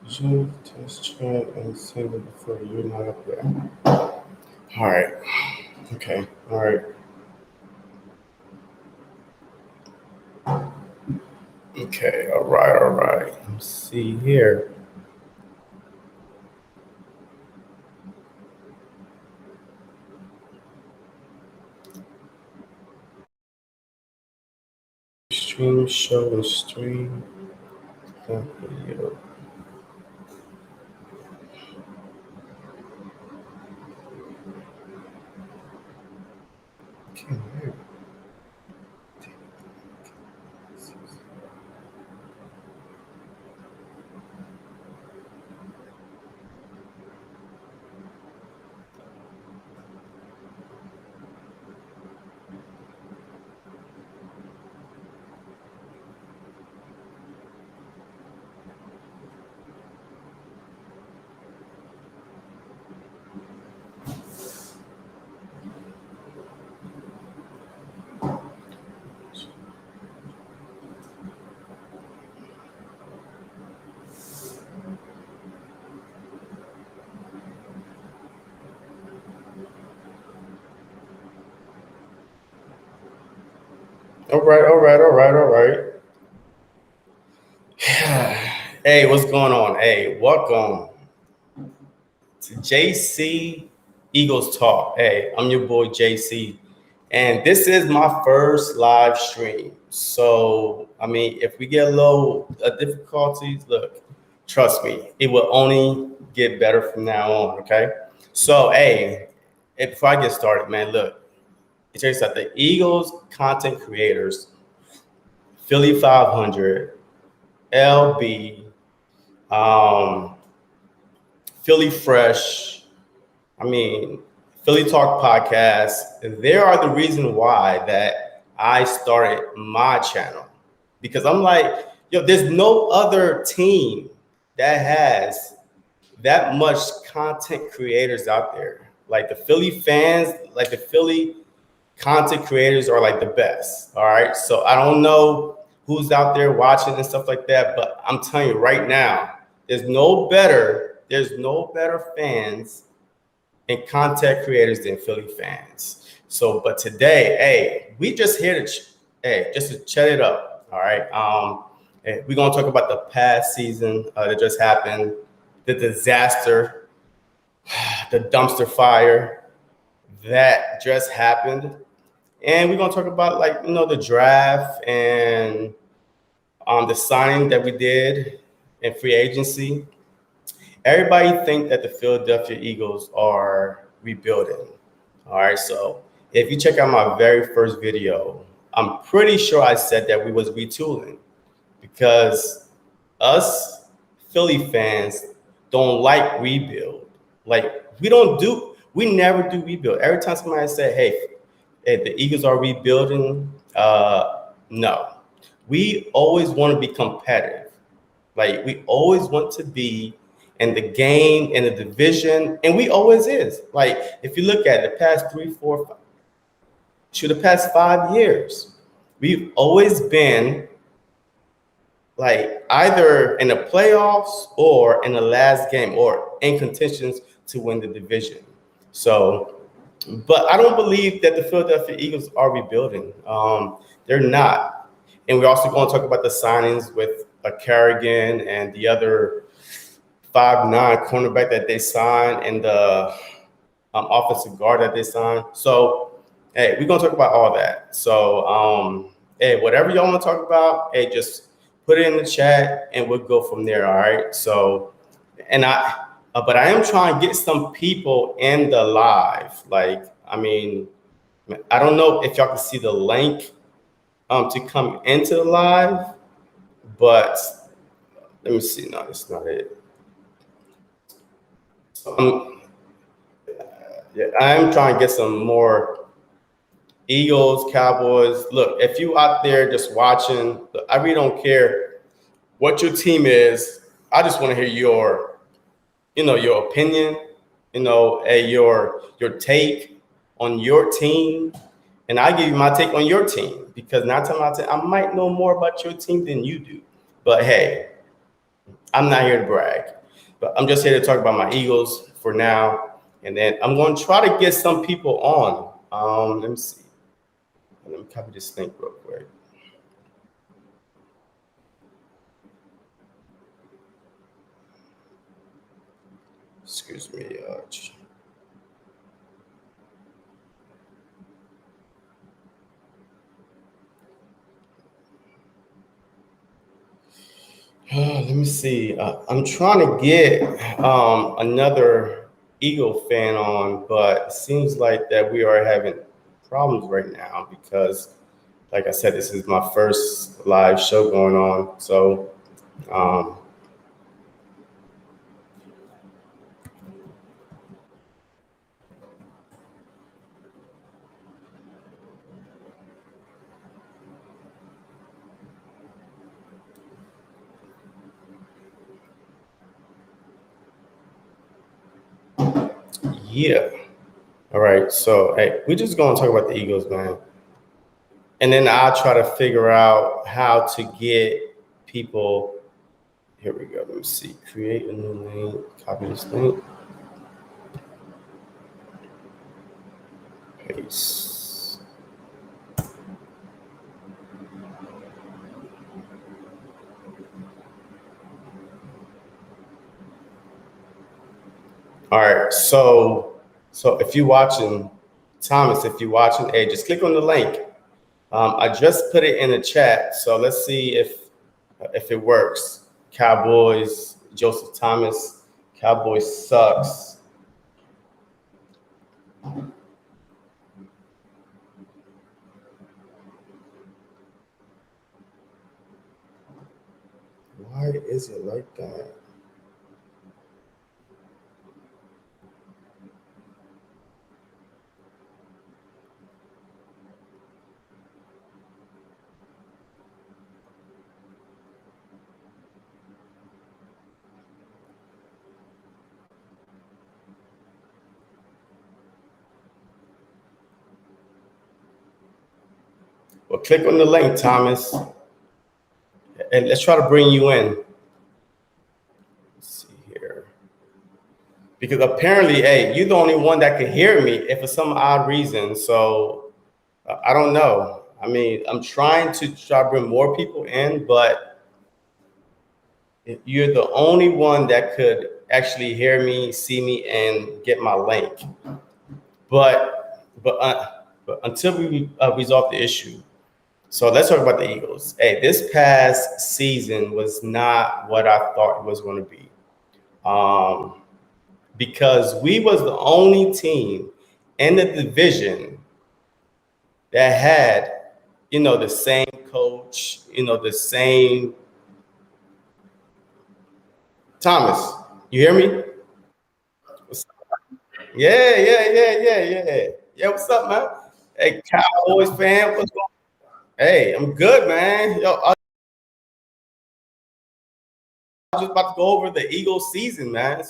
Zoom test chat and send it before you're not up there. All right. Okay. All right. Okay. All right. All right. Let's see here. Stream, show, and stream. Video. Can't hear. All right. All right. All right. All right. Hey, what's going on? Hey, welcome to JC Eagles Talk. Hey, I'm your boy JC, and this is my first live stream. So, I mean, if we get a little difficulties, look, trust me, it will only get better from now on. Okay. So, hey, before I get started, man, look, it turns out the Eagles content creators, Philly 500, LB, um, Philly Fresh, I mean, Philly Talk Podcast, they are the reason why that I started my channel. Because I'm like, yo, there's no other team that has that much content creators out there. Like the Philly fans, like the Philly content creators are like the best. All right. So I don't know who's out there watching and stuff like that, but I'm telling you right now, there's no better fans and content creators than Philly fans. So, but today, hey, we just here to, just to chat it up. All right. We're gonna talk about the past season that just happened, the disaster, the dumpster fire that just happened, and we're gonna talk about the draft and the signing that we did in free agency. Everybody think that the Philadelphia Eagles are rebuilding. All right, so if you check out my very first video, I'm pretty sure I said that we was retooling because us Philly fans don't like rebuild. Like we never do rebuild. Every time somebody say, hey, the Eagles are rebuilding, no. We always want to be competitive. Like we always want to be in the game, in the division, and we always is. Like if you look at the past 5 years, we've always been like either in the playoffs or in the last game or in contentions to win the division. So, but I don't believe that the Philadelphia Eagles are rebuilding. They're not. And we're also going to talk about the signings with a Kerrigan and the other 5'9" cornerback that they signed and the offensive guard that they signed. So, hey, we're going to talk about all that. So, hey, whatever y'all want to talk about, hey, just put it in the chat and we'll go from there. All right. So, but I am trying to get some people in the live. Like, I mean, I don't know if y'all can see the link to come into the live, but let me see. No, that's not it. Yeah, I am trying to get some more Eagles, Cowboys. Look, if you out there just watching, I really don't care what your team is. I just want to hear your opinion, your take on your team, and I give you my take on your team because 9 times out of 10, I might know more about your team than you do. But hey, I'm not here to brag, but I'm just here to talk about my Eagles for now. And then I'm going to try to get some people on. Let me see. Let me copy this link real quick. Excuse me. Let me see. I'm trying to get another Eagle fan on, but it seems like that we are having problems right now because, like I said, this is my first live show going on. So, um, yeah. All right. So, hey, we're just going to talk about the Eagles, man. And then I'll try to figure out how to get people. Here we go. Let me see. Create a new link. Copy this link. Paste. All right. So if you're watching, Thomas, if you're watching, hey, just click on the link. I just put it in the chat. So let's see if it works. Cowboys, Joseph Thomas. Cowboys sucks. Why is it like that? Well, click on the link, Thomas, and let's try to bring you in. Let's see here. Because apparently, hey, you're the only one that can hear me if for some odd reason. So I don't know. I mean, I'm trying to bring more people in, but you're the only one that could actually hear me, see me, and get my link. But until we resolve the issue, so let's talk about the Eagles. Hey, this past season was not what I thought it was going to be, because we was the only team in the division that had, the same coach, the same. Thomas, you hear me? Yeah. What's up, man? Hey, Cowboys fan, what's going on? Hey, I'm good, man. Yo, I was just about to go over the Eagles season, man. Yeah,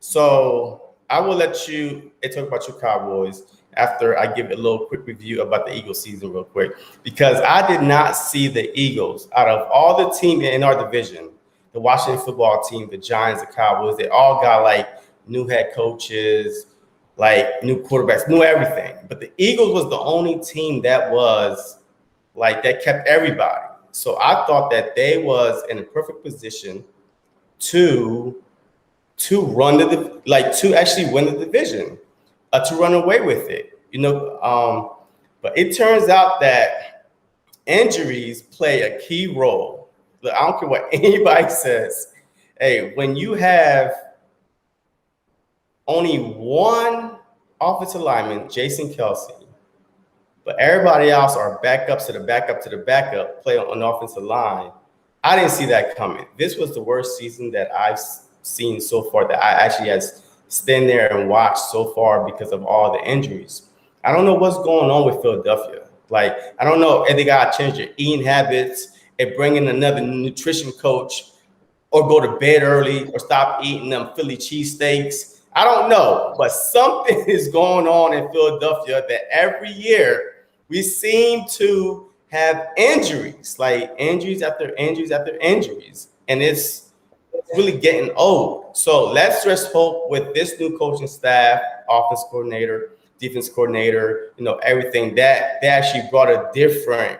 so I will let you talk about your Cowboys after I give a little quick review about the Eagles season real quick, because I did not see the Eagles out of all the team in our division, the Washington football team, the Giants, the Cowboys, they all got like new head coaches, like new quarterbacks, new everything. But the Eagles was the only team that was like that kept everybody. So I thought that they was in a perfect position to run to actually win the division, to run away with it, But it turns out that injuries play a key role. Look, I don't care what anybody says. Hey, when you have only one offensive lineman, Jason Kelsey, but everybody else are backups to the backup to the backup play on the offensive line, I didn't see that coming. This was the worst season that I've seen so far, that I actually had stand there and watch so far because of all the injuries. I don't know what's going on with Philadelphia. Like, I don't know if they got to change their eating habits and bring in another nutrition coach, or go to bed early, or stop eating them Philly cheesesteaks. I don't know, but something is going on in Philadelphia that every year we seem to have injuries, like injuries after injuries after injuries, and it's really getting old. So let's just hope with this new coaching staff, offense coordinator, defense coordinator, everything that they actually brought a different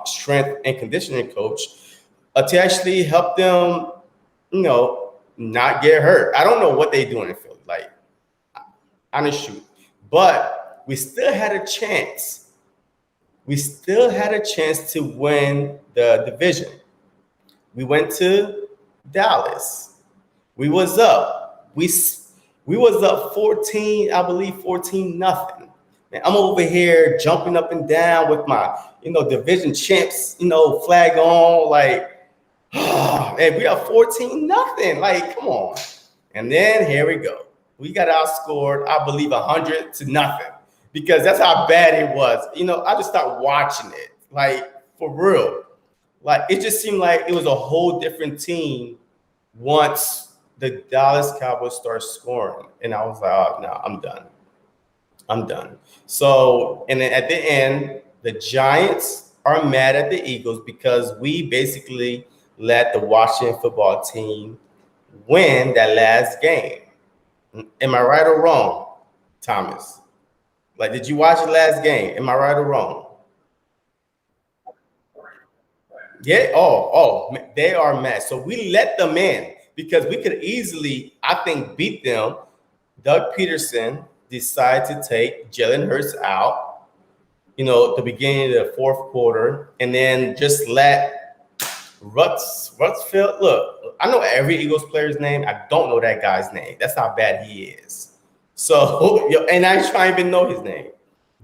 strength and conditioning coach to actually help them, not get hurt. I don't know what they doing in Philly, like on a shoot, but we still had a chance. We still had a chance to win the division. We went to Dallas. We was up. We was up 14, I believe 14 nothing. Man, I'm over here jumping up and down with my, division champs, flag on, like, man, we are 14 nothing. Like, come on. And then here we go. We got outscored, I believe, 100 to nothing because that's how bad it was. I just started watching it, like, for real. Like, it just seemed like it was a whole different team once the Dallas Cowboys started scoring. And I was like, oh, no, I'm done. I'm done. So, and then at the end, the Giants are mad at the Eagles because we basically let the Washington football team win that last game. Am I right or wrong, Thomas? Like, did you watch the last game? Am I right or wrong? Yeah. Oh, they are mad. So we let them in because we could easily, I think, beat them. Doug Peterson decided to take Jalen Hurts out, at the beginning of the fourth quarter, and then just let Rutsfield. Look, I know every Eagles player's name. I don't know that guy's name. That's how bad he is. So, and I try even know his name.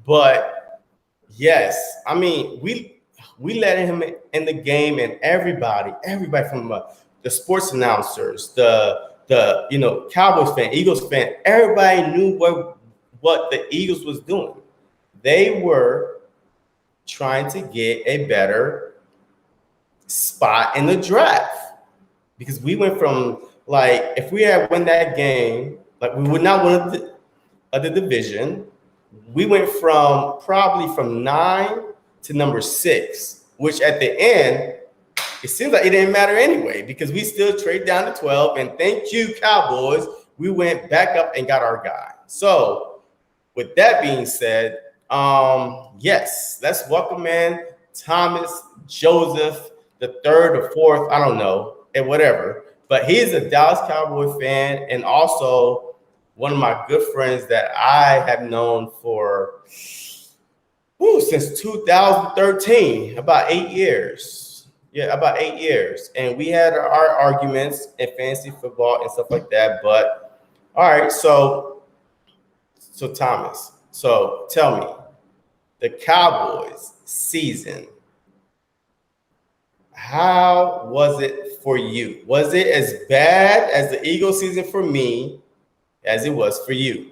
But yes, I mean, we let him in the game, and everybody from the sports announcers, the Cowboys fan, Eagles fan, everybody knew what the Eagles was doing. They were trying to get a better spot in the draft because we went from, like, if we had won that game, like, we would not win the division. We went probably from 9 to number 6, which at the end, it seems like it didn't matter anyway because we still trade down to 12. And thank you, Cowboys. We went back up and got our guy. So with that being said, yes, let's welcome in Thomas Joseph, the third or fourth, I don't know, and whatever. But he's a Dallas Cowboy fan and also one of my good friends that I have known for since 2013, about 8 years. Yeah, about 8 years. And we had our arguments in fantasy football and stuff like that. But all right, so Thomas, so tell me, the Cowboys season, how was it for you? Was it as bad as the Eagles season for me as it was for you?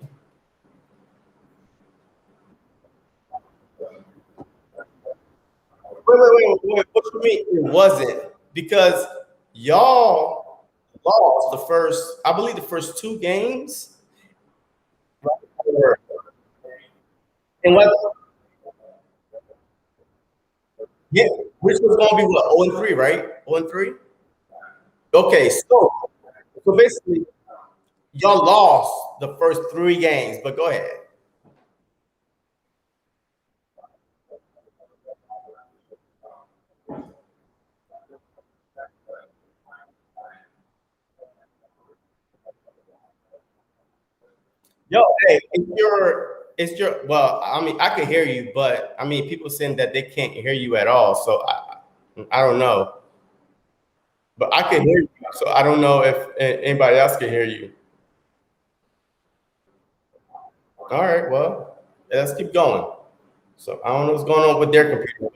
Wait. What you mean it wasn't? Because y'all lost I believe the first 2 games. And what? Yeah, which was gonna be what, 0-3, right? 0-3. Okay, so basically, y'all lost the first 3 games. But go ahead. Yo, hey, it's your. Well, I mean, I can hear you, but I mean, people saying that they can't hear you at all. So I don't know, but I can hear you. So I don't know if anybody else can hear you. All right, well, let's keep going. So I don't know what's going on with their computer.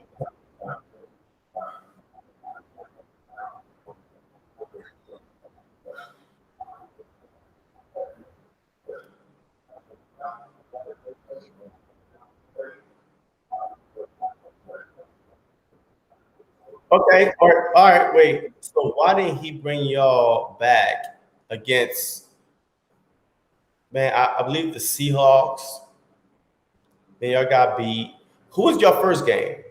Okay, all right, wait. So why didn't he bring y'all back against, man? I believe the Seahawks. Then y'all got beat. Who was your first game?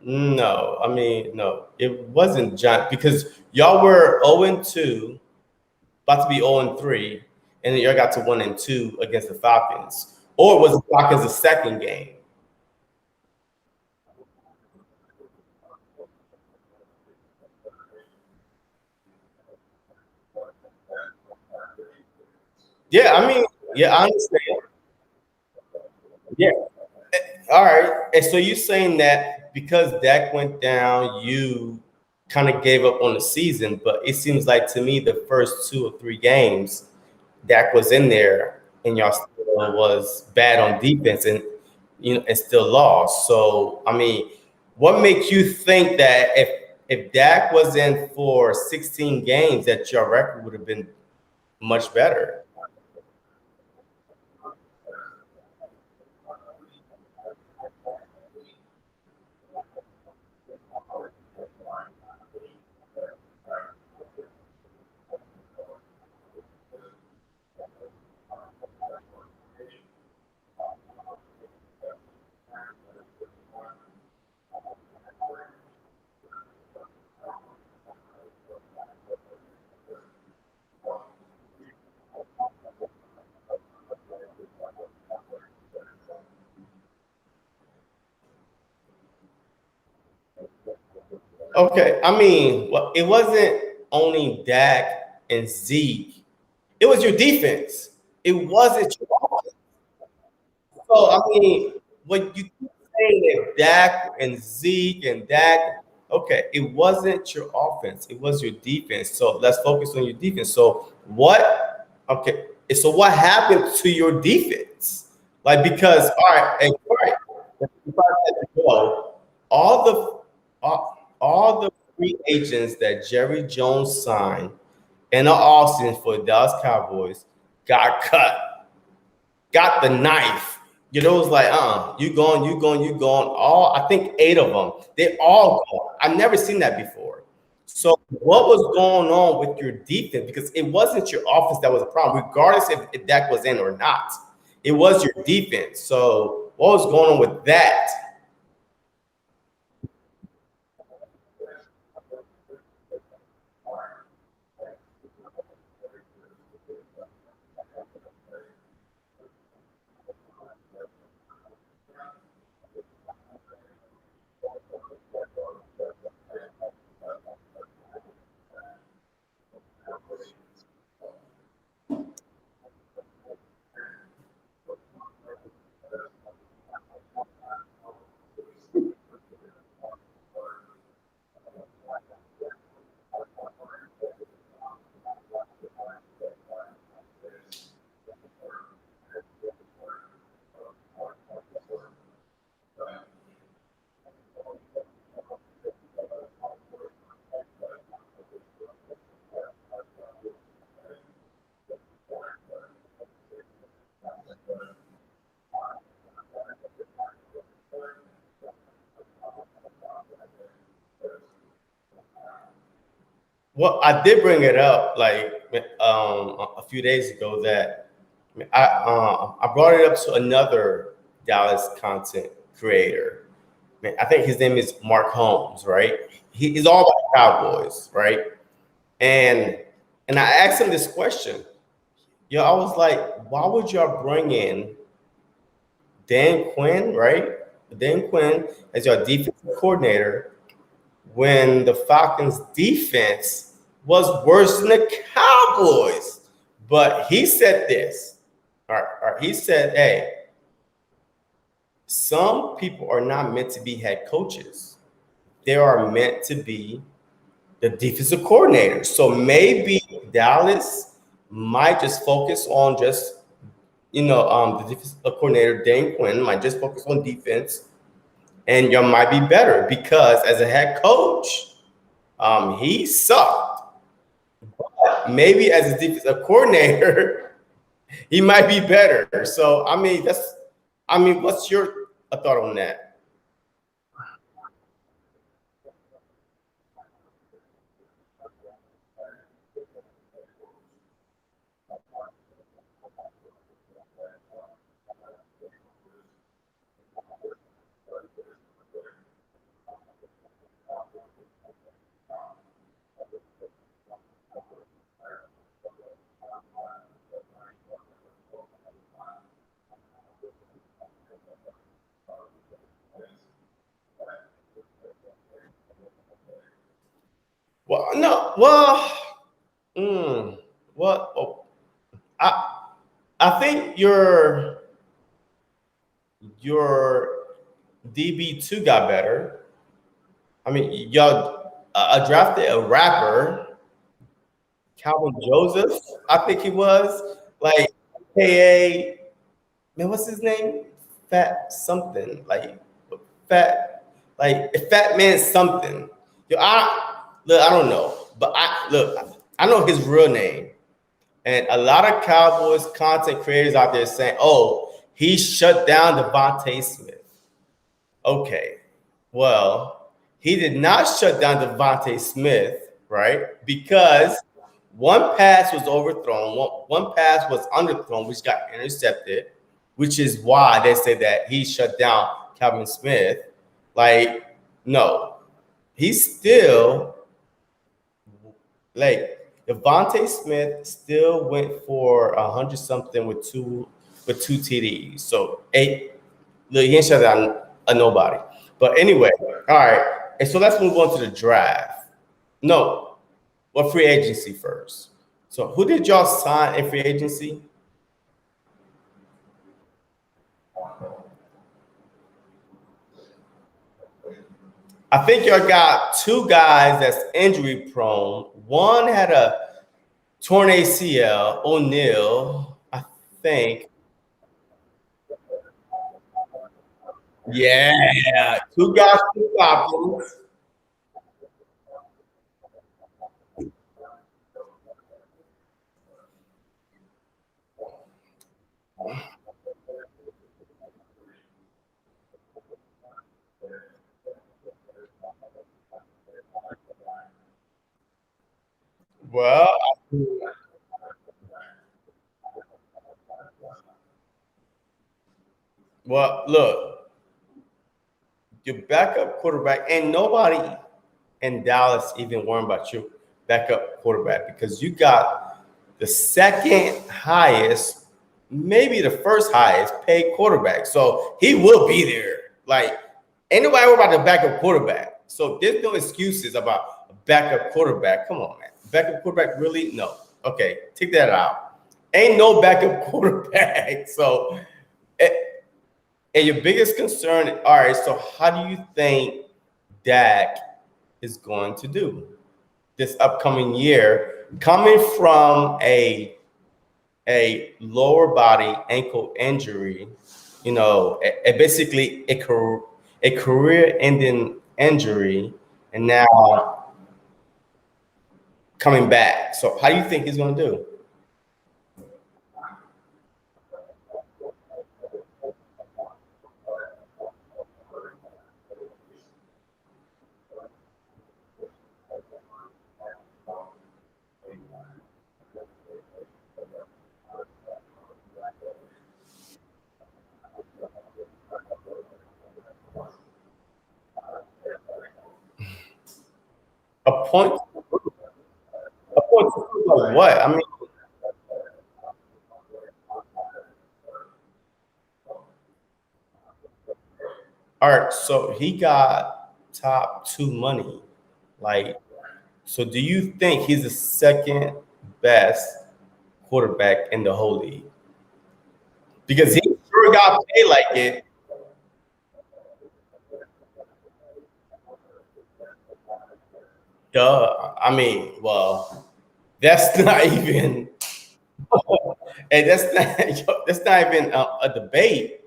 No, I mean, no, it wasn't John because y'all were 0-2, about to be 0-3, and then y'all got to 1-2 against the Falcons. Or was the Falcons the second game? Yeah, I mean, yeah, I understand. Yeah. All right. And so you're saying that because Dak went down, you kind of gave up on the season, but it seems like to me the first 2 or 3 games, Dak was in there and y'all still was bad on defense and and still lost. So I mean, what makes you think that if Dak was in for 16 games that your record would have been much better? Okay, I mean, well, it wasn't only Dak and Zeke. It was your defense. It wasn't your offense. So I mean, when you keep saying that Dak and Zeke and Dak, okay, it wasn't your offense. It was your defense. So let's focus on your defense. So what? Okay, so what happened to your defense? Like because all right, if I let you go, all the all the free agents that Jerry Jones signed in the offseason for the Dallas Cowboys got cut, got the knife. You know, it was like, you gone, you gone, you gone. All I think 8 of them, they all gone. I've never seen that before. So what was going on with your defense? Because it wasn't your offense that was a problem, regardless if Dak was in or not. It was your defense. So what was going on with that? Well, I did bring it up like a few days ago that I brought it up to another Dallas content creator. Man, I think his name is Mark Holmes, right? He's all about the Cowboys, right? And and I asked him this question. I was like, why would y'all bring in Dan Quinn, right? Dan Quinn as your defensive coordinator when the Falcons defense was worse than the Cowboys. But he said this. All right, he said, hey, some people are not meant to be head coaches. They are meant to be the defensive coordinator. So maybe Dallas might just focus on just, the defensive coordinator, Dan Quinn, might just focus on defense and you might be better because as a head coach, he sucked. Maybe as a defensive coordinator, he might be better. So what's your thought on that? Well, mm, what? Oh, I think your DB2 got better. I mean, y'all drafted a rapper, Calvin Joseph, I think he was like, AKA, man, what's his name? Fat something fat, fat man something. Yo, I don't know, but I know his real name, and a lot of Cowboys content creators out there saying, "Oh, he shut down Devonta Smith." Okay, well, he did not shut down Devonta Smith, right? Because one pass was overthrown, one pass was underthrown, which got intercepted, which is why they said that he shut down Calvin Smith. Like, no, he still, like, Devontae Smith still went for 100 something with two TDs. So look, he didn't shut down a nobody. But anyway, all right. And so let's move on to the draft. No, well, free agency first. So who did y'all sign in free agency? I think y'all got two guys that's injury prone. One had a torn ACL, O'Neal, I think. Yeah, two guys, two options. Well, look, your backup quarterback, and nobody in Dallas even worrying about your backup quarterback because you got the second highest, maybe the first highest paid quarterback. So he will be there. Like, ain't nobody worried about the backup quarterback. So there's no excuses about a backup quarterback. Come on, man. Backup quarterback, really? No. Okay, take that out. Ain't no backup quarterback. So, and your biggest concern, all right, so how do you think Dak is going to do this upcoming year, coming from a lower body ankle injury, basically a career-ending injury, and now coming back. So how do you think he's going to do? A point, a point to prove like what? I mean, all right, so he got top two money. Like, so do you think he's the second best quarterback in the whole league? Because he sure got paid like it. Duh. I mean, well, that's not even, and that's not even a debate.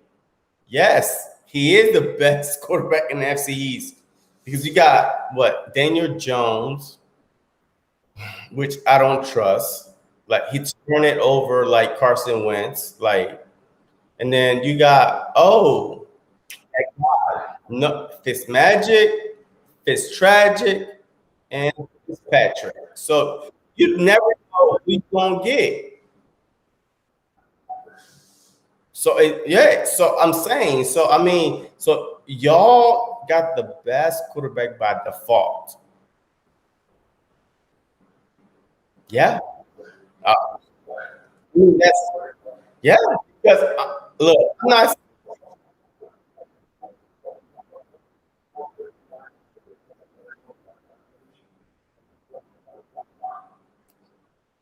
Yes, he is the best quarterback in the FC East because you got what, Daniel Jones, which I don't trust. Like, he turned it over like Carson Wentz, like, and then you got, no, Fitzmagic, Fitztragic, and Fitzpatrick. So you never know what we gonna get. So yeah, so I'm saying, so I mean, so y'all got the best quarterback by default. Yeah. Uh, I mean, yeah, because look, I'm not.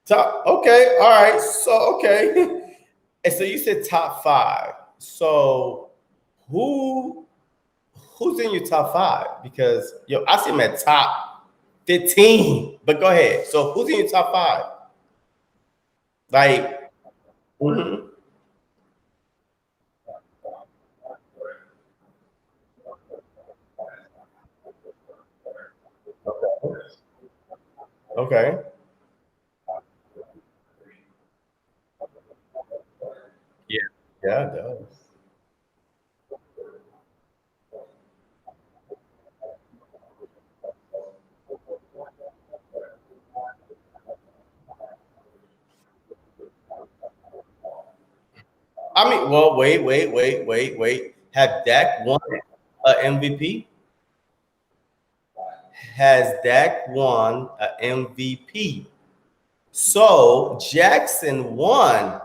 Top. Okay. All right. So okay. And so you said top five. So who who's in your top five? Because I see him at top 15. But go ahead. So who's in your top five? Like, mhm. Okay. Yeah. Yeah, it does. I mean, well, wait. Have Dak won a MVP? Has Dak won a MVP? So Jackson won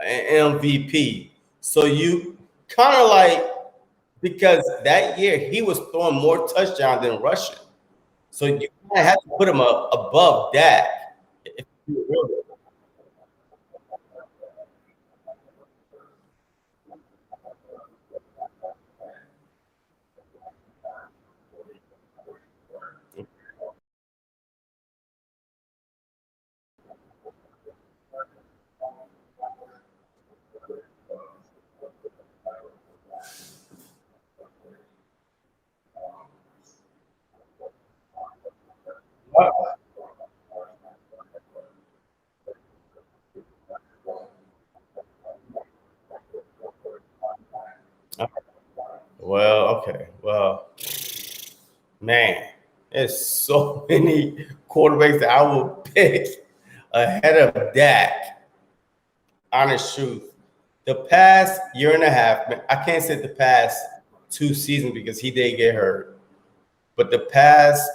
an MVP. So you kind of like, because that year he was throwing more touchdowns than rushing. So you kind of have to put him up above Dak. If you really- Well, okay. Well, man, there's so many quarterbacks that I would pick ahead of Dak. Honest truth. The past year and a half, man, I can't say the past 2 seasons because he did get hurt, but the past,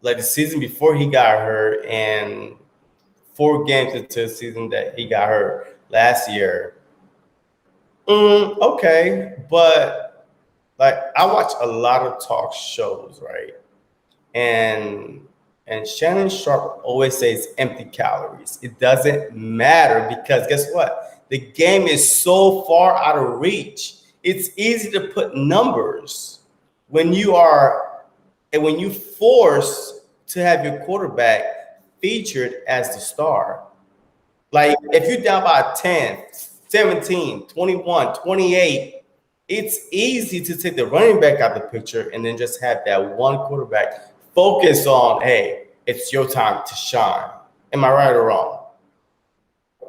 like the season before he got hurt and 4 games into the season that he got hurt last year. Okay, but like I watch a lot of talk shows, right? And Shannon Sharp always says empty calories. It doesn't matter because guess what? The game is so far out of reach. It's easy to put numbers when you are and when you force to have your quarterback featured as the star. Like if you're down by 10, 17, 21, 28, it's easy to take the running back out of the picture and then just have that one quarterback focus on, hey, it's your time to shine. Am I right or wrong?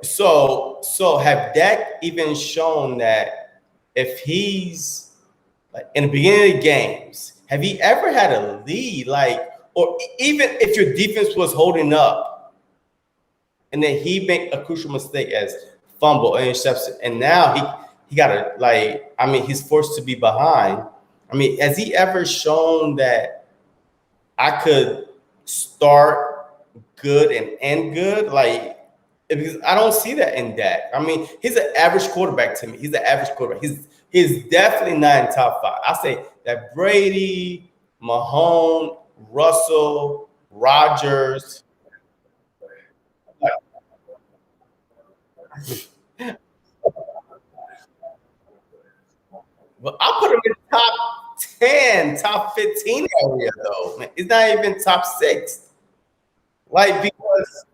So have Dak even shown that if he's like in the beginning of the games, have he ever had a lead? Like, or even if your defense was holding up, and then he made a crucial mistake as fumble and interception, and now he got to like, I mean, he's forced to be behind. I mean, has he ever shown that I could start good and end good? Like, because I don't see that in Dak. I mean, he's an average quarterback to me. He's an average quarterback. He's definitely not in top five. I say that Brady, Mahomes, Russell, Rodgers. Well, I'll put him in top 10, top 15 area though. Man, it's not even top six. Like because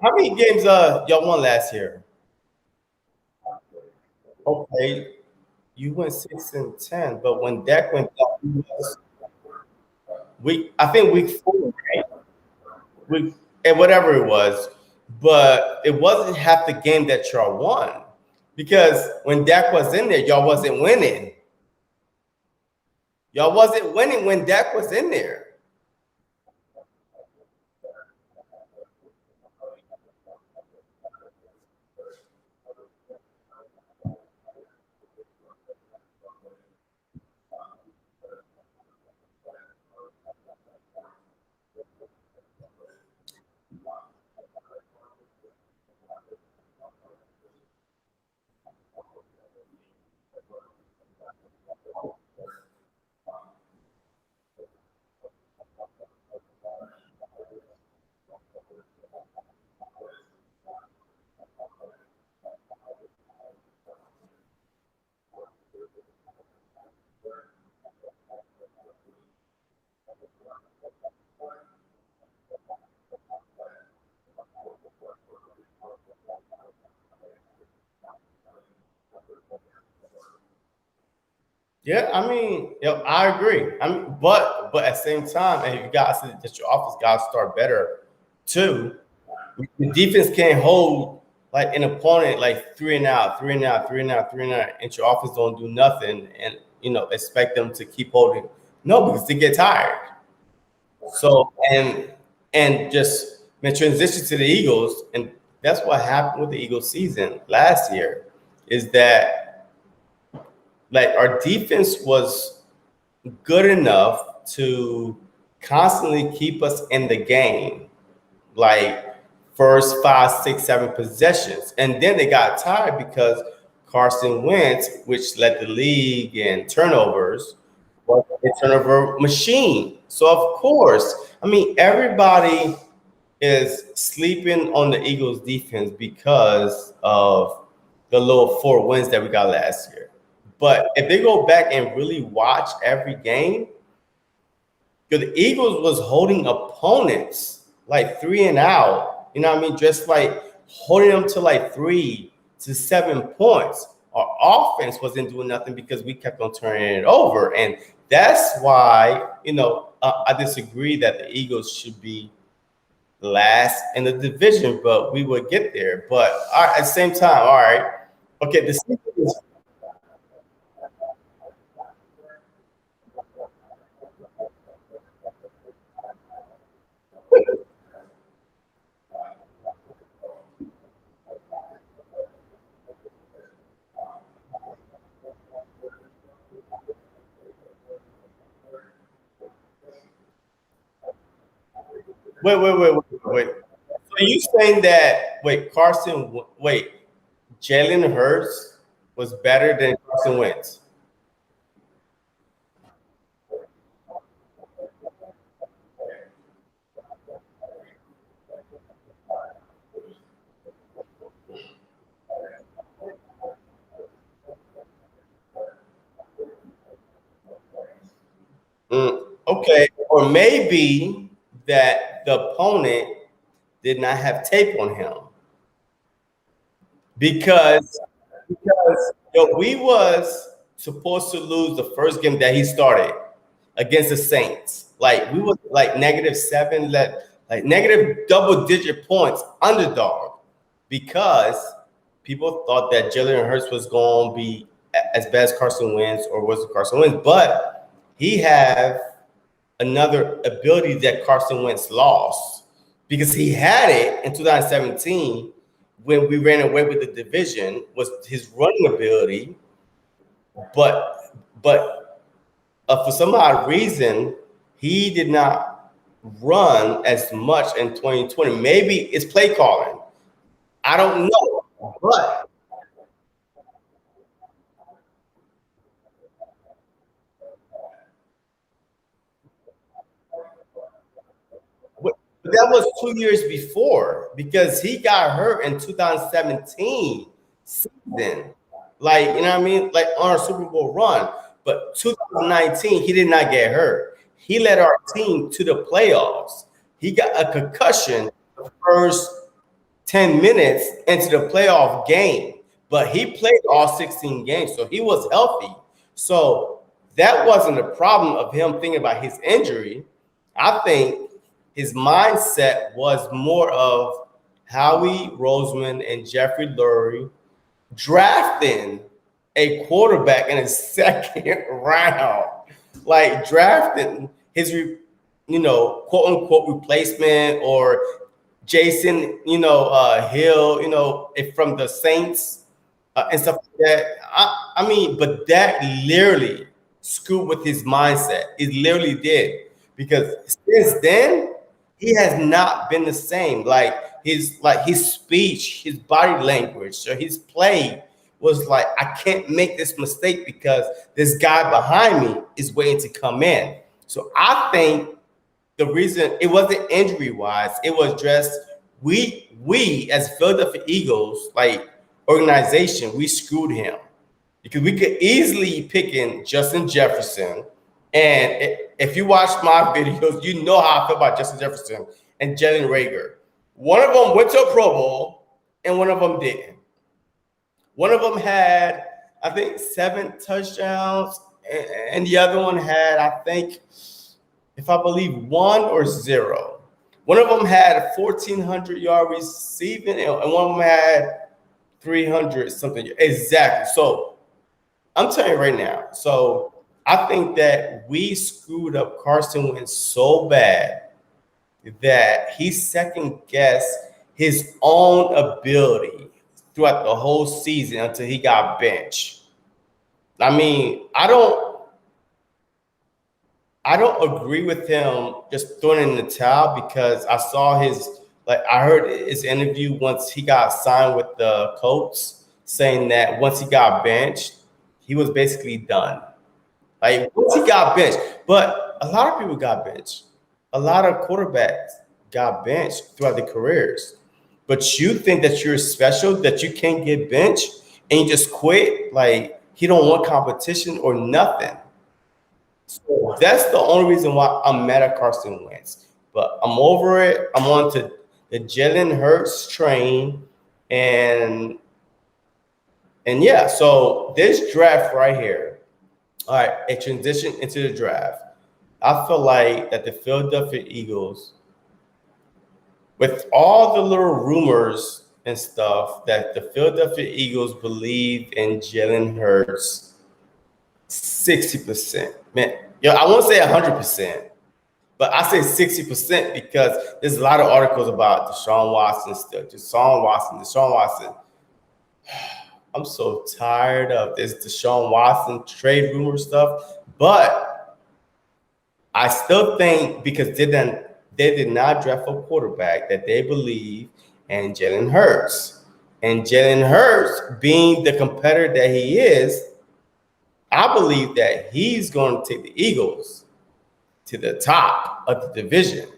how many games y'all won last year? Okay, you went 6-10, but when Dak went down, I think week 4, right? Week and whatever it was, but it wasn't half the game that y'all won. Because when Dak was in there, y'all wasn't winning. Y'all wasn't winning when Dak was in there. Yeah, I mean, I agree. I mean, but at the same time, and you guys said that your offense got to start better too. The defense can't hold like an opponent like three and out, three and out, three and out, three and out, and your offense don't do nothing, and expect them to keep holding. No, because they get tired. So and just transition to the Eagles, and that's what happened with the Eagles season last year, is that like our defense was good enough to constantly keep us in the game, like first 5, 6, 7 possessions. And then they got tired because Carson Wentz, which led the league in turnovers, was a turnover machine. So of course, I mean, everybody is sleeping on the Eagles defense because of the little 4 wins that we got last year. But if they go back and really watch every game, because the Eagles was holding opponents like three and out, you know what I mean? Just like holding them to like 3 to 7 points. Our offense wasn't doing nothing because we kept on turning it over. And that's why, I disagree that the Eagles should be last in the division, but we would get there. But all right, at the same time, all right, okay, the season is. Wait. So you saying that Jalen Hurts was better than Carson Wentz? Okay, or maybe that the opponent did not have tape on him because we was supposed to lose the first game that he started against the Saints. Like we was like -7, like negative double-digit points underdog because people thought that Jalen Hurts was going to be as bad as Carson Wentz or was Carson Wentz, but he have another ability that Carson Wentz lost because he had it in 2017 when we ran away with the division was his running ability, but for some odd reason he did not run as much in 2020. Maybe it's play calling. I don't know, but that was 2 years before because he got hurt in 2017 season. Like, you know what I mean? Like on our Super Bowl run. But 2019, he did not get hurt. He led our team to the playoffs. He got a concussion the first 10 minutes into the playoff game, but he played all 16 games, so he was healthy. So that wasn't a problem of him thinking about his injury. I think his mindset was more of Howie Roseman and Jeffrey Lurie drafting a quarterback in his second round, like drafting his, quote unquote replacement or Jason, Hill, if from the Saints and stuff like that. I mean, but that literally screwed with his mindset. It literally did because since then he has not been the same. Like his speech, his body language, or his play was like, I can't make this mistake because this guy behind me is waiting to come in. So I think the reason it wasn't injury wise, it was just we as Philadelphia Eagles, like organization, we screwed him because we could easily pick in Justin Jefferson And if you watch my videos, you know how I feel about Justin Jefferson and Jalen Rager. One of them went to a Pro Bowl, and one of them didn't. One of them had, I think, 7 touchdowns, and the other one had, I think, if I believe, 1 or 0. One of them had 1,400 yard receiving, and one of them had 300 something. Exactly. So I'm telling you right now. So I think that we screwed up Carson Wentz so bad that he second guessed his own ability throughout the whole season until he got benched. I mean, I don't agree with him just throwing in the towel, because I saw I heard his interview once he got signed with the Colts, saying that once he got benched, he was basically done. Like, once he got benched, but a lot of people got benched. A lot of quarterbacks got benched throughout their careers. But you think that you're special, that you can't get benched and you just quit? Like, he don't want competition or nothing. So that's the only reason why I'm mad at Carson Wentz. But I'm over it. I'm on to the Jalen Hurts train. And yeah, so this draft right here, all right, a transition into the draft. I feel like that the Philadelphia Eagles, with all the little rumors and stuff, that the Philadelphia Eagles believe in Jalen Hurts 60%. Man, I won't say 100%, but I say 60% because there's a lot of articles about Deshaun Watson still. Deshaun Watson. I'm so tired of this Deshaun Watson trade rumor stuff, but I still think, because they did not draft a quarterback, that they believe in Jalen Hurts. And Jalen Hurts, being the competitor that he is, I believe that he's going to take the Eagles to the top of the division.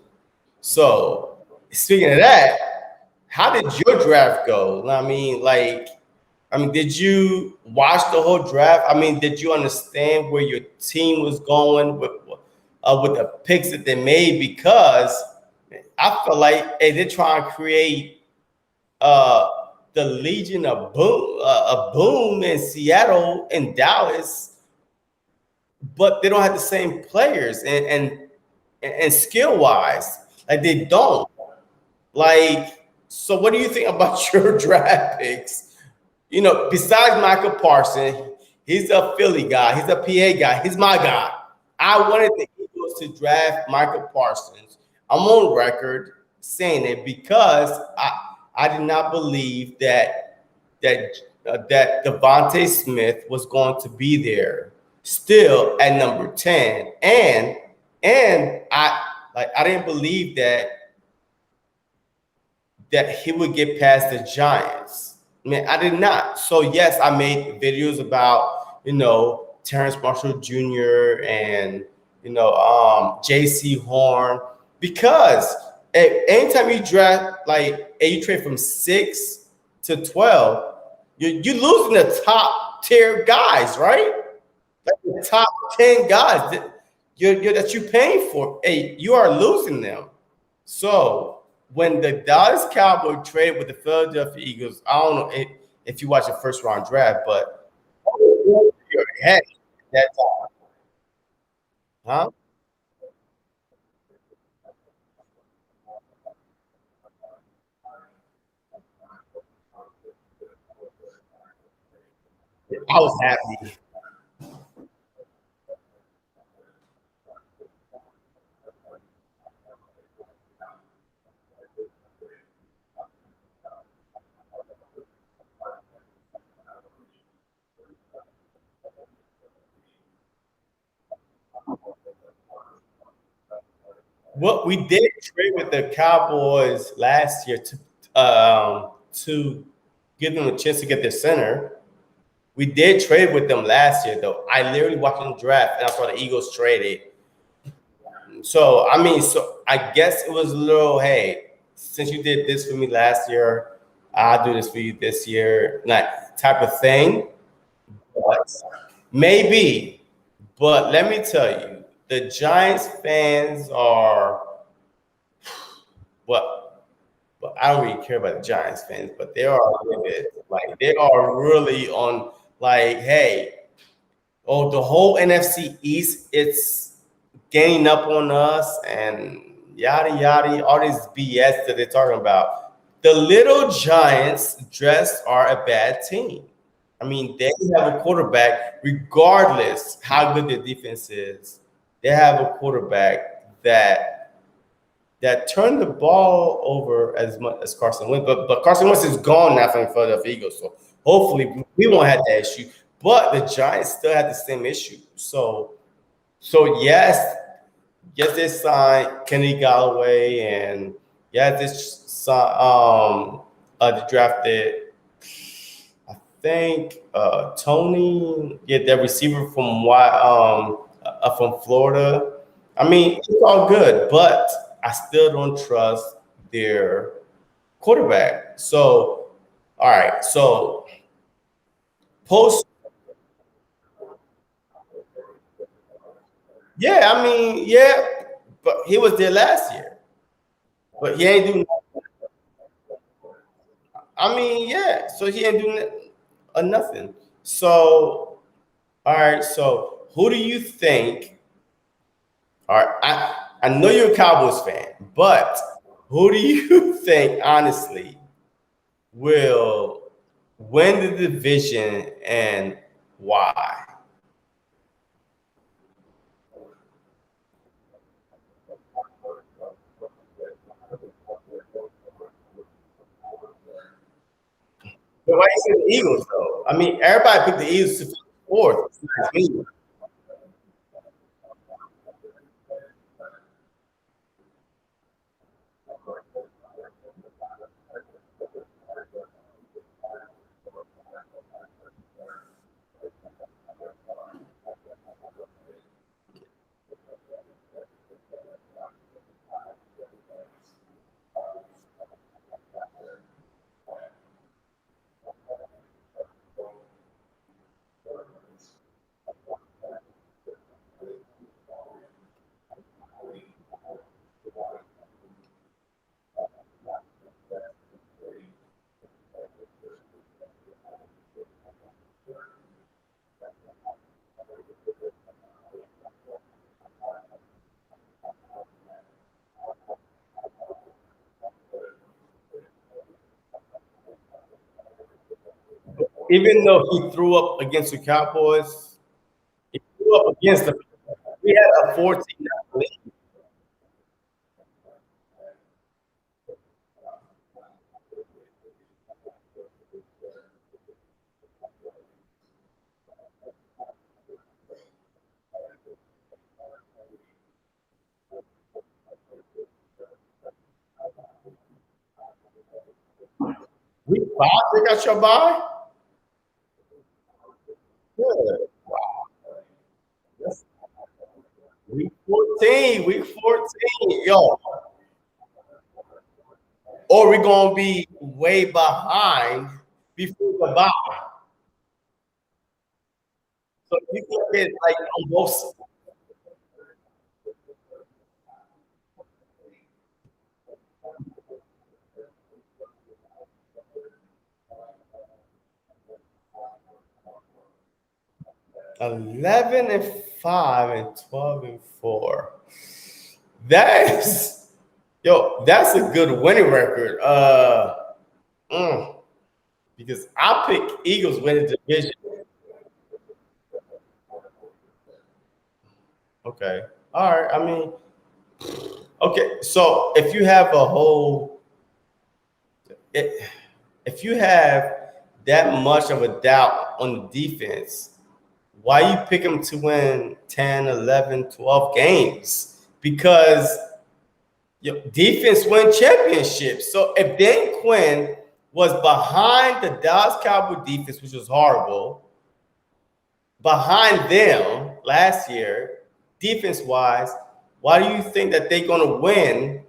So, speaking of that, how did your draft go? I mean, did you watch the whole draft? I mean, did you understand where your team was going with the picks that they made? Because I feel like, hey, they're trying to create the Legion of Boom in Seattle and Dallas, but they don't have the same players and skill wise. Like, they don't. Like, so what do you think about your draft picks? You know, besides Michael Parsons, he's a Philly guy, he's a PA guy, he's my guy. I wanted the Eagles to draft Michael Parsons. I'm on record saying it because I did not believe that Devonta Smith was going to be there still at number 10. And I didn't believe that he would get past the Giants. I mean, I did not. So yes, I made videos about, Terrence Marshall Jr. and J.C. Horn, because anytime you draft, you trade from 6 to 12, you're losing the top tier guys, right? Like the top 10 guys that you're paying for. Hey, you are losing them. So when the Dallas Cowboys traded with the Philadelphia Eagles, I don't know if you watch the first round draft, but your head at that time, huh? I was happy. What we did trade with the Cowboys last year to give them a chance to get their center. We did trade with them last year, though. I literally watched the draft, and I saw the Eagles traded. So I mean, I guess it was a little, hey, since you did this for me last year, I'll do this for you this year, like type of thing. But maybe, but let me tell you, the Giants fans are what? But I don't really care about the Giants fans, but they are livid. Like they are really on. Like, hey, oh, the whole NFC East, it's gaining up on us, and yada yada, all this BS that they're talking about. The little Giants just are a bad team. I mean, they have a quarterback, regardless how good their defense is. They have a quarterback that turned the ball over as much as Carson Wentz. But Carson Wentz is gone now from the Philadelphia Eagles. So hopefully we won't have that issue. But the Giants still have the same issue. So yes, they signed Kenny Galloway, and yes, they drafted, I think, Tony, yeah, the receiver from Florida. I mean, it's all good, but I still don't trust their quarterback. So, all right, so post, yeah, I mean, yeah, but he was there last year, but he ain't doing. I mean, yeah, so he ain't doing nothing. So, all right, so who do you think? All right, I know you're a Cowboys fan, but who do you think, honestly, will win the division and why? But why you say the Eagles though? I mean, everybody picked the Eagles to finish fourth. Besides me. Even though he threw up against the Cowboys, he threw up against the. We had a 14 lead. 5. They got your bye. Good. That's week 14. Week 14. Yo, or we're gonna be way behind before the bye. So you can get like on both 11-5 and 12-4. That is, yo, that's a good winning record. Mm, because I pick Eagles winning division. Okay. All right. I mean, okay. So if you have that much of a doubt on the defense, why you pick them to win 10, 11, 12 games? Because your defense win championships. So if Dan Quinn was behind the Dallas Cowboy defense, which was horrible, behind them last year, defense wise, why do you think that they're going to win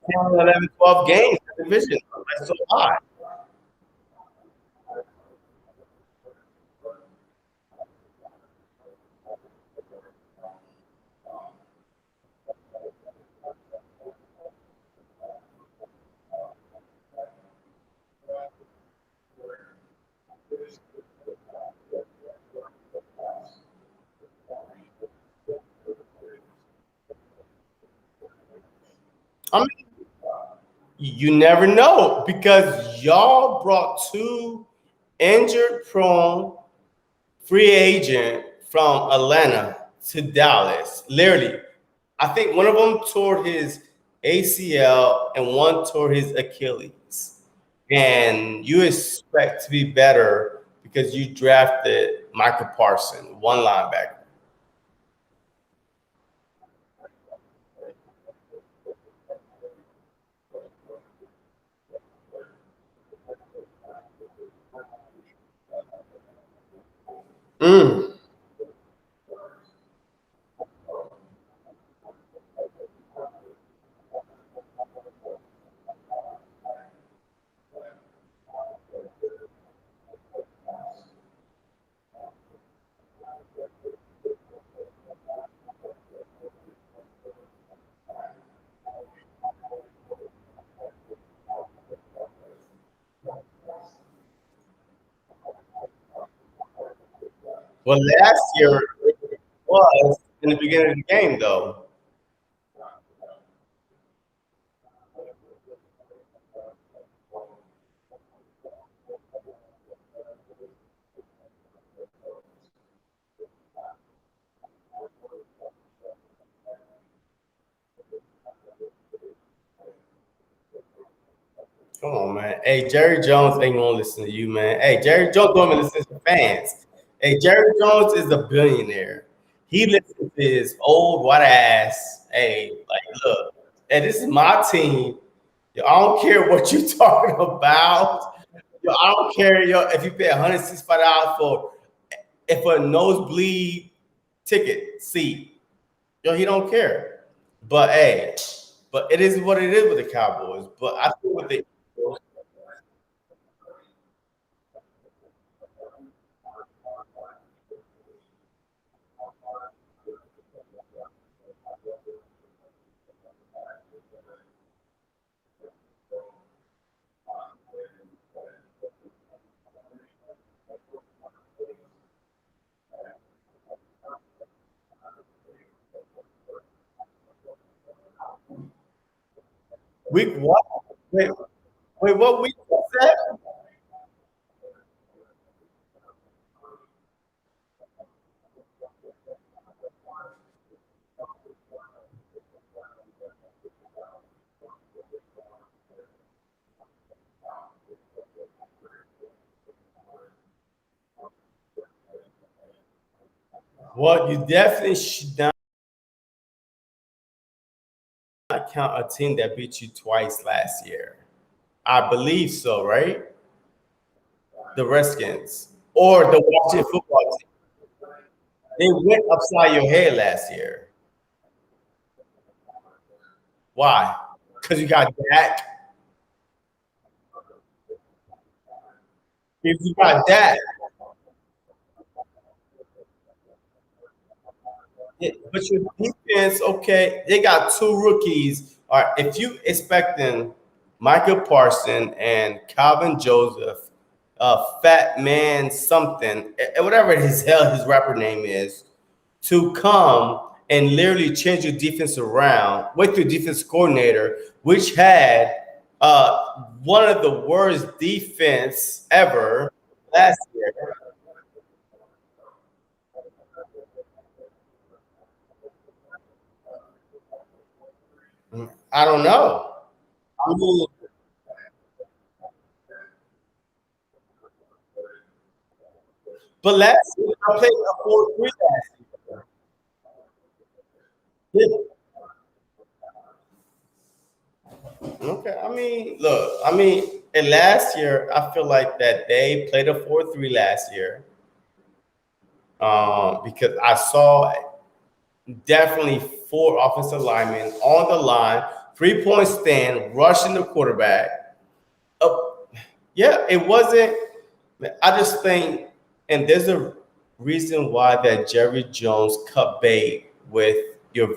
10, 11, 12 games in the division? That's so high. I mean, you never know because y'all brought two injured prone free agent from Atlanta to Dallas. Literally, I think one of them tore his ACL and one tore his Achilles. And you expect to be better because you drafted Michael Parsons, one linebacker. Mm. Well, last year it was in the beginning of the game, though. Come on, man. Hey, Jerry Jones ain't gonna listen to you, man. Hey, Jerry Jones don't even listen to fans. Hey, Jerry Jones is a billionaire. He listens to his old white ass. Hey, like, look, hey, this is my team. Yo, I don't care what you talking about. Yo, I don't care, yo, if you pay $165 for if a nosebleed ticket seat. Yo, he don't care. But hey, but it is what it is with the Cowboys. But I think with the week what? Wait, wait, what week was that? Well, you definitely should not count a team that beat you twice last year. I believe so, right? The Redskins or the Washington football team. They went upside your head last year. Why? Because you got Dak. If you got Dak, but your defense, okay, they got two rookies. All right, if you expecting Michael Parson and Calvin Joseph, Fat Man something, whatever his hell his rapper name is, to come and literally change your defense around with your defense coordinator, which had one of the worst defense ever last year. I don't know. I mean, but last year I played a 4-3 last year. Okay, I mean, look, I mean, and last year I feel like that they played a 4-3 last year, because I saw definitely four offensive linemen on the line, 3-point stand, rushing the quarterback. Uh, yeah, it wasn't. I just think, and there's a reason why that Jerry Jones cut bait with your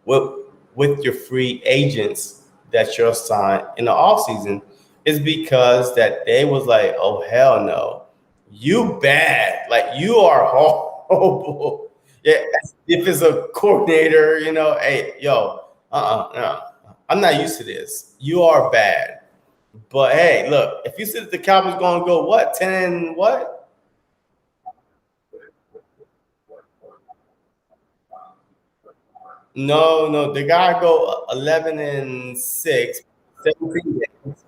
with with your free agents that you're signed in the offseason is because that they was like, oh hell no, you bad, like you are horrible. Yeah, if it's a coordinator, hey, yo, no. I'm not used to this. You are bad. But hey, look, if you said the Cowboys gonna go what 10 and what? No, no, the guy go 11 and 6, 17 games.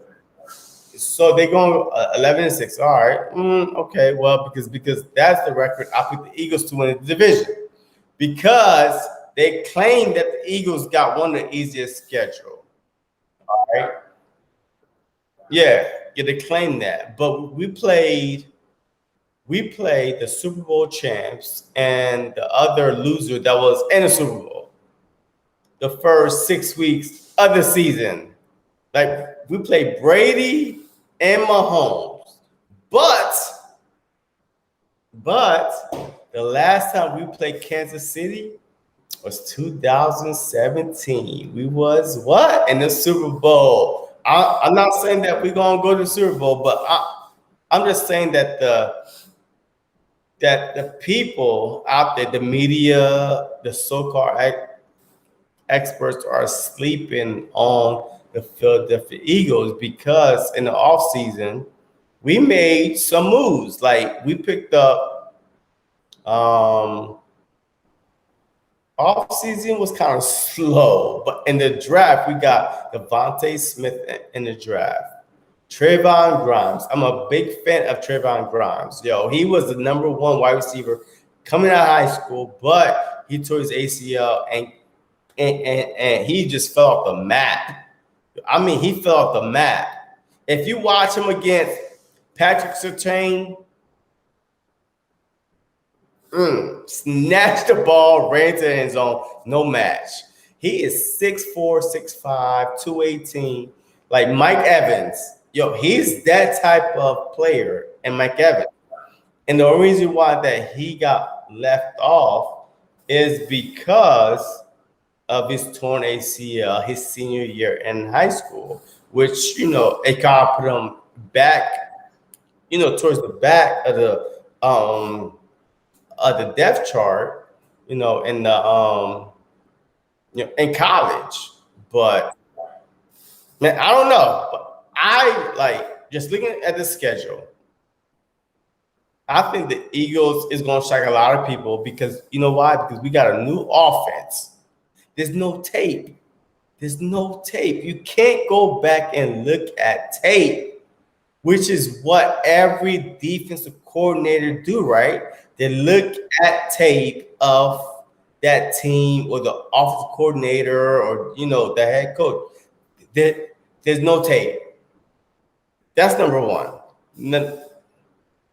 So they go 11 and 6. All right, okay. Well, because that's the record. I put the Eagles to win the division because they claim that the Eagles got one of the easiest schedule. All right, yeah, they claim that, but we played the Super Bowl champs and the other loser that was in the Super Bowl the first 6 weeks of the season. Like we played Brady and Mahomes, but the last time we played Kansas City was 2017. We was what in the Super Bowl. I'm not saying that we're gonna go to the Super Bowl, but I'm just saying that the people out there, the media, the so-called experts are sleeping on the Philadelphia Eagles because in the offseason, we made some moves. Like we picked up offseason was kind of slow, but in the draft, we got Devonta Smith in the draft. Trevon Grimes. I'm a big fan of Trevon Grimes. Yo, he was the number one wide receiver coming out of high school, but he tore his ACL and he just fell off the map. I mean, he fell off the map. If you watch him against Patrick Surtain, snatched the ball, ran to the end zone, no match. He is 6'4", 6'5", 218, like Mike Evans. Yo, he's that type of player, and Mike Evans. And the only reason why that he got left off is because of his torn ACL his senior year in high school, which, it kind of put him back, towards the back of the depth chart, in the in college. But man, I don't know. But I like just looking at the schedule. I think the Eagles is going to shock a lot of people because you know why? Because we got a new offense. There's no tape. There's no tape. You can't go back and look at tape, which is what every defensive coordinator do, right? They look at tape of that team or the offensive coordinator or the head coach. There's no tape. That's number one.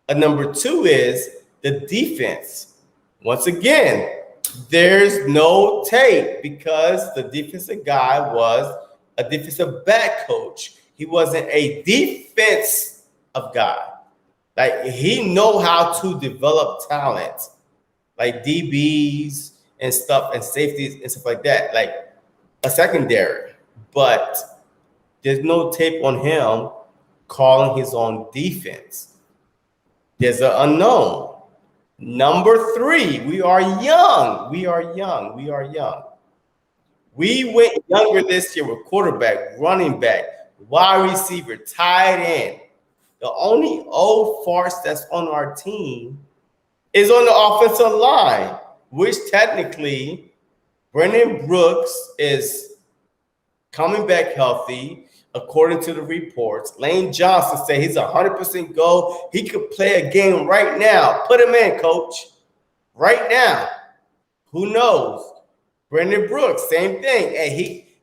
Number two is the defense. Once again, there's no tape because the defensive guy was a defensive back coach. He wasn't a defensive guy. Like he know how to develop talent, like DBs and stuff and safeties and stuff like that, like a secondary. But there's no tape on him calling his own defense. There's an unknown. Number three, we are young. We are young. We are young. We went younger this year with quarterback, running back, wide receiver, tight end. The only old farce that's on our team is on the offensive line, which technically Brendan Brooks is coming back healthy, according to the reports. Lane Johnson said he's 100% go. He could play a game right now. Put him in, coach. Right now. Who knows? Brendan Brooks, same thing.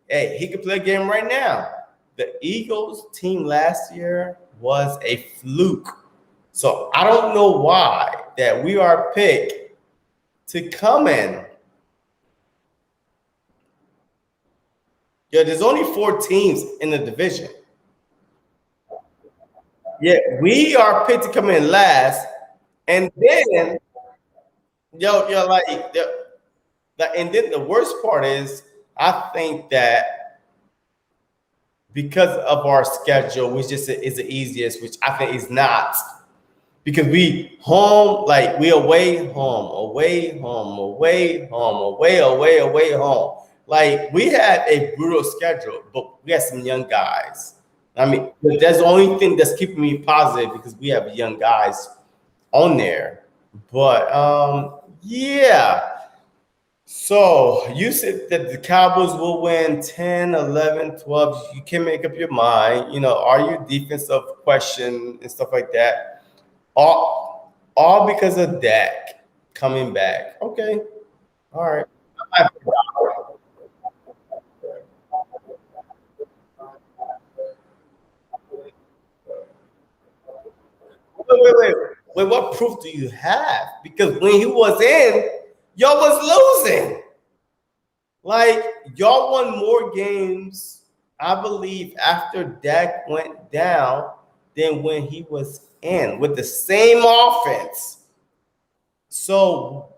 He could play a game right now. The Eagles team last year was a fluke. So I don't know why that we are picked to come in. Yeah, there's only 4 teams in the division. Yeah, we are picked to come in last, and then and then the worst part is I think that because of our schedule, which just is the easiest, which I think is not, because we home, like we away, home, away, home, away, home, away, home. Like we had a brutal schedule, but we had some young guys. I mean, that's the only thing that's keeping me positive because we have young guys on there. But yeah. So you said that the Cowboys will win 10, 11, 12. You can make up your mind. Are you defensive question and stuff like that? All because of Dak coming back. Okay. All right. Wait. What proof do you have? Because when he was in, y'all was losing. Like y'all won more games, I believe, after Dak went down than when he was in with the same offense. So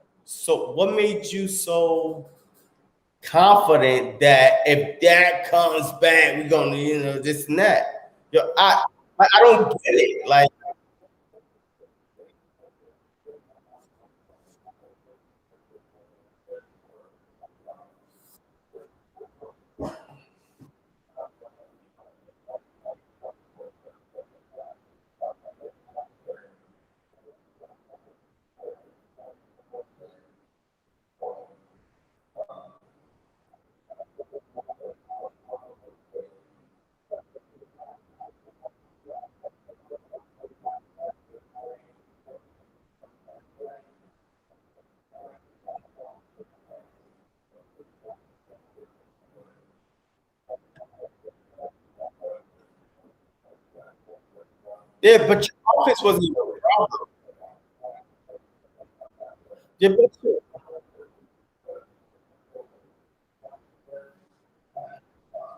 what made you so confident that if Dak comes back, we're gonna, this and that? I don't get it. Like, yeah, but your offense wasn't even a problem. Yeah, but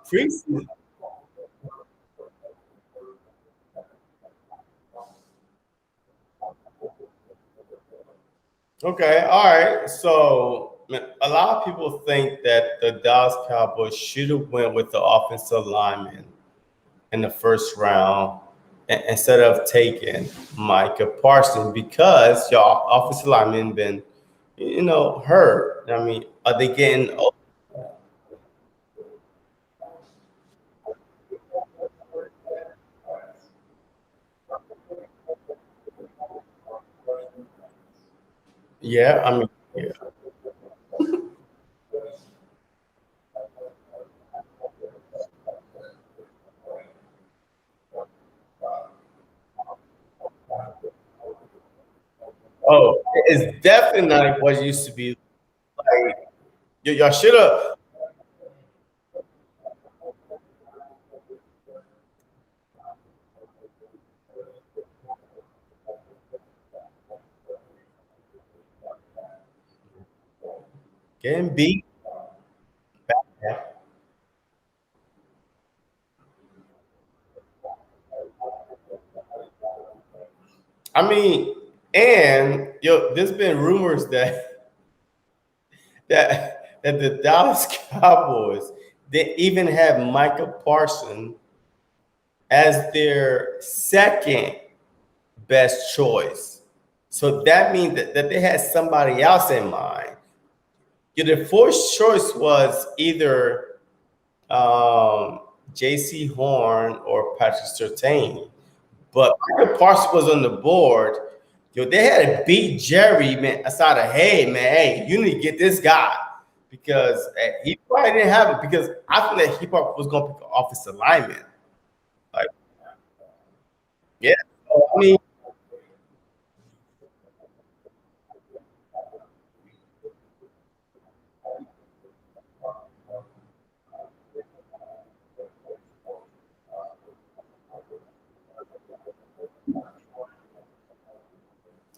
preseason. Okay, all right. So a lot of people think that the Dallas Cowboys should have went with the offensive lineman in the first round instead of taking Micah Parsons because your offensive lineman been, hurt. I mean, are they getting? Oh, yeah, I mean, yeah. Oh, it's definitely not what it used to be. Like y'all should have getting beat. I mean, and there's been rumors that the Dallas Cowboys they even have Micah Parsons as their second best choice. So that means that they had somebody else in mind. The fourth choice was either um, J.C. Horn or Patrick Surtain. But Michael Parsons was on the board. They had to beat Jerry, man, aside of, hey, man, hey, you need to get this guy because he probably didn't have it because I think that he probably was going to pick an offensive lineman. Like, yeah. So, I mean,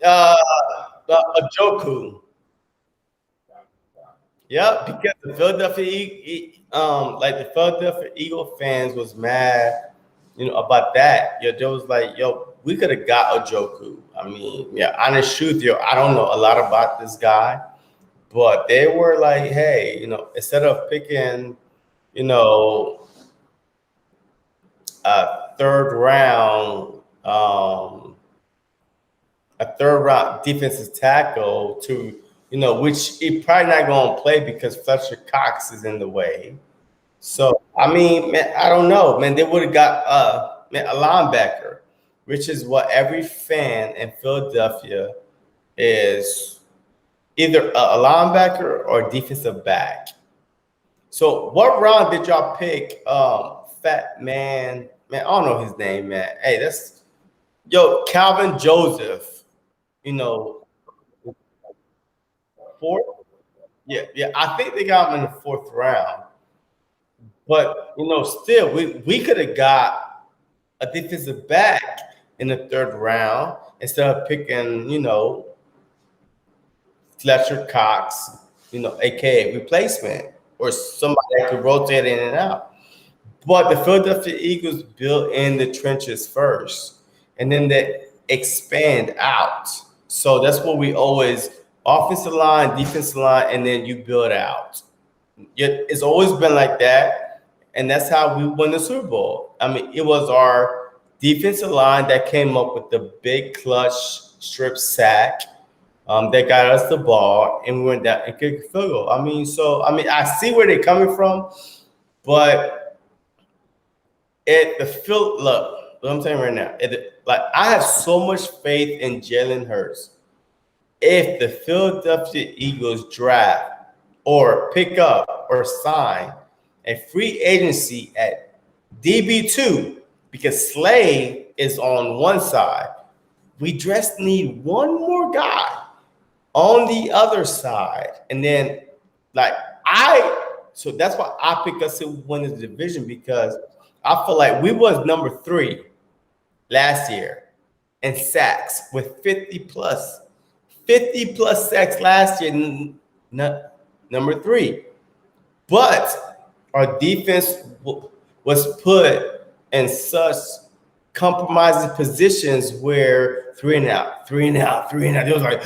uh, a Joku. Yeah, because the like the Philadelphia Eagle fans was mad, about that. They was like, yo, we could have got a Joku. I mean, yeah, honest truth, I don't know a lot about this guy, but they were like, hey, instead of picking, you know, a third round defensive tackle to, which he probably not going to play because Fletcher Cox is in the way. So I mean, man, I don't know, man. They would have got man, a linebacker, which is what every fan in Philadelphia is either a linebacker or a defensive back. So what round did y'all pick? Fat man, I don't know his name, man. Hey, that's Calvin Joseph. You know, fourth. Yeah. I think they got him in the fourth round. But still, we could have got a defensive back in the third round instead of picking, Fletcher Cox, aka replacement, or somebody that could rotate in and out. But the Philadelphia Eagles built in the trenches first, and then they expand out. So that's what we always offensive line, defensive line, and then you build out. It's always been like that, and that's how we won the Super Bowl. I mean, it was our defensive line that came up with the big clutch strip sack that got us the ball, and we went down and kicked a field goal. I see where they're coming from, but the field. Look, what I'm saying right now, I have so much faith in Jalen Hurts. If the Philadelphia Eagles draft or pick up or sign a free agency at DB2, because Slay is on one side, we just need one more guy on the other side. And then, so that's why I pick us to win the division, because I feel like we was number 3 last year in sacks with 50 plus sacks last year, number 3. But our defense was put in such compromising positions where 3 and out. It was like,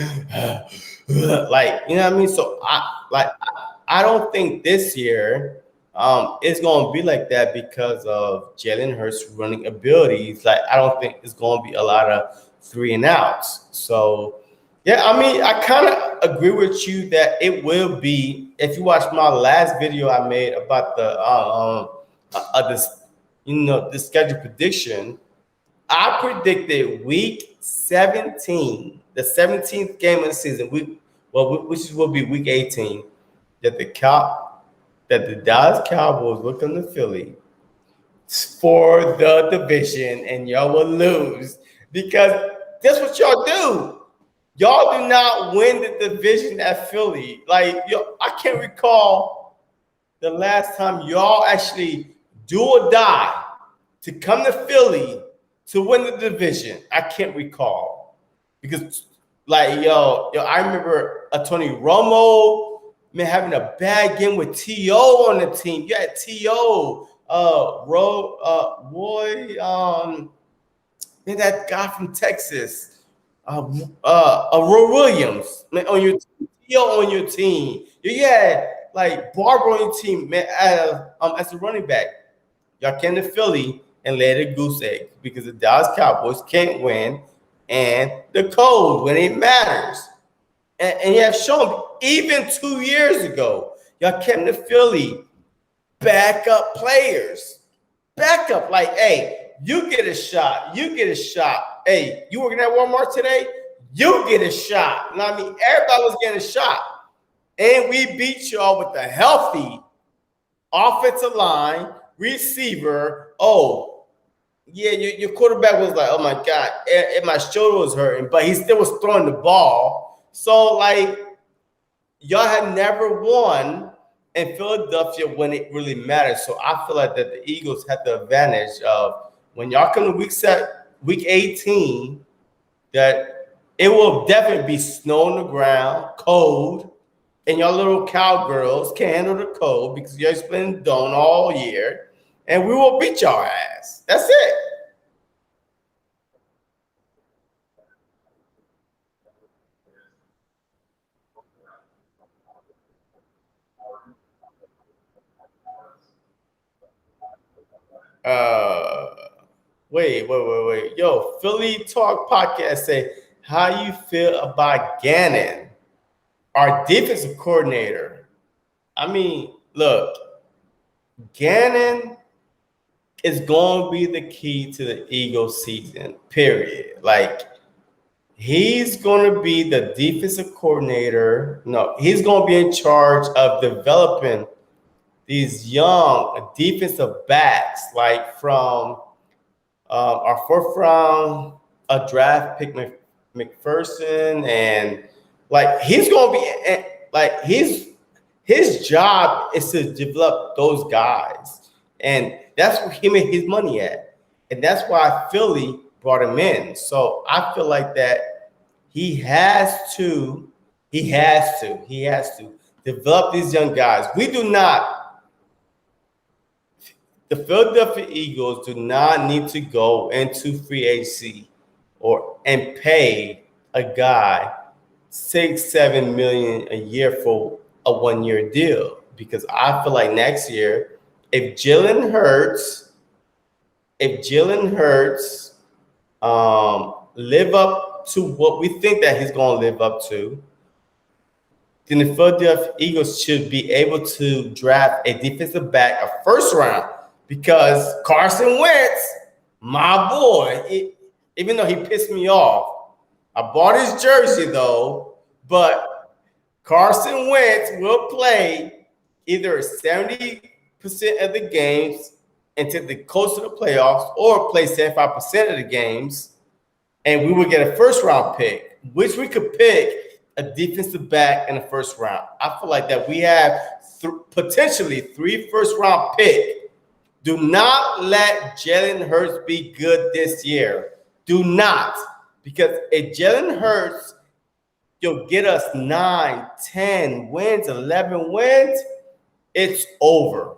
you know what I mean? So I don't think this year it's going to be like that because of Jalen Hurts' running abilities. I don't think it's going to be a lot of 3 and outs. So yeah, I kind of agree with you that it will be. If you watch my last video I made about the schedule prediction, I predicted week 17, the 17th game of the season, which will be week 18, that the Dallas Cowboys will come to Philly for the division, and y'all will lose, because that's what y'all do. Y'all do not win the division at Philly. I can't recall the last time y'all actually do or die to come to Philly to win the division. I can't recall, because I remember Tony Romo, man, having a bad game with T.O. on the team. You had T.O. That guy from Texas. Roy Williams, man, on your team, T.O. on your team. You had Barber on your team, man, as a running back. Y'all came to Philly and laid a goose egg because the Dallas Cowboys can't win, and the cold when it matters. And you have shown even 2 years ago, y'all came to Philly, backup players, hey, you get a shot. Hey, you working at Walmart today? You get a shot. You know what I mean? Everybody was getting a shot. And we beat y'all with a healthy offensive line, receiver. Oh, yeah, your quarterback was like, oh my God, my shoulder was hurting, but he still was throwing the ball. So, y'all had never won in Philadelphia when it really mattered. So I feel like that the Eagles had the advantage of when y'all come to week 18, that it will definitely be snow on the ground, cold, and y'all little cowgirls can't handle the cold because y'all been done all year, and we will beat y'all ass. That's it. Wait. Yo, Philly Talk Podcast say, how you feel about Gannon? our defensive coordinator. I mean, look, Gannon is going to be the key to the Eagles season, period. Like, he's going to be the defensive coordinator. No, he's going to be in charge of developing these young defensive backs, like from our fourth round, a draft pick McPherson, and like he's going to be like his job is to develop those guys, and that's where he made his money at, and that's why Philly brought him in. So I feel like that he has to develop these young guys. The Philadelphia Eagles do not need to go into free agency and pay a guy 6-7 million a year for a 1-year deal, because I feel like next year, if Jalen Hurts live up to what we think that he's going to live up to, then the Philadelphia Eagles should be able to draft a defensive back, a first round, because Carson Wentz, my boy, even though he pissed me off, I bought his jersey though, but Carson Wentz will play either 70% of the games until the close to the playoffs, or play 75% of the games, and we would get a first round pick, which we could pick a defensive back in the first round. I feel like that we have potentially 3 first round picks. Do not let Jalen Hurts be good this year. Do not. Because if Jalen Hurts, you'll get us 9, 10 wins, 11 wins, it's over.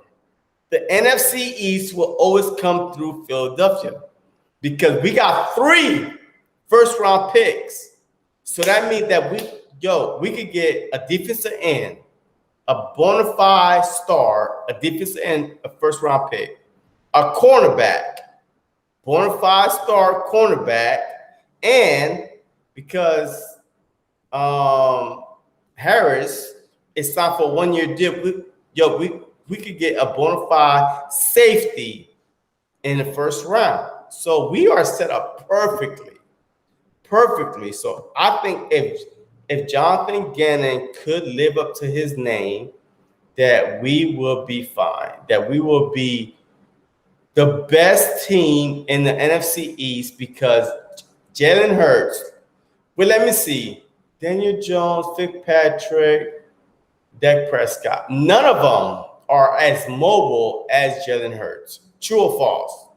The NFC East will always come through Philadelphia, because we got 3 first-round picks. So that means that we could get a defensive end, a bona fide star, a defensive end, a first-round pick, a cornerback, bona fide star cornerback, and because Harris is signed for a 1-year deal, we could get a bona fide safety in the first round. So we are set up perfectly. So I think if Jonathan Gannon could live up to his name, that we will be fine, that we will be the best team in the NFC East, because Jalen Hurts, well, let me see, Daniel Jones, Fitzpatrick, Dak Prescott, none of them are as mobile as Jalen Hurts. True or false?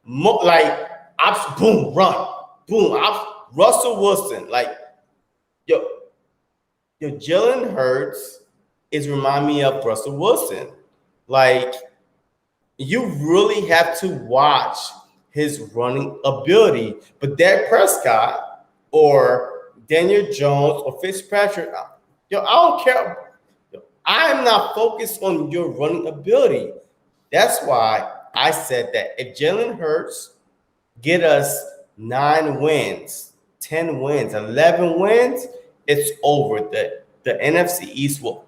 Boom, run, boom. Russell Wilson, Jalen Hurts is remind me of Russell Wilson. Like, you really have to watch his running ability. But Dak Prescott or Daniel Jones or Fitzpatrick, I don't care. I'm not focused on your running ability. That's why I said that if Jalen Hurts get us 9 wins, 10 wins, 11 wins, it's over. The NFC East will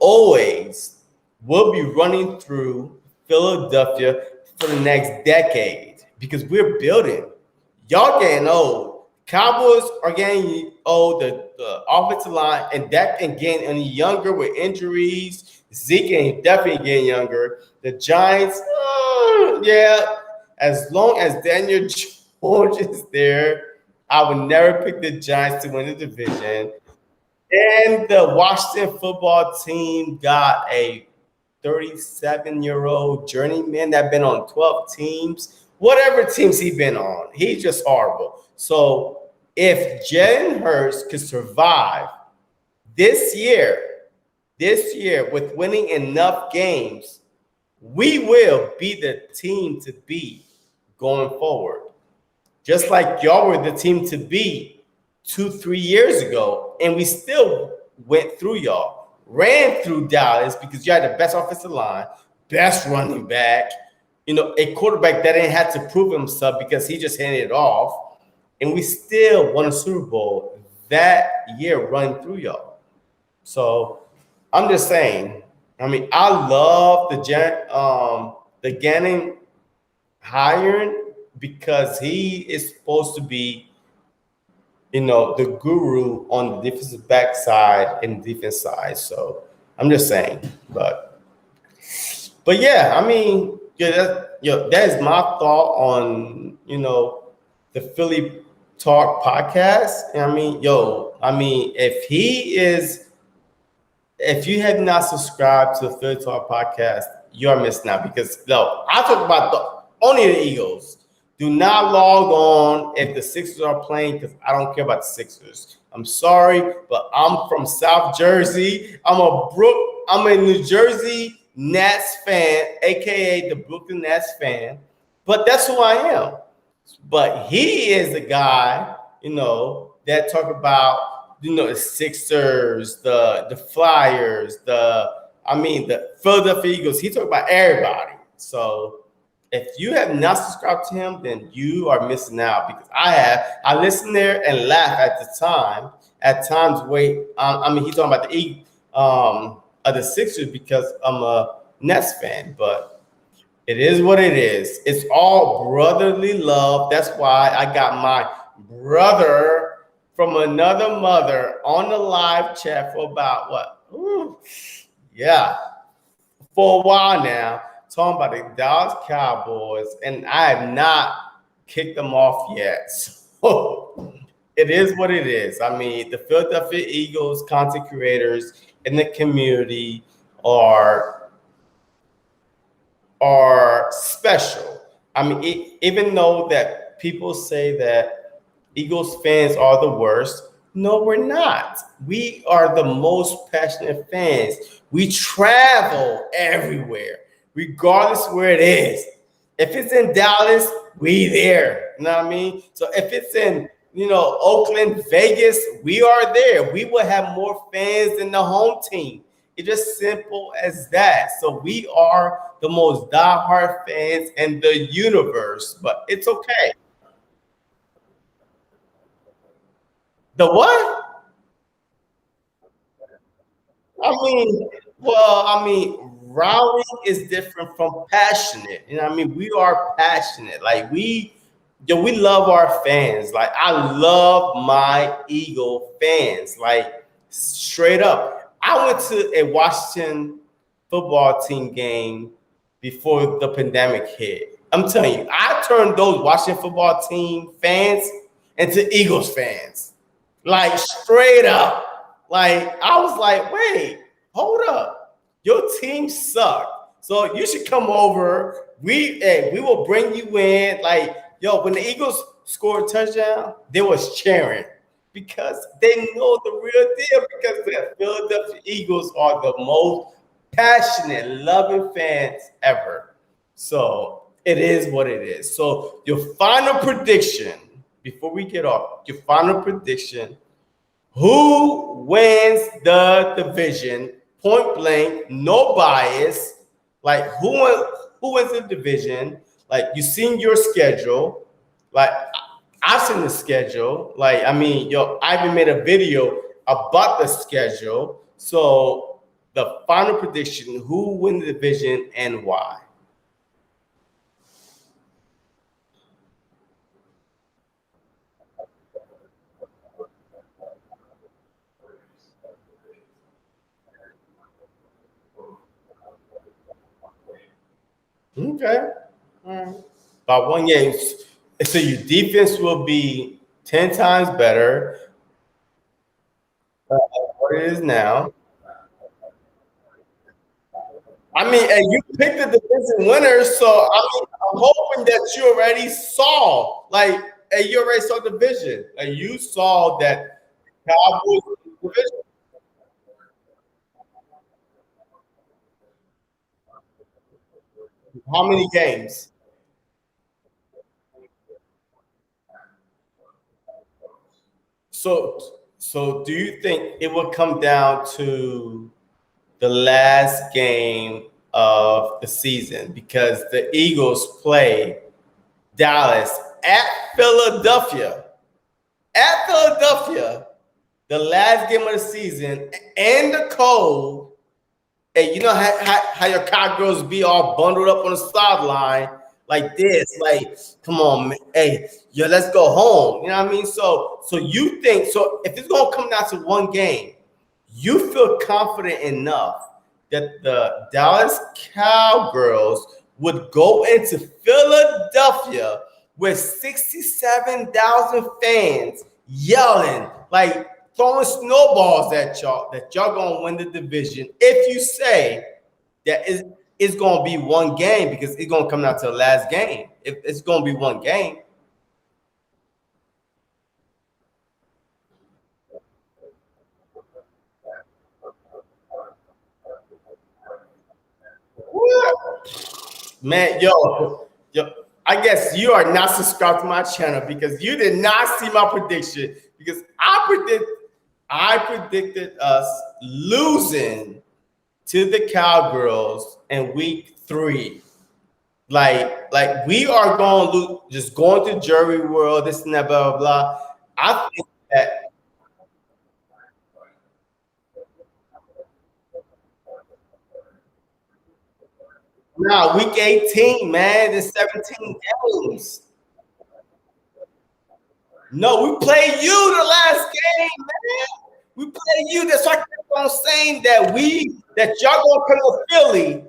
be running through Philadelphia for the next decade, because we're building. Y'all getting old. Cowboys are getting old. The offensive line, and Dak ain't getting any younger with injuries. Zeke ain't definitely getting younger. The Giants, as long as Daniel George is there, I would never pick the Giants to win the division. And the Washington football team got a 37-year-old journeyman that been on 12 teams. Whatever teams he's been on, he's just horrible. So if Jalen Hurts could survive this year with winning enough games, we will be the team to beat going forward. Just like y'all were the team to beat 2-3 years ago, and we still went through y'all, ran through Dallas, because you had the best offensive line, best running back, a quarterback that didn't have to prove himself because he just handed it off, and we still won a Super Bowl that year running through y'all. So I'm just saying. I mean, I love the Gannon hiring because he is supposed to be, the guru on the defensive back side and defense side. So I'm just saying, but yeah, I mean, that is my thought on the Philly Talk podcast. And I mean, if you have not subscribed to the Philly Talk podcast, you are missing out because no, I talk about only the Eagles. Do not log on if the Sixers are playing because I don't care about the Sixers. I'm sorry, but I'm from South Jersey. I'm a New Jersey Nets fan, aka the Brooklyn Nets fan. But that's who I am. But he is the guy, that talk about, the Sixers, the Flyers, the Philadelphia Eagles. He talk about everybody. So if you have not subscribed to him, then you are missing out because I have. I listen there and laugh at the time. At times, wait. He's talking about the Sixers because I'm a Nets fan, but it is what it is. It's all brotherly love. That's why I got my brother from another mother on the live chat for about what? Yeah, for a while now, talking about the Dallas Cowboys, and I have not kicked them off yet. So it is what it is. I mean, the Philadelphia Eagles content creators in the community are special. I mean, even though that people say that Eagles fans are the worst, no, we're not. We are the most passionate fans. We travel everywhere, regardless where it is. If it's in Dallas, we there. You know what I mean? So if it's in, Oakland, Vegas, we are there. We will have more fans than the home team. It's just simple as that. So we are the most diehard fans in the universe, but it's okay. The what? Rowling is different from passionate. We are passionate. Like we love our fans. Like I love my Eagle fans. Like straight up. I went to a Washington football team game before the pandemic hit. I'm telling you, I turned those Washington football team fans into Eagles fans. Like straight up. Like I was like, wait, hold up. Your team sucked. So you should come over. We will bring you in. Like, when the Eagles scored a touchdown, they was cheering because they know the real deal because the Philadelphia Eagles are the most passionate, loving fans ever. So it is what it is. So your final prediction before we get off, your final prediction: who wins the division? Point blank, no bias. Like who wins the division? Like you seen your schedule. Like I've seen the schedule. Like I even made a video about the schedule. So the final prediction: who wins the division and why? Okay. All right. About one game. So your defense will be 10 times better than what it is now. And you picked the division winner, so I'm hoping that you already saw, you already saw the division, and you saw that Cowboys division. How many games? So do you think it will come down to the last game of the season because the Eagles play Dallas at Philadelphia? At Philadelphia, the last game of the season, and the cold. Hey, you know how your cowgirls be all bundled up on the sideline like this? Like, come on, man. Hey, yo, let's go home. You know what I mean? So you think so? If it's gonna come down to one game, you feel confident enough that the Dallas Cowgirls would go into Philadelphia with 67,000 fans yelling, like throwing snowballs at y'all, that y'all gonna win the division if you say that it's gonna be one game, because it's gonna come down to the last game. If it's gonna be one game. Man, yo, I guess you are not subscribed to my channel because you did not see my prediction. Because I predicted us losing to the Cowgirls in week 3. Like we are going to lose, just going to jury world, this and that, blah, blah, blah. I think that now week 18, man, there's 17 games. No, we play you the last game, man. We play you. That's why I kept on saying that y'all gonna come to Philly.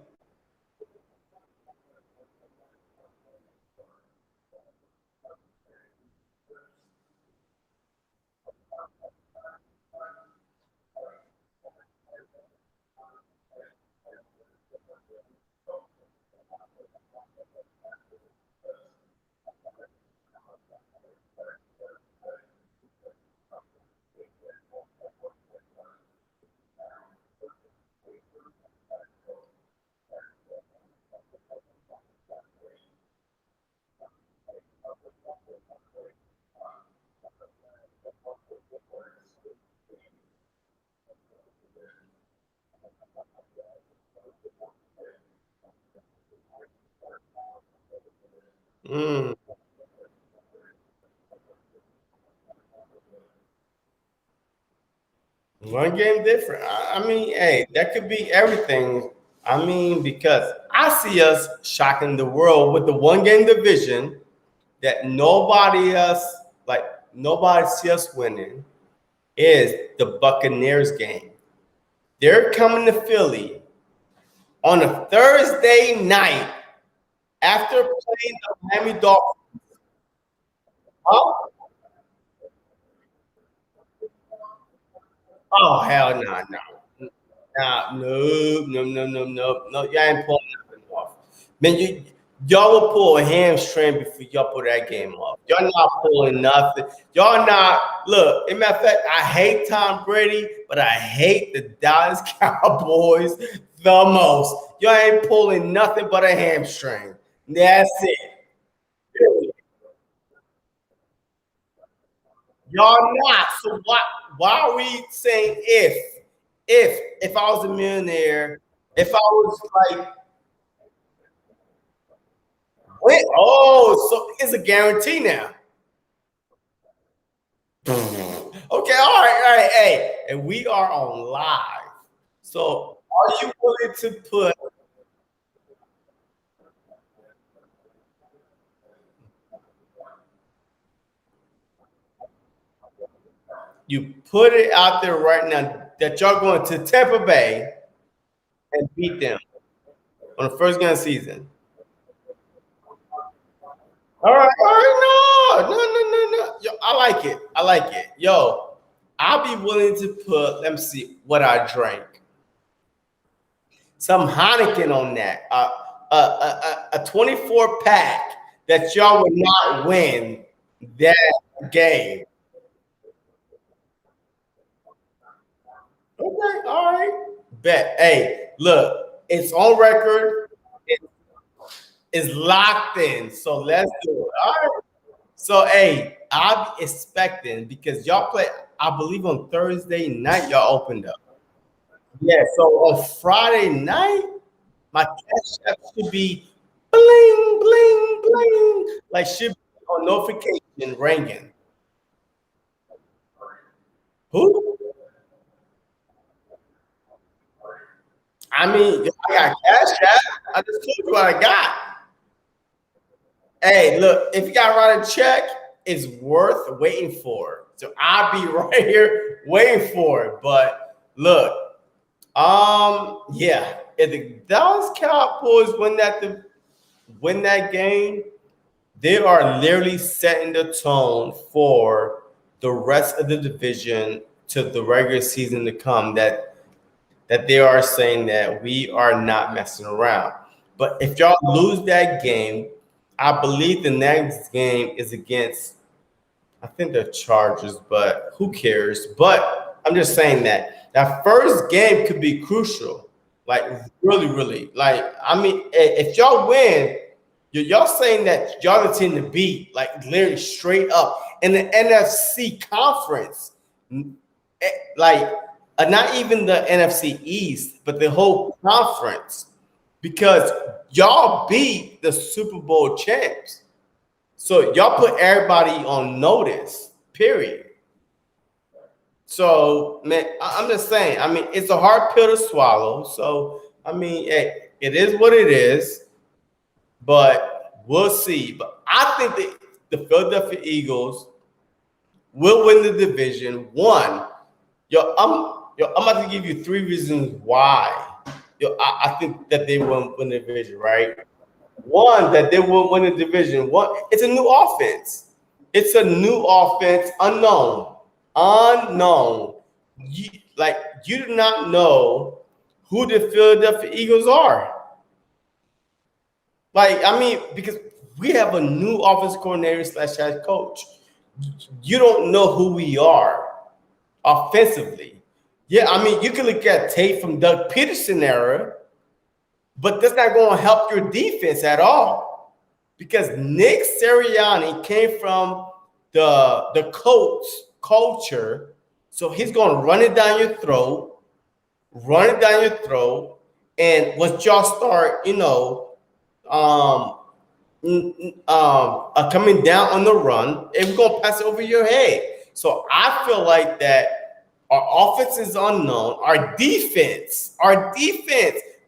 Mm, one game different. I mean, hey, that could be everything. I mean, because I see us shocking the world with the one game division that nobody else, like nobody see us winning, is the Buccaneers game. They're coming to Philly on a Thursday night after playing the Miami Dolphins. Oh, oh hell no, no. Nah, no. Y'all ain't pulling nothing off. Man, y'all will pull a hamstring before y'all pull that game off. Y'all not pulling nothing. Y'all not look. In matter of fact, I hate Tom Brady, but I hate the Dallas Cowboys the most. Y'all ain't pulling nothing but a hamstring. That's it. Y'all not. So why are we saying if I was a millionaire, if I was like, wait, oh, so it's a guarantee now. Okay, all right, hey, and we are on live. So are you willing to put it out there right now that y'all going to Tampa Bay and beat them on the first game of the season? All right, no. Yo, I like it. I like it. Yo, I'll be willing to put, let me see what I drank. Some Heineken on that. A 24 pack that y'all would not win that game. Okay, all right. Bet. Hey, look, it's on record. It's locked in. So let's do it. All right. So, hey, I'll be expecting because y'all play, I believe on Thursday night, y'all opened up. Yeah, so on Friday night, my cash app should be bling, bling, bling. Like should be on notification ringing. Who? I mean, I got Cash App. I just told you what I got. Hey, look, if you got to write a check, it's worth waiting for. So I'll be right here waiting for it. But look, yeah, if the Dallas Cowboys win that game, they are literally setting the tone for the rest of the division to the regular season to come. That they are saying that we are not messing around. But if y'all lose that game, I believe the next game is against, I think the Chargers, but who cares? But I'm just saying that first game could be crucial. Like really, really. Like, I mean, if y'all win, y'all saying that y'all the team to beat, like literally straight up in the NFC conference. Like not even the NFC East, but the whole conference, because y'all beat the Super Bowl champs. So y'all put everybody on notice, period. So, man, I'm just saying, I mean, it's a hard pill to swallow. So, I mean, it is what it is, but we'll see. But I think the Philadelphia Eagles will win the division. One, I'm about to give you 3 reasons why. I think that they will win the division, right? One, that they will win the division. One, it's a new offense. It's a new offense, unknown. You do not know who the Philadelphia Eagles are. Like, I mean, because we have a new offense coordinator / head coach. You don't know who we are offensively. Yeah, I mean, you can look at tape from Doug Peterson era, but that's not going to help your defense at all, because Nick Sirianni came from the Colts culture, so he's going to run it down your throat, and once y'all start, coming down on the run, and we're going to pass it over your head. So I feel like that our offense is unknown. Our defense.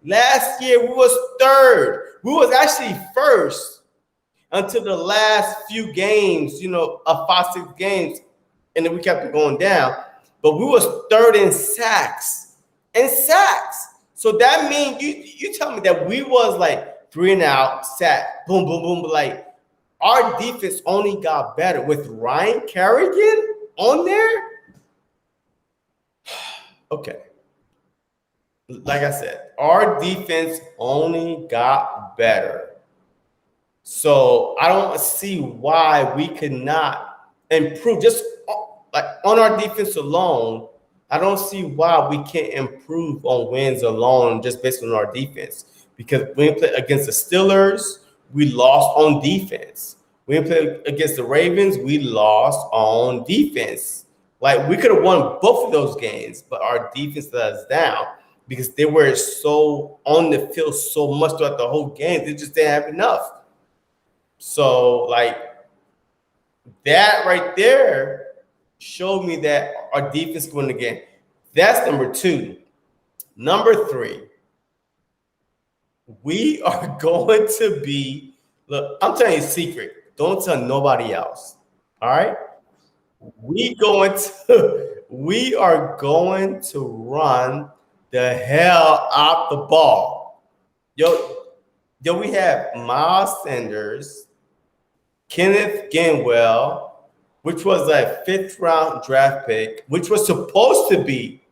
Last year we was third. We was actually first until the last few games, 5-6 games, and then we kept it going down. But we was third in sacks. So that means you tell me that we was like 3 and out, sack, boom, boom, boom. But like, our defense only got better with Ryan Kerrigan on there. Okay. Like I said, our defense only got better. So I don't see why we could not improve. Just like on our defense alone, I don't see why we can't improve on wins alone just based on our defense. Because when we played against the Steelers, we lost on defense. When we played against the Ravens, we lost on defense. Like, we could have won both of those games, but our defense let us down because they were so on the field so much throughout the whole game. They just didn't have enough. So, like, that right there showed me that our defense can win the game. That's number 2. Number 3, we are going to be, look, I'm telling you a secret. Don't tell nobody else. All right? We are going to run the hell out the ball. Yo, we have Miles Sanders, Kenneth Gainwell, which was a 5th round draft pick, which was supposed to be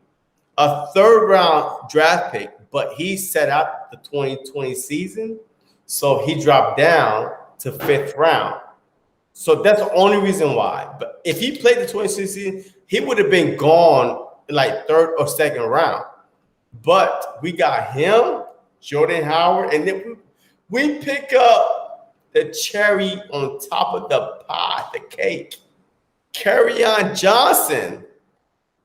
a 3rd round draft pick, but he set out the 2020 season, so he dropped down to 5th round. So that's the only reason why. But if he played the 2020 season, he would have been gone like 3rd or 2nd round. But we got him, Jordan Howard, and then we pick up the cherry on top of the pie, the cake. Kerryon Johnson.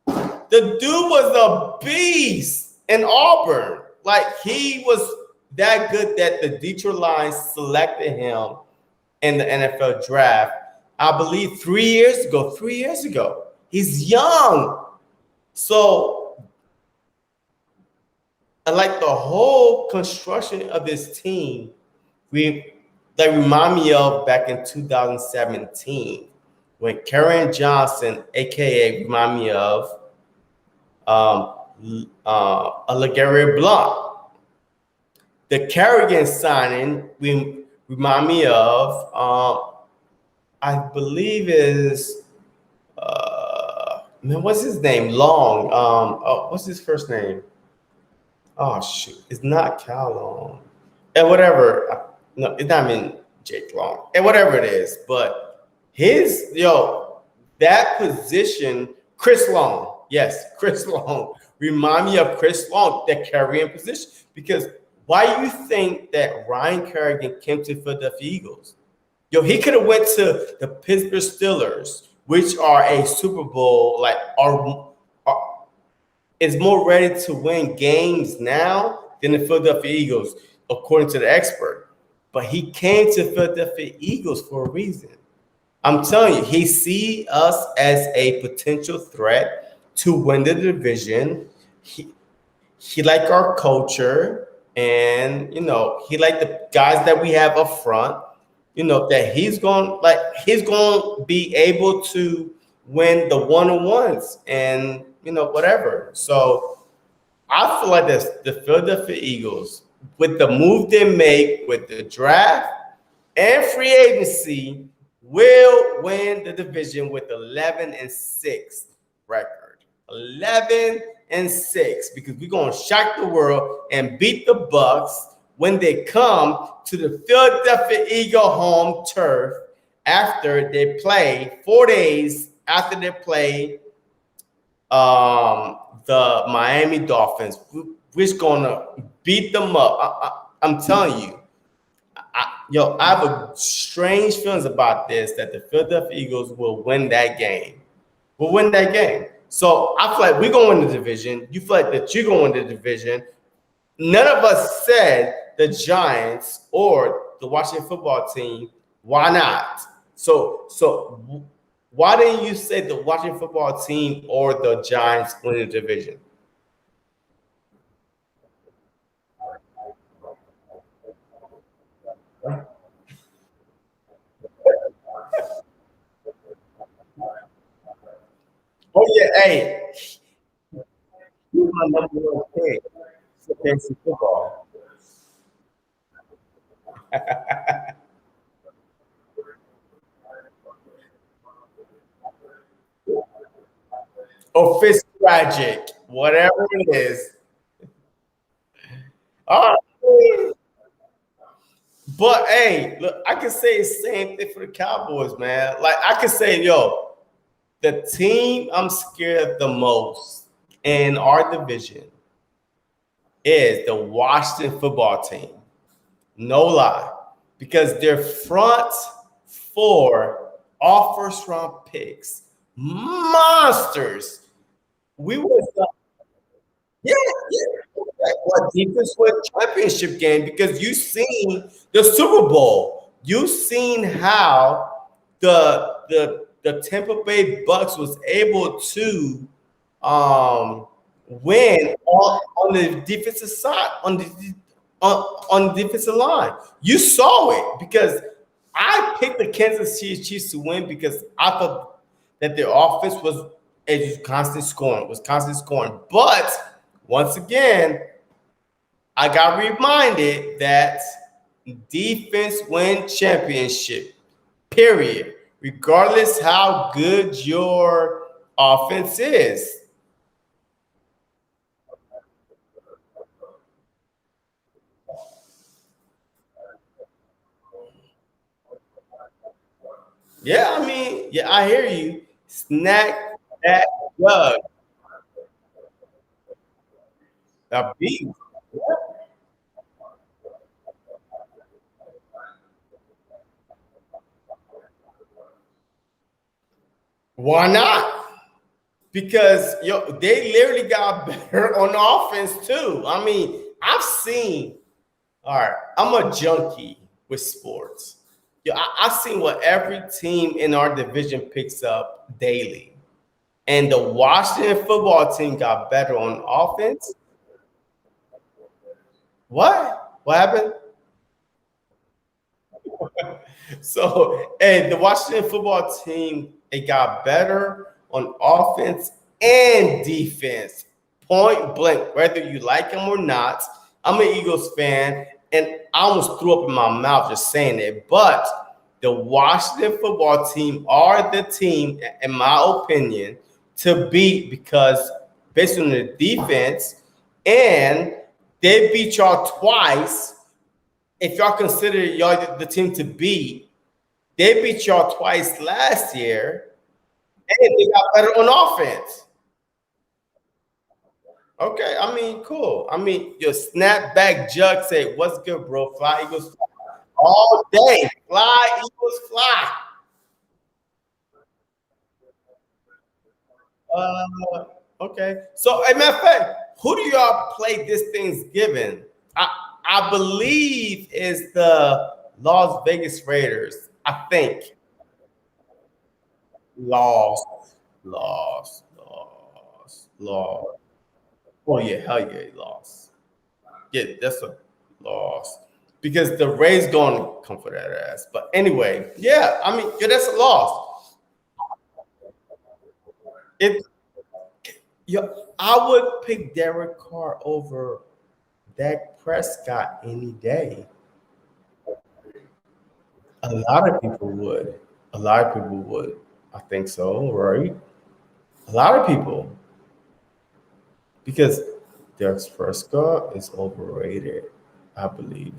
The dude was a beast in Auburn. Like, he was that good that the Detroit Lions selected him in the NFL draft, I believe 3 years ago. 3 years ago. He's young. So like the whole construction of this team, we that remind me of back in 2017 when Karen Johnson, aka remind me of a LeGarrette Blunt. The Kerrigan signing we remind me of, I believe is man, what's his name? Long. What's his first name? Oh shoot, it's not Cal Long. And whatever. No, it's not even Jake Long. And whatever it is, but that position, Chris Long. Yes, Chris Long. Remind me of Chris Long, that carrying position. Because why do you think that Ryan Kerrigan came to Philadelphia Eagles? He could have went to the Pittsburgh Steelers, which are a Super Bowl, like is more ready to win games now than the Philadelphia Eagles, according to the expert. But he came to Philadelphia Eagles for a reason. I'm telling you, he see us as a potential threat to win the division. He like our culture, and he like the guys that we have up front. That he's going to be able to win the one-on-ones and whatever. So I feel like the Philadelphia Eagles, with the move they make with the draft and free agency, will win the division with 11-6 record. 11-6, because we're gonna shock the world and beat the Bucks when they come to the Philadelphia Eagle home turf after they play 4 days after they play the Miami Dolphins. We're gonna beat them up. I'm telling you. I have a strange feelings about this, that the Philadelphia Eagles will win that game. We'll win that game. So I feel like we're going to win the division. You feel like that you're going to win the division. None of us said the Giants or the Washington football team. Why not? So why didn't you say the Washington football team or the Giants win the division? Oh yeah, hey, he's my number one pick for fantasy football. Or Fitz tragic, whatever it is. All right. But hey, look, I can say the same thing for the Cowboys, man. Like I can say, the team I'm scared of the most in our division is the Washington football team. No lie. Because their front four all first round picks, monsters. We was yeah, yeah. What defense win championship game, because you seen the Super Bowl. You seen how the Tampa Bay Bucks was able to win on the defensive side, on the defensive line. You saw it, because I picked the Kansas City Chiefs to win because I thought that their offense was constantly scoring. But once again, I got reminded that defense win championship, period. Regardless how good your offense is. Yeah, I mean, yeah, I hear you. Snack that jug. A beat. Why not? Because they literally got better on offense too. I mean, all right, I'm a junkie with sports. I've seen what every team in our division picks up daily. And the Washington football team got better on offense. What? What happened? So, hey, the Washington football team, it got better on offense and defense, point blank, whether you like them or not. I'm an Eagles fan, and I almost threw up in my mouth just saying it. But the Washington football team are the team, in my opinion, to beat because based on the defense, and they beat y'all twice. If y'all consider y'all the team to beat, they beat y'all twice last year, and they got better on offense. Okay, I mean, cool. I mean, your snapback jug say, "What's good, bro? Fly Eagles fly all day. Fly Eagles fly." Uh, okay. So, a matter of fact, who do y'all play this Thanksgiving? I believe is the Las Vegas Raiders. I think lost, lost. Oh yeah, hell yeah, he lost. Yeah, that's a loss because the Rays going to come for that ass. But anyway, yeah, I mean, yeah, that's a loss. It, yeah, I would pick Derek Carr over Dak Prescott any day. A lot of people would. A lot of people would. I think so, right? A lot of people because Dak Prescott is overrated. I believe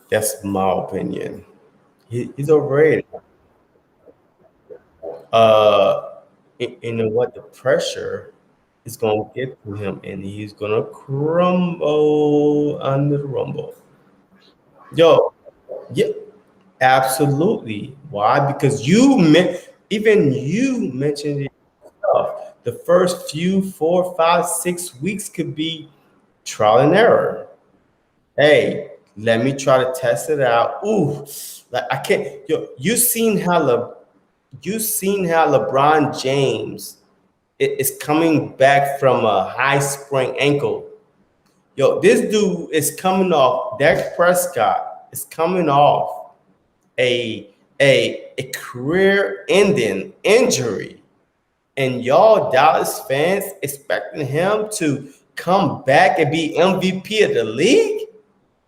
that's my opinion. He's overrated. uh you know what, the pressure is gonna get to him and he's gonna crumble under the rumble. Yo, yeah, absolutely. Why? Because even you mentioned it yourself. The first few 4, 5, 6 weeks could be trial and error. Hey, let me try to test it out. Ooh, like I can't. Yo, you seen how LeBron James is coming back from a high sprained ankle. Yo, this dude is coming off. Dak Prescott is coming off a a career-ending injury, and y'all Dallas fans expecting him to come back and be MVP of the league.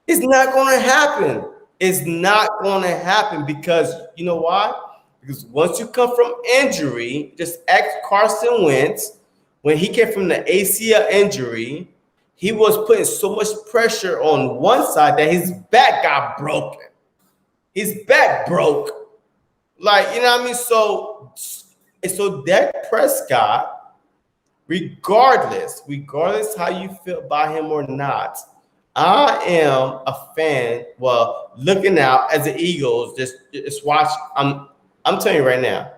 It's not going to happen. It's not going to happen because you know why? Because once you come from injury, just ask Carson Wentz when he came from the ACL injury, he was putting so much pressure on one side that his back got broken. His back broke. Like, you know what I mean? So Dak Prescott, regardless how you feel about him or not, I am a fan. Well, looking out as the Eagles, just watch. I'm telling you right now.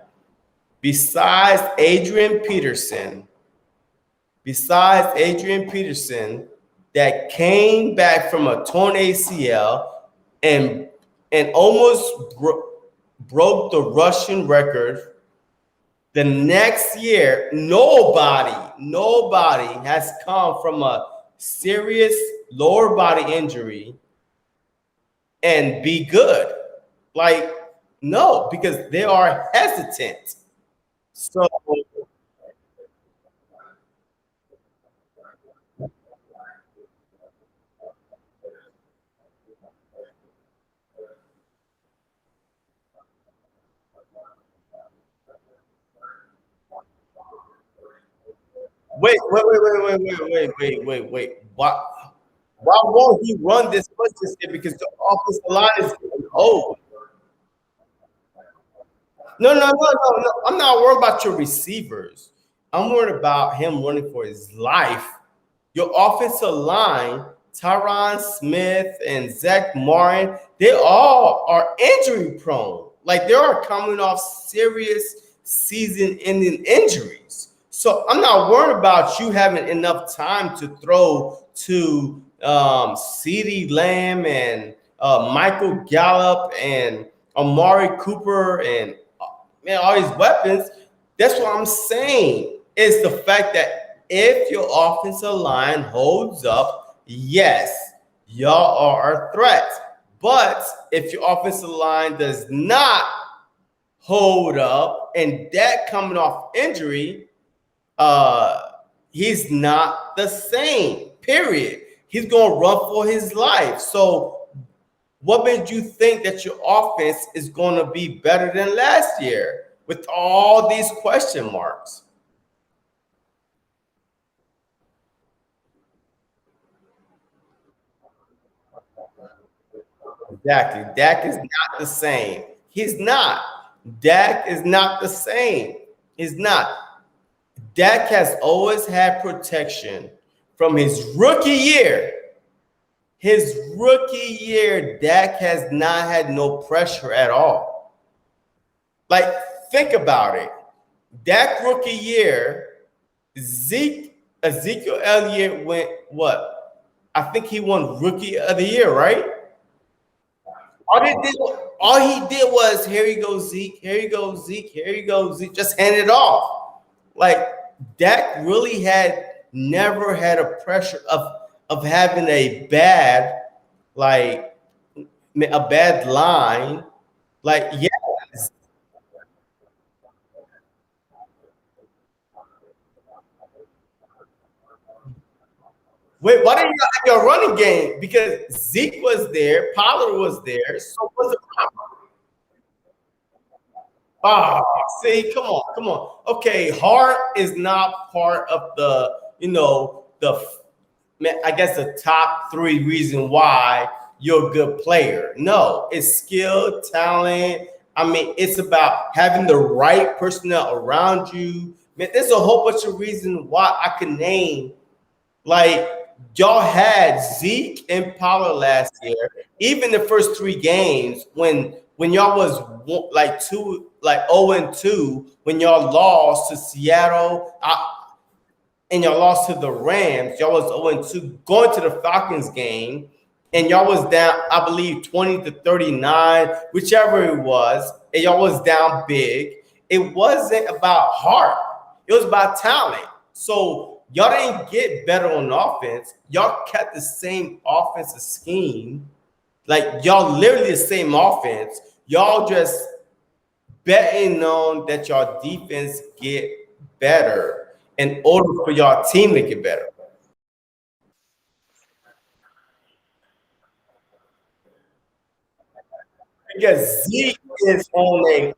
Besides Adrian Peterson, that came back from a torn ACL and almost broke the rushing record. The next year, nobody has come from a serious lower body injury and be good. Like, no, because they are hesitant. So wait. Why won't he run this much this year? Because the offensive line is getting old. No. I'm not worried about your receivers. I'm worried about him running for his life. Your offensive line, Tyron Smith and Zach Martin, they all are injury prone. Like they are coming off serious season-ending injuries. So I'm not worried about you having enough time to throw to CeeDee Lamb and Michael Gallup and Amari Cooper and man, all these weapons. That's what I'm saying is the fact that if your offensive line holds up, yes, y'all are a threat. But if your offensive line does not hold up and Dak coming off injury, uh, he's not the same, period. He's going to run for his life. So what made you think that your offense is going to be better than last year with all these question marks? Exactly. Dak is not the same. He's not. Dak is not the same. He's not. Dak has always had protection from his rookie year. His rookie year, Dak has not had no pressure at all. Like, think about it. Dak rookie year, Ezekiel Elliott went what? I think he won rookie of the year, right? All they did, all he did was here you go, Zeke, here you go, Zeke, here you go, Zeke, just hand it off. Like Dak really had never had a pressure of having a bad, like a bad line. Like, yeah. Wait, why didn't you have your running game? Because Zeke was there, Pollard was there. So what's the problem? Ah, see, come on, come on. Okay, heart is not part of the, I guess the top three reason why you're a good player. No, it's skill, talent. I mean, it's about having the right personnel around you. Man, there's a whole bunch of reasons why I can name. Like y'all had Zeke and Pollard last year. Even the first three games, when y'all was like 0-2, when y'all lost to Seattle, and y'all lost to the Rams, y'all was 0-2 going to the Falcons game, and y'all was down, I believe, 20-39, whichever it was, and y'all was down big. It wasn't about heart, it was about talent. So y'all didn't get better on offense. Y'all kept the same offensive scheme. Like y'all literally the same offense. Y'all just betting on that y'all defense get better in order for y'all team to get better. Because Zeke is on a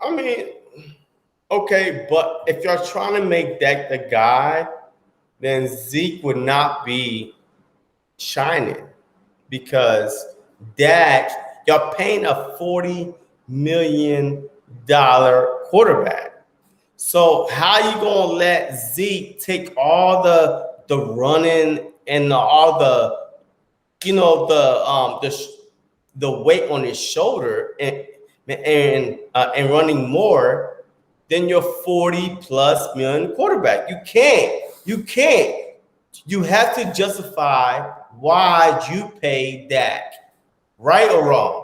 I mean, okay, but if you're trying to make Dak the guy, then Zeke would not be shining because Dak, you're paying a $40 million quarterback. So how you gonna let Zeke take all the running and all the the weight on his shoulder and running more than your 40 plus million quarterback? You can't. You have to justify why you paid Dak, right or wrong.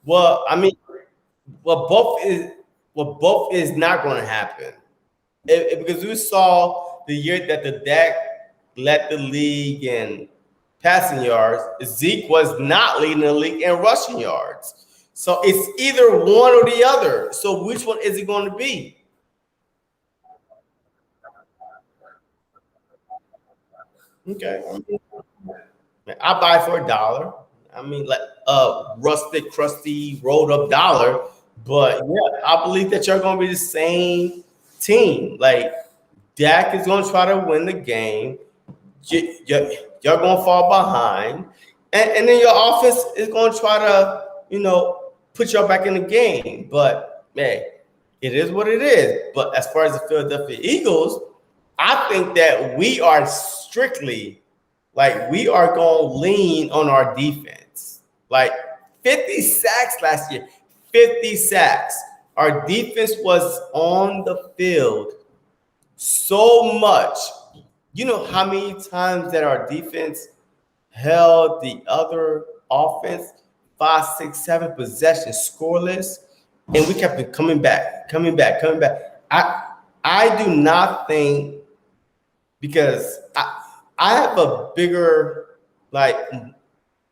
Well, I mean, well, both is not going to happen. Because we saw the year that the Dak led the league in passing yards, Zeke was not leading the league in rushing yards. So it's either one or the other. So which one is it going to be? Okay, I buy for $1. I mean, like rustic, crusty, rolled up dollar. But yeah, I believe that you're going to be the same team. Like Dak is going to try to win the game. You're going to fall behind. and then your offense is going to try to, put y'all back in the game. But man, it is what it is. But as far as the Philadelphia Eagles, I think that we are strictly like we are going to lean on our defense. Like 50 sacks last year, 50 sacks. Our defense was on the field so much. You know how many times that our defense held the other offense 5, 6, 7 possessions scoreless, and we kept coming back, coming back, coming back. I do not think because I have a bigger, like,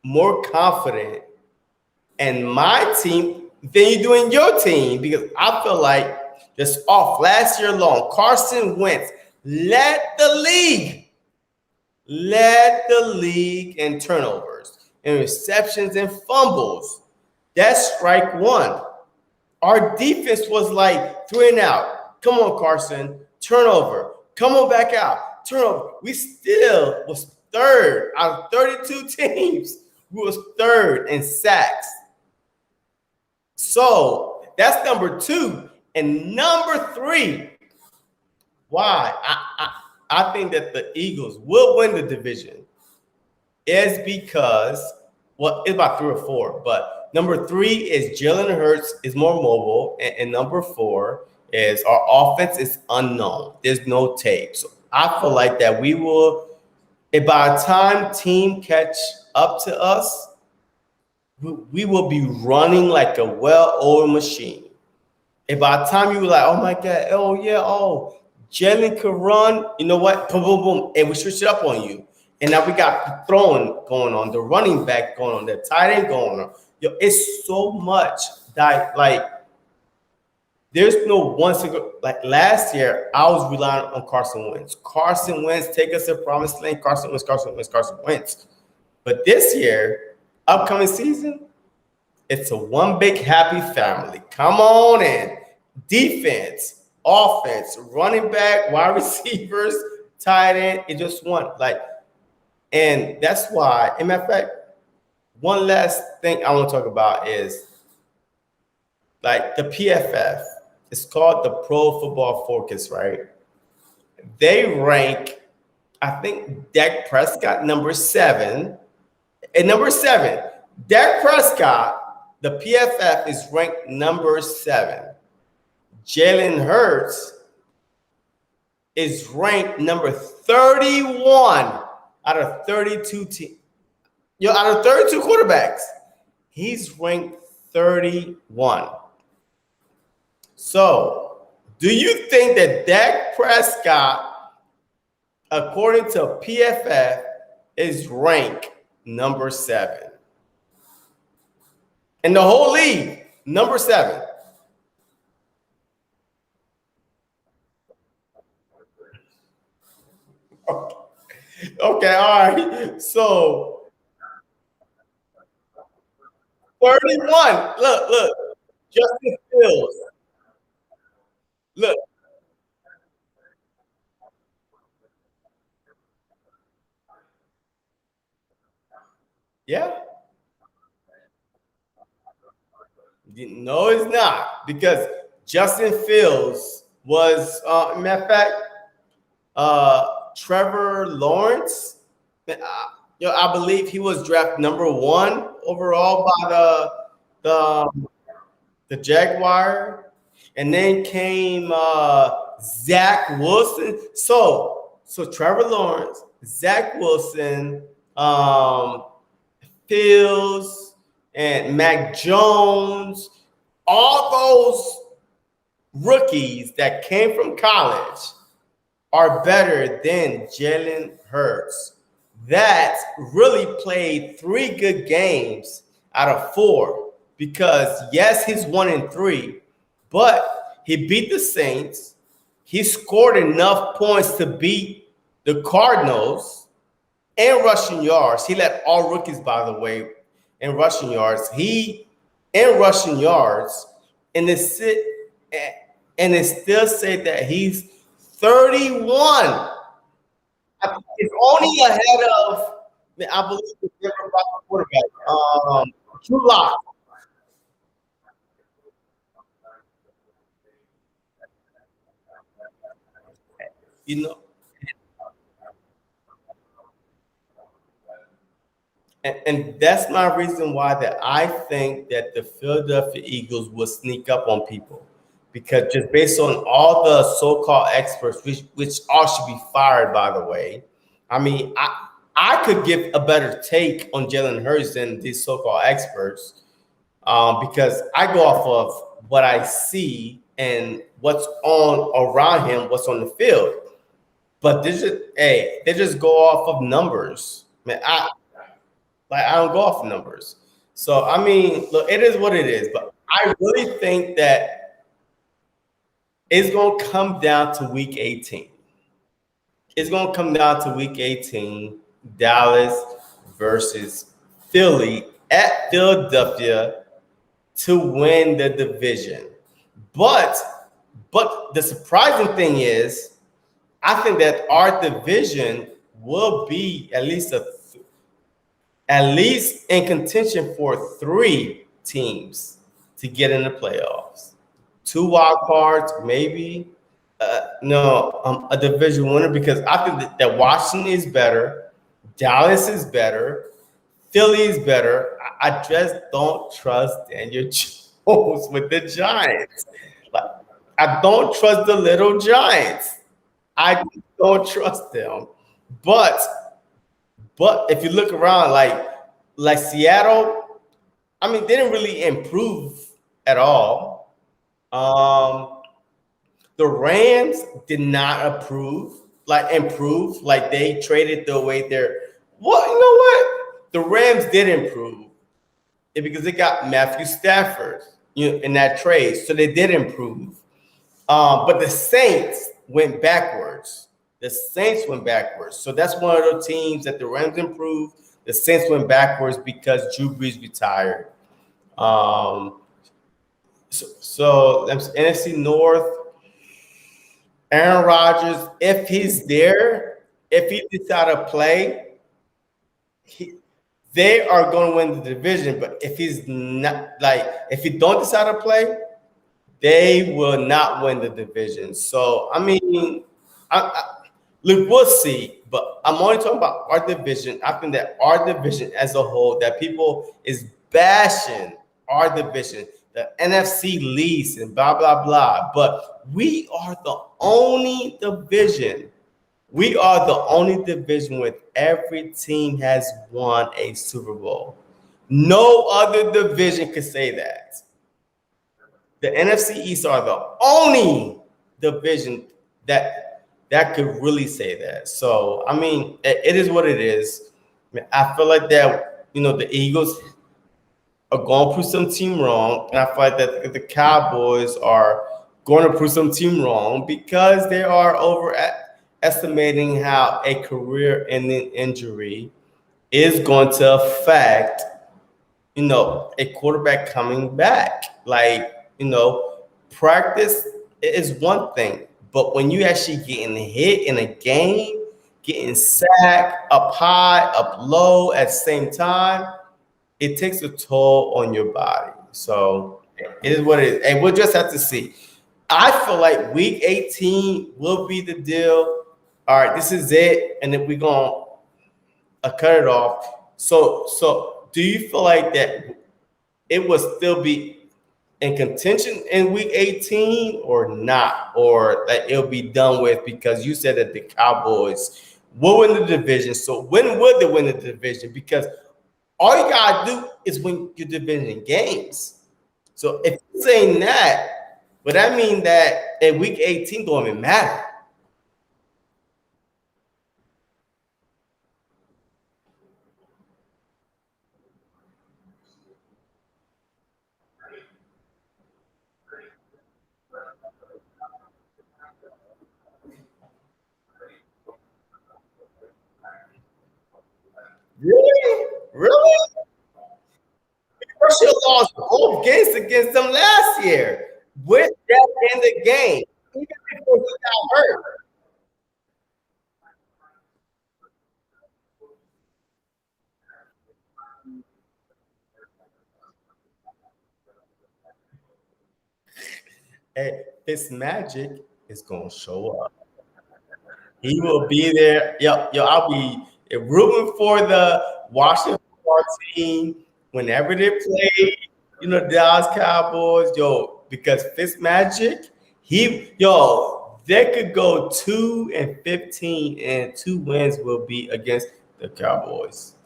more confident in my team than you do in your team because I feel like just off last year long, Carson Wentz led the league in turnovers and receptions and fumbles. That's strike one. Our defense was like 3 and out. Come on, Carson. Turnover. Come on back out. Turnover. We still was third out of 32 teams. We was third in sacks. So that's number 2. And number 3, why I think that the Eagles will win the division is because, well, it's about 3 or 4, but number 3 is Jalen Hurts is more mobile, and number 4 is our offense is unknown. There's no tape. So I feel like that we will, if by the time team catch up to us, we will be running like a well-oiled machine. And by the time you were like, oh my God, oh yeah, oh, Jalen could run, you know what? Boom, boom, boom. And we switched it up on you. And now we got throwing going on, the running back going on, the tight end going on. Yo, it's so much that, like, there's no one single, like last year, I was relying on Carson Wentz. Carson Wentz, take us to promised land. Carson Wentz, Carson Wentz, Carson Wentz. But this year, upcoming season, it's a one big happy family. Come on in. Defense, offense, running back, wide receivers, tight end. It just one. And that's why, in matter of fact, one last thing I want to talk about is like the PFF. It's called the Pro Football Focus, right? They rank, I think, Dak Prescott number 7. And number 7, Dak Prescott, the PFF is ranked number 7. Jalen Hurts is ranked number 31 out of 32 teams. Out of 32 quarterbacks, he's ranked 31. So, do you think that Dak Prescott, according to PFF, is ranked number 7? In the whole league, number 7. Okay, all right. So 31. Look. Justin Fields. Look. Yeah. No, it's not. Because Justin Fields was, matter of fact, Trevor Lawrence. I believe he was drafted number 1 overall by the Jaguar, and then came Zach Wilson. So Trevor Lawrence, Zach Wilson, Fields, and Mac Jones, all those rookies that came from college are better than Jalen Hurts. That really played 3 good games out of 4 because, yes, he's 1-3, but he beat the Saints. He scored enough points to beat the Cardinals in rushing yards. He led all rookies, by the way, in rushing yards. And it still said that he's 31. It's only ahead of Man, I believe the Denver Broncos quarterback. Drew Lock. You know, and that's my reason why that I think that the Philadelphia Eagles will sneak up on people, because just based on all the so-called experts, which all should be fired, by the way. I mean, I could give a better take on Jalen Hurts than these so-called experts, because I go off of what I see and what's on around him, what's on the field. But they just go off of numbers. Man, I don't go off numbers. So I mean, look, it is what it is. But I really think that it's gonna come down to week 18. It's gonna come down to week 18, Dallas versus Philly at Philadelphia to win the division. But but the surprising thing is, I think that our division will be at least in contention for three teams to get in the playoffs. Two wild cards, maybe. No, a division winner, because I think that Washington is better, Dallas is better, Philly is better. I just don't trust Daniel Jones with the Giants. Like, I don't trust the little Giants. I don't trust them. But if you look around, like Seattle, I mean, they didn't really improve at all. The Rams did not improve. Like they traded away their. Well, you know what? The Rams did improve because they got Matthew Stafford, in that trade, so they did improve. But the Saints went backwards. The Saints went backwards. So that's one of those teams that the Rams improved. The Saints went backwards because Drew Brees retired. Um, so NFC North, Aaron Rodgers, if he's there, if he decides to play, they are going to win the division. But if he's not, if he don't decide to play, they will not win the division. So I mean, look, we'll see. But I'm only talking about our division. I think that our division as a whole, that people is bashing our division, the NFC least and blah blah blah. But we are the only division. We are the only division with every team has won a Super Bowl. No other division could say that. The NFC East are the only division that could really say that. So I mean, it is what it is. I mean, I feel like that the Eagles are going to prove some team wrong, and I feel like that the Cowboys are going to prove some team wrong because they are overestimating how a career-ending injury is going to affect a quarterback coming back. Practice is one thing, but when you actually getting hit in a game, getting sacked up high, up low at the same time, it takes a toll on your body. So it is what it is. And we'll just have to see. I feel like week 18 will be the deal. All right, this is it. And then we're going to cut it off. So do you feel like that it will still be in contention in week 18 or not? Or that it'll be done with because you said that the Cowboys will win the division. So when would they win the division? Because all you gotta do is win your division games. So if you're saying that, would that mean that in week 18 don't even matter? Really? Really? Russia lost both games against them last year with that in the game, even before he got hurt. Hey, this magic is gonna show up. He will be there. Yo, I'll be rooting for the Washington football team whenever they play. Dallas Cowboys. Yo, because Fitzmagic, they could go 2-15, and 2 wins will be against the Cowboys.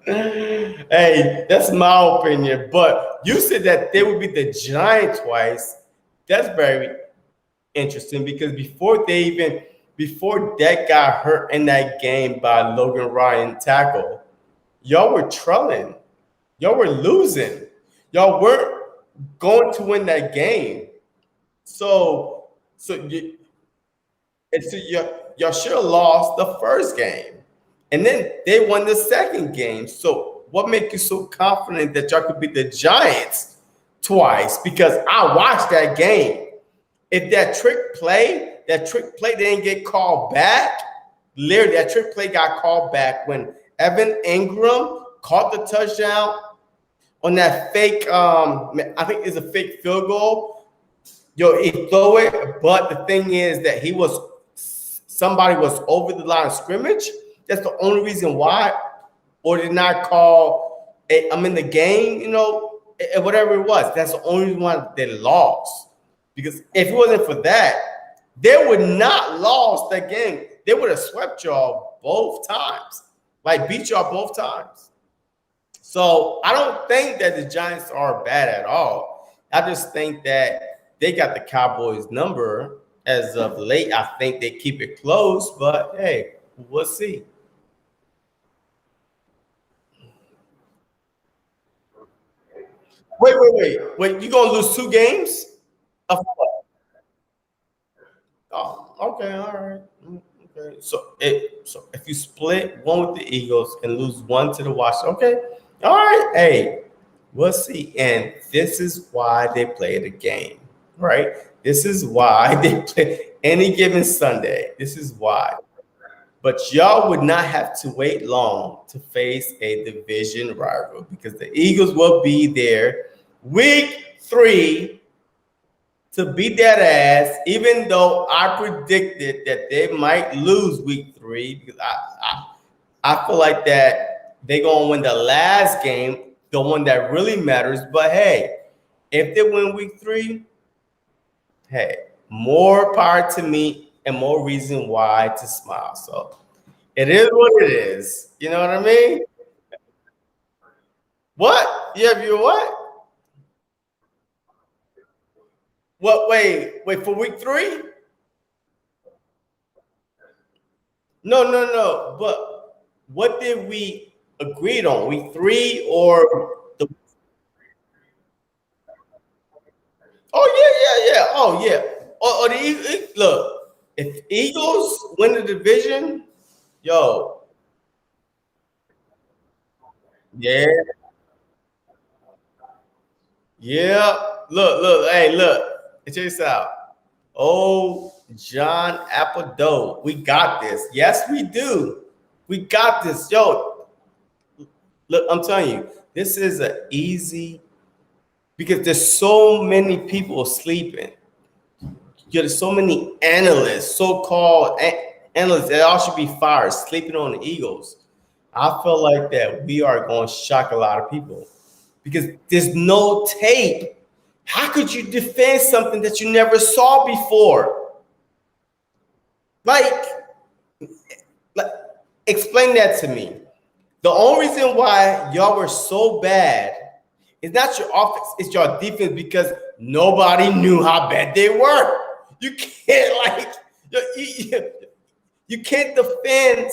Hey, that's my opinion. But you said that they would be the Giants twice. That's very interesting because before that got hurt in that game by Logan Ryan tackle, y'all were trailing. Y'all were losing. Y'all weren't going to win that game. So so you so y'all should have lost the first game. And then they won the second game. So what makes you so confident that y'all could beat the Giants twice? Because I watched that game. If that trick play didn't get called back, literally that trick play got called back when Evan Ingram caught the touchdown on that fake, I think it's a fake field goal. Yo, he threw it, but the thing is that somebody was over the line of scrimmage. That's the only reason why, or did not call I'm in the game, whatever it was. That's the only reason why they lost. Because if it wasn't for that, they would not lost that game. They would have swept y'all both times, like beat y'all both times. So I don't think that the Giants are bad at all. I just think that they got the Cowboys number as of late. I think they keep it close, but hey, we'll see. Wait. You gonna lose 2 games? Of what? Oh, okay, all right. Okay. So if you split one with the Eagles and lose one to the Washington, okay, all right. Hey, we'll see. And this is why they play the game, right? This is why they play any given Sunday. This is why. But y'all would not have to wait long to face a division rival because the Eagles will be there week 3 to beat that ass, even though I predicted that they might lose week 3 because I feel like that they're going to win the last game, the one that really matters. But hey, if they win week 3, hey, more power to me and more reason why to smile. So it is what it is. You know what I mean? What? You have your what? What? Wait for week 3? No. But what did we agreed on? Week 3 or the? Oh yeah. Oh yeah. Look, if Eagles win the division, yo, yeah, yeah. Hey, look. Check this out. Oh, John Appledoe, we got this. Yes, we do. We got this. Yo, look, I'm telling you, this is an easy because there's so many people sleeping. There's so many analysts, so-called analysts that all should be fired, sleeping on the Eagles. I feel like that we are going to shock a lot of people because there's no tape. How could you defend something that you never saw before? Like, like, explain that to me. The only reason why y'all were so bad is not your offense, it's your defense because nobody knew how bad they were. You can't you can't defend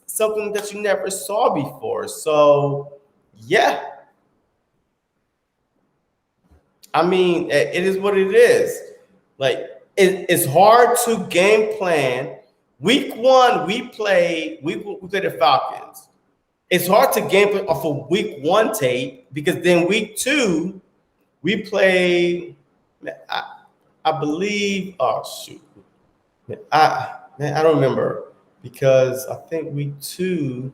something that you never saw before. So yeah, I mean it is what it is. Like it's hard to game plan. Week 1 we played the Falcons. It's hard to game plan off of week 1 tape because then week 2 we play. I believe. Oh shoot, I don't remember because I think week 2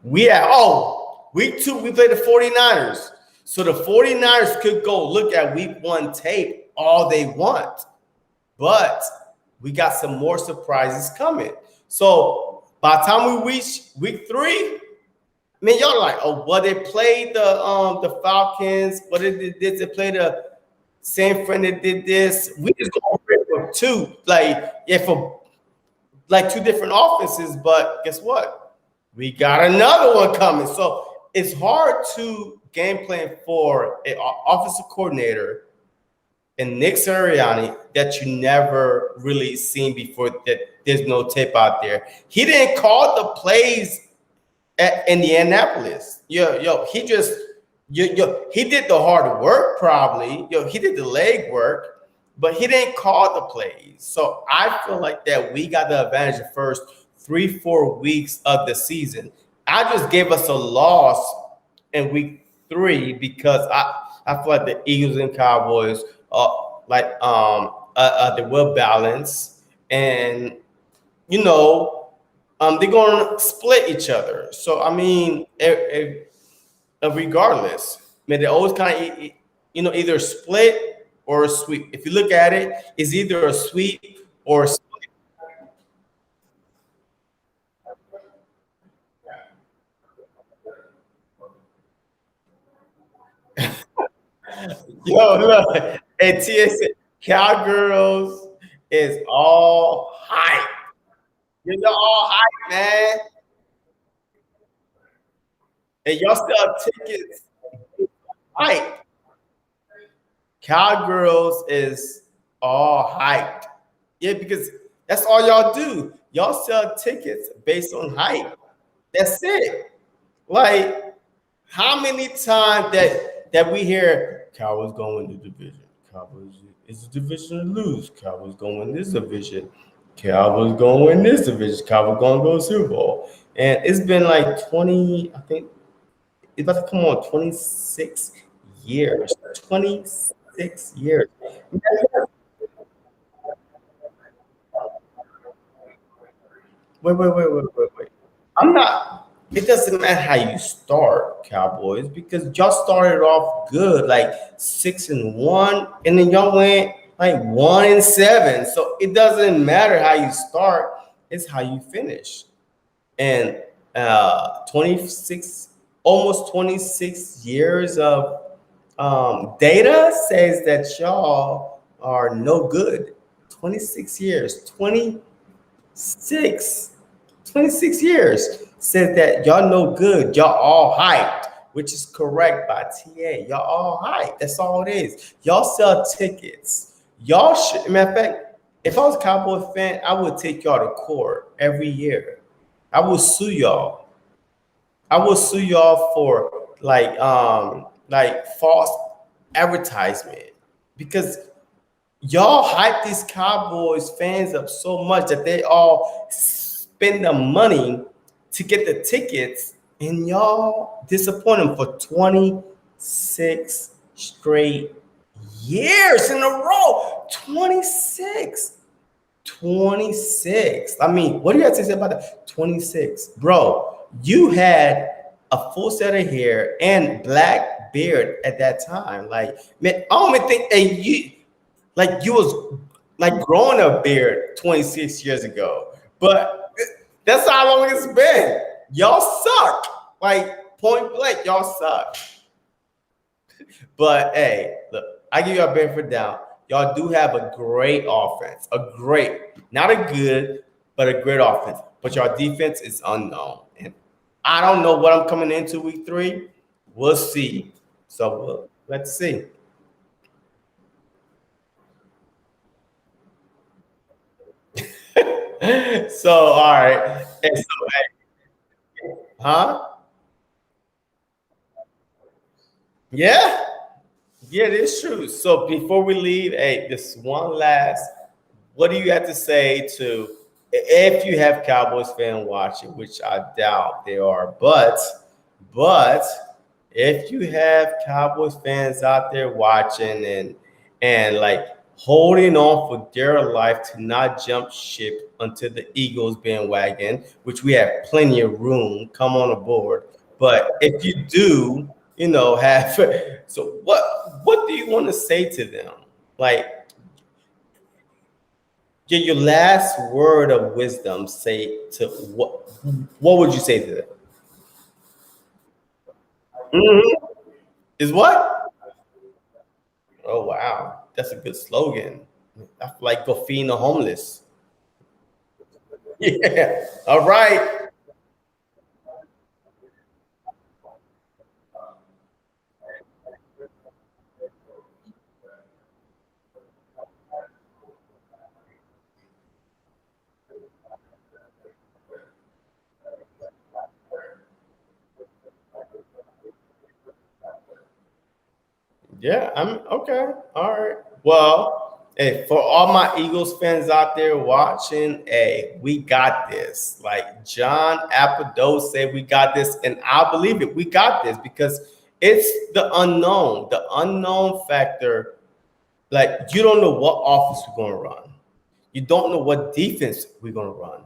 week 2 we played the 49ers. So the 49ers could go look at week one tape all they want, but we got some more surprises coming. So by the time we reach week three, man, y'all like, oh, well, they played the Falcons, but they did this, they played the San Fran, they did this. We just go for two, like, yeah, for like two different offenses, but guess what? We got another one coming. So it's hard to game plan for an offensive coordinator and Nick Sirianni that you never really seen before, that there's no tape out there. He didn't call the plays at Indianapolis. He just he did the hard work probably. He did the leg work, but he didn't call the plays. So I feel like that we got the advantage the first 3-4 weeks of the season. I just gave us a loss in week three because I feel like the Eagles and Cowboys they will balance, and they're going to split each other. So I mean, regardless, I mean, they always kind of either split or a sweep. If you look at it, it's either a sweep or a split. Yo, look, and TSA Cowgirls is all hype. You're all hype, man. And y'all still have tickets. Hype. Cowgirls is all hyped. Yeah, because that's all y'all do. Y'all sell tickets based on hype. That's it. Like, how many times that we hear Cowboys going to division? Cowboys is a division to lose. Cowboys going to win this division. Cowboys going to win this division. Cowboys going to go to Super Bowl. And it's been like 20, I think it's about to come on 26 years. 26 years. Wait. I'm not. It doesn't matter how you start, Cowboys, because y'all started off good, like 6-1, and then y'all went like 1-7. So it doesn't matter how you start; it's how you finish. And 26, almost 26 years of data says that y'all are no good. 26 years, 26. 26 years says that y'all no good. Y'all all hyped, which is correct by TA. Y'all all hyped. That's all it is. Y'all sell tickets. Y'all should, matter of fact, if I was a Cowboy fan, I would take y'all to court every year. I would sue y'all. I would sue y'all for like false advertisement, because y'all hype these Cowboys fans up so much that they all spend the money to get the tickets, and y'all disappoint them for 26 straight years in a row. 26. 26. I mean, what do you have to say about that? 26. Bro, you had a full set of hair and black beard at that time. Like, man, I don't even think you was like growing a beard 26 years ago. But that's how long it's been. Y'all suck. Like, point blank, y'all suck. But hey, look, I give you a benefit down. Y'all do have a great offense. Not a good, but a great offense. But your defense is unknown. And I don't know what I'm coming into week three. We'll see. So let's see. So, all right. And so, huh? Yeah. Yeah, it is true. So before we leave, hey, this one last, what do you have to say to, if you have Cowboys fan watching, which I doubt they are, but if you have Cowboys fans out there watching and like holding on for dear life to not jump ship onto the Eagles bandwagon, which we have plenty of room, come on aboard. But if you do, have. So what do you want to say to them? Like your last word of wisdom. Say to what would you say to them? Mhm. Is what? Oh wow, that's a good slogan. I feel like go feeding the homeless. Yeah. All right. Yeah, I'm okay. All right. Well, hey, for all my Eagles fans out there watching, hey, we got this. Like John Apatow said, we got this, and I believe it. We got this because it's the unknown factor. Like you don't know what offense we're going to run. You don't know what defense we're going to run.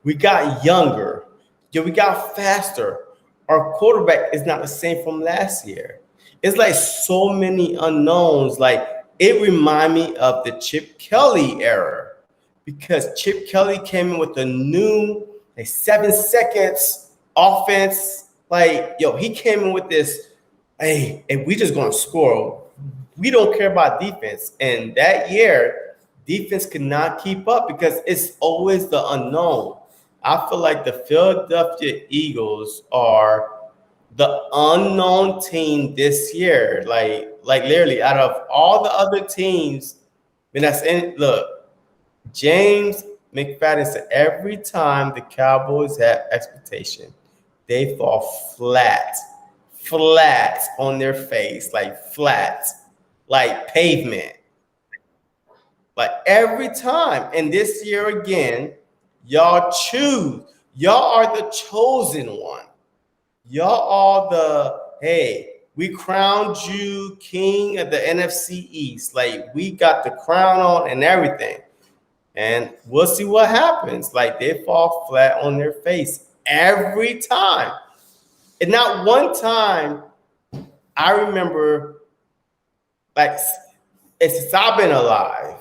We got younger. Yeah, we got faster. Our quarterback is not the same from last year. It's like so many unknowns. Like it remind me of the Chip Kelly era because Chip Kelly came in with a new like 7 seconds offense. Like yo, he came in with this. Hey, and we just gonna score. We don't care about defense. And that year, defense could not keep up because it's always the unknown. I feel like the Philadelphia Eagles are the unknown team this year. Like literally, out of all the other teams, and that's in look, James McFadden said every time the Cowboys have expectation, they fall flat on their face, like flat, like pavement. Like every time. And this year again, y'all choose. Y'all are the chosen one. Y'all are the, hey, we crowned you king of the NFC East. Like we got the crown on and everything. And we'll see what happens. Like they fall flat on their face every time. And not one time I remember, like, it's since I've been alive.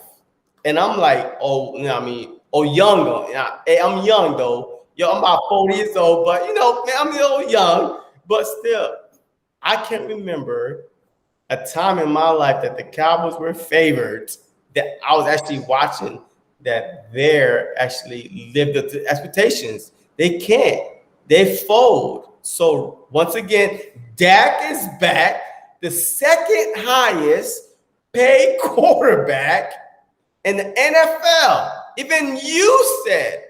And I'm like, oh, I mean, oh, young though. Hey, I'm young though. Yo, I'm about 40 years old, but man, I'm a little young. But still, I can't remember a time in my life that the Cowboys were favored that I was actually watching that they're actually lived up to expectations. They can't. They fold. So once again, Dak is back, the second highest paid quarterback in the NFL. Even you said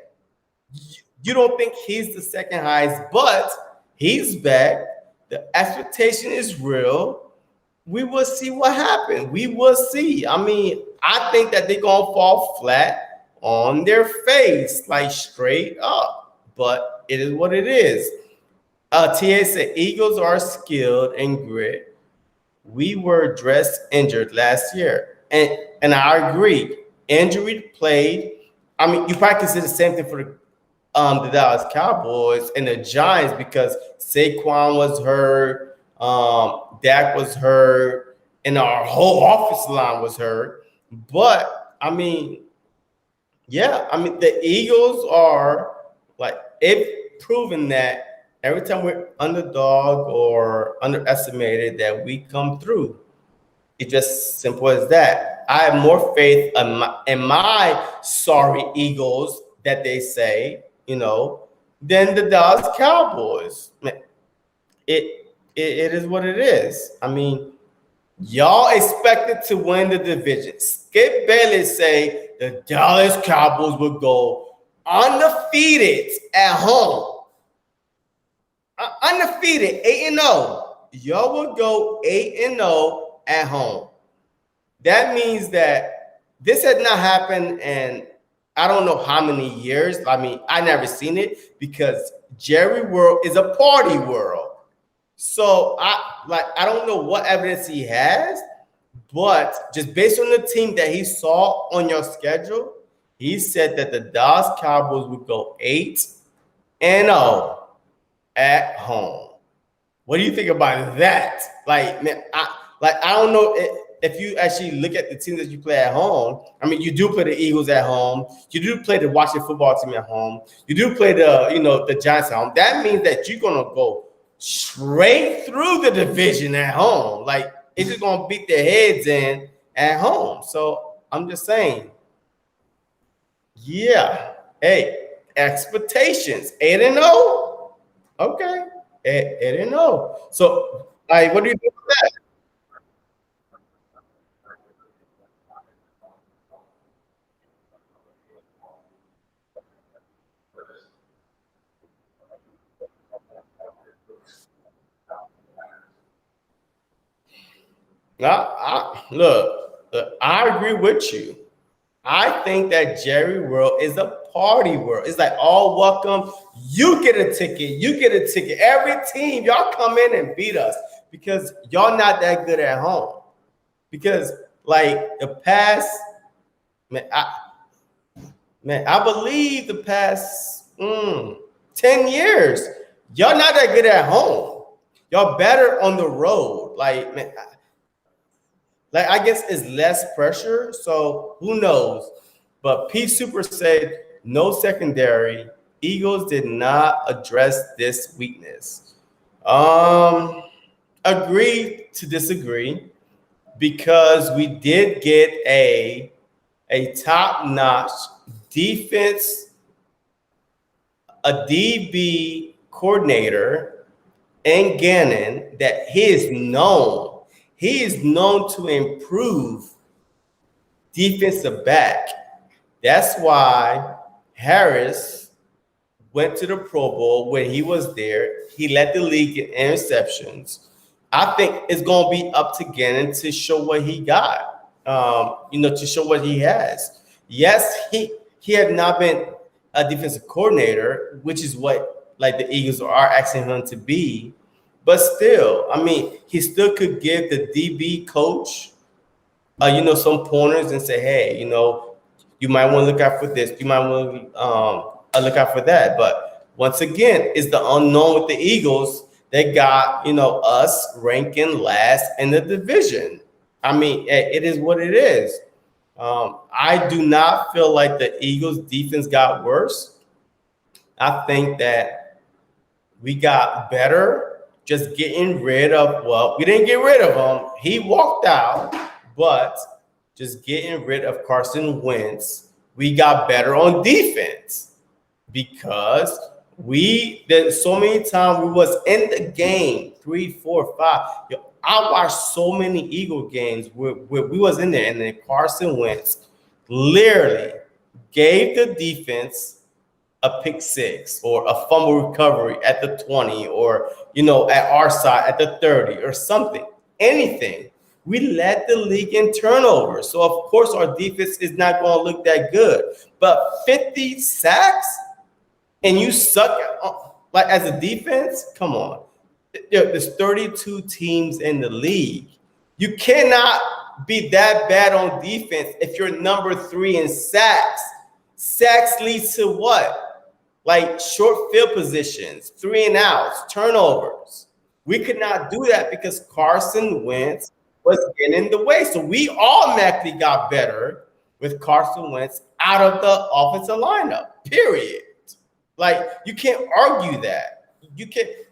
you don't think he's the second highest, but he's back. The expectation is real. We will see what happens. We will see. I mean, I think that they're gonna fall flat on their face, like straight up. But it is what it is. TA said Eagles are skilled and grit. We were dressed injured last year, and I agree. Injury played. I mean, you probably consider the same thing for the Dallas Cowboys and the Giants because Saquon was hurt, Dak was hurt, and our whole offensive line was hurt. But I mean, yeah, I mean the Eagles are like it proven that every time we're underdog or underestimated that we come through. It's just simple as that. I have more faith in my sorry Eagles that they say, than the Dallas Cowboys. It is what it is. I mean, y'all expected to win the division. Skip Bayless say the Dallas Cowboys would go undefeated at home. Undefeated, 8-0. Y'all would go 8-0 at home. That means that this had not happened in I don't know how many years. I mean, I never seen it because Jerry World is a party world. So I don't know what evidence he has, but just based on the team that he saw on your schedule, he said that the Dallas Cowboys would go 8-0 at home. What do you think about that? Like, man, I don't know if you actually look at the teams that you play at home. I mean, you do play the Eagles at home. You do play the Washington football team at home. You do play the Giants at home. That means that you're gonna go straight through the division at home. Like, it's just gonna beat their heads in at home. So I'm just saying, yeah. Hey, expectations 8-0. Okay, 8-0. So, like, what do you think of that? Look, I agree with you. I think that Jerry World is a party world. It's like all welcome. You get a ticket. You get a ticket. Every team, y'all come in and beat us because y'all not that good at home. Because like the past, man, I believe the past 10 years, y'all not that good at home. Y'all better on the road. Like, man, I guess it's less pressure. So who knows? But P Super said no secondary. Eagles did not address this weakness. Agree to disagree because we did get a top-notch defense, a DB coordinator, and Gannon that he is known. He is known to improve defensive back. That's why Harris went to the Pro Bowl when he was there. He led the league in interceptions. I think it's going to be up to Gannon to show what he got, to show what he has. Yes, he had not been a defensive coordinator, which is what like the Eagles are asking him to be. But still, I mean, he still could give the DB coach, some pointers and say, hey, you might want to look out for this. You might want to look out for that. But once again, it's the unknown with the Eagles. They got, us ranking last in the division. I mean, it is what it is. I do not feel like the Eagles defense got worse. I think that we got better just getting rid of, we didn't get rid of him. He walked out, but just getting rid of Carson Wentz, we got better on defense because there's so many times we was in the game, 3, 4, 5. I watched so many Eagle games where we was in there, and then Carson Wentz literally gave the defense a pick six or a fumble recovery at the 20 or, at our side at the 30 or something, anything. We led the league in turnovers. So, of course, our defense is not going to look that good. But 50 sacks and you suck like as a defense? Come on. There's 32 teams in the league. You cannot be that bad on defense if you're number 3 in sacks. Sacks leads to what? Like short field positions, 3 and outs, turnovers. We could not do that because Carson Wentz was getting in the way. So we automatically got better with Carson Wentz out of the offensive lineup, period. Like, you can't argue that.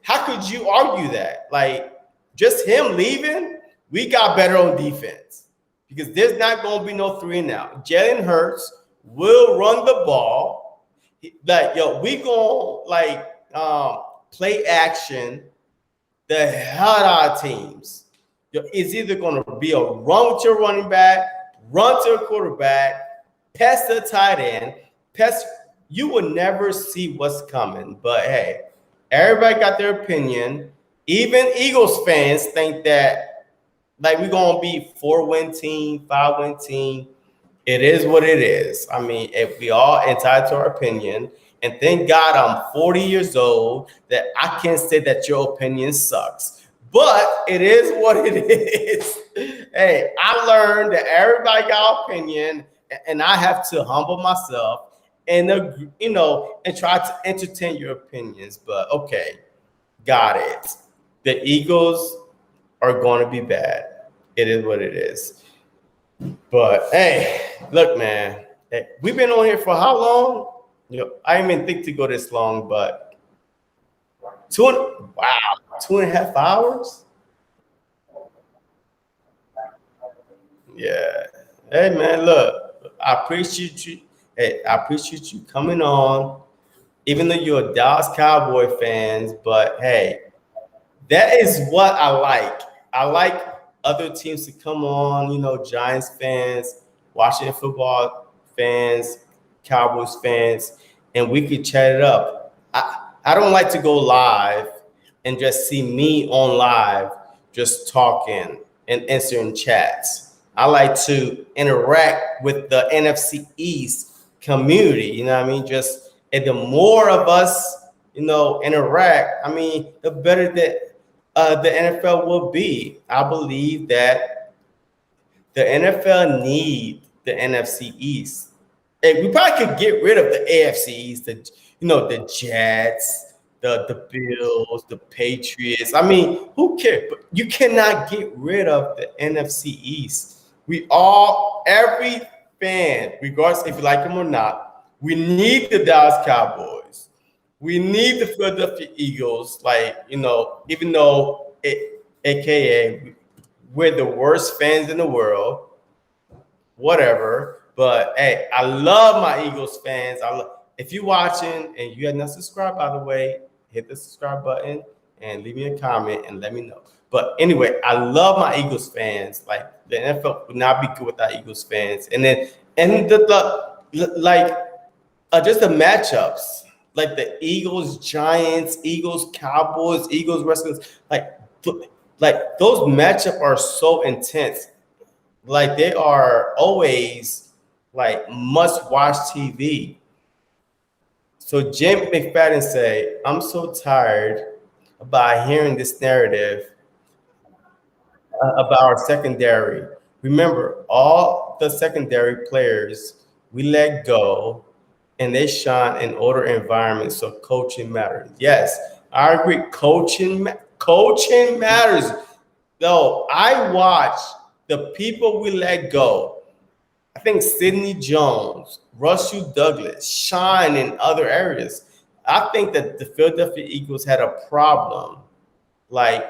How could you argue that? Like, just him leaving, we got better on defense because there's not going to be no 3 and out. Jalen Hurts will run the ball. Like, we going to play action the hell out of teams. It's either going to be a run with your running back, run to a quarterback, pass the tight end, you will never see what's coming. But hey, everybody got their opinion. Even Eagles fans think that like we're going to be 4-win team, 5-win team. It is what it is. I mean, if we all entitled to our opinion, and thank God I'm 40 years old that I can't say that your opinion sucks. But it is what it is. Hey, I learned that everybody got opinion, and I have to humble myself and and try to entertain your opinions. But okay, got it. the Eagles are going to be bad. It is what it is. But hey, look, man, hey, we've been on here for how long? I didn't even think to go this long, but wow, 2.5 hours. Yeah. Hey, man, look, I appreciate you. Hey, I appreciate you coming on, even though you're a Dallas Cowboy fans. But hey, that is what I like. I like other teams to come on, Giants fans, Washington football fans, Cowboys fans, and we could chat it up. I don't like to go live and just see me on live just talking and answering chats. I like to interact with the NFC East community, you know what I mean? And the more of us, interact, I mean, the better that the NFL will be. I believe that the NFL need the NFC East. And we probably could get rid of the AFC East, the Jets, the Bills, the Patriots. I mean, who cares? But you cannot get rid of the NFC East. Every fan, regardless if you like them or not, we need the Dallas Cowboys. We need the Philadelphia Eagles, even though AKA we're the worst fans in the world, whatever. But hey, I love my Eagles fans. If you're watching and you have not subscribed, by the way, hit the subscribe button and leave me a comment and let me know. But anyway, I love my Eagles fans. Like the NFL would not be good without Eagles fans. And just the matchups, like the Eagles, Giants, Eagles, Cowboys, Eagles, Redskins, like those matchups are so intense. Like they are always like must watch TV. So Jim McFadden say, I'm so tired about hearing this narrative about our secondary. Remember, all the secondary players we let go and they shine in older environments, so coaching matters. Yes, I agree. Coaching matters. Though I watch the people we let go. I think Sidney Jones, Russell Douglas shine in other areas. I think that the Philadelphia Eagles had a problem, like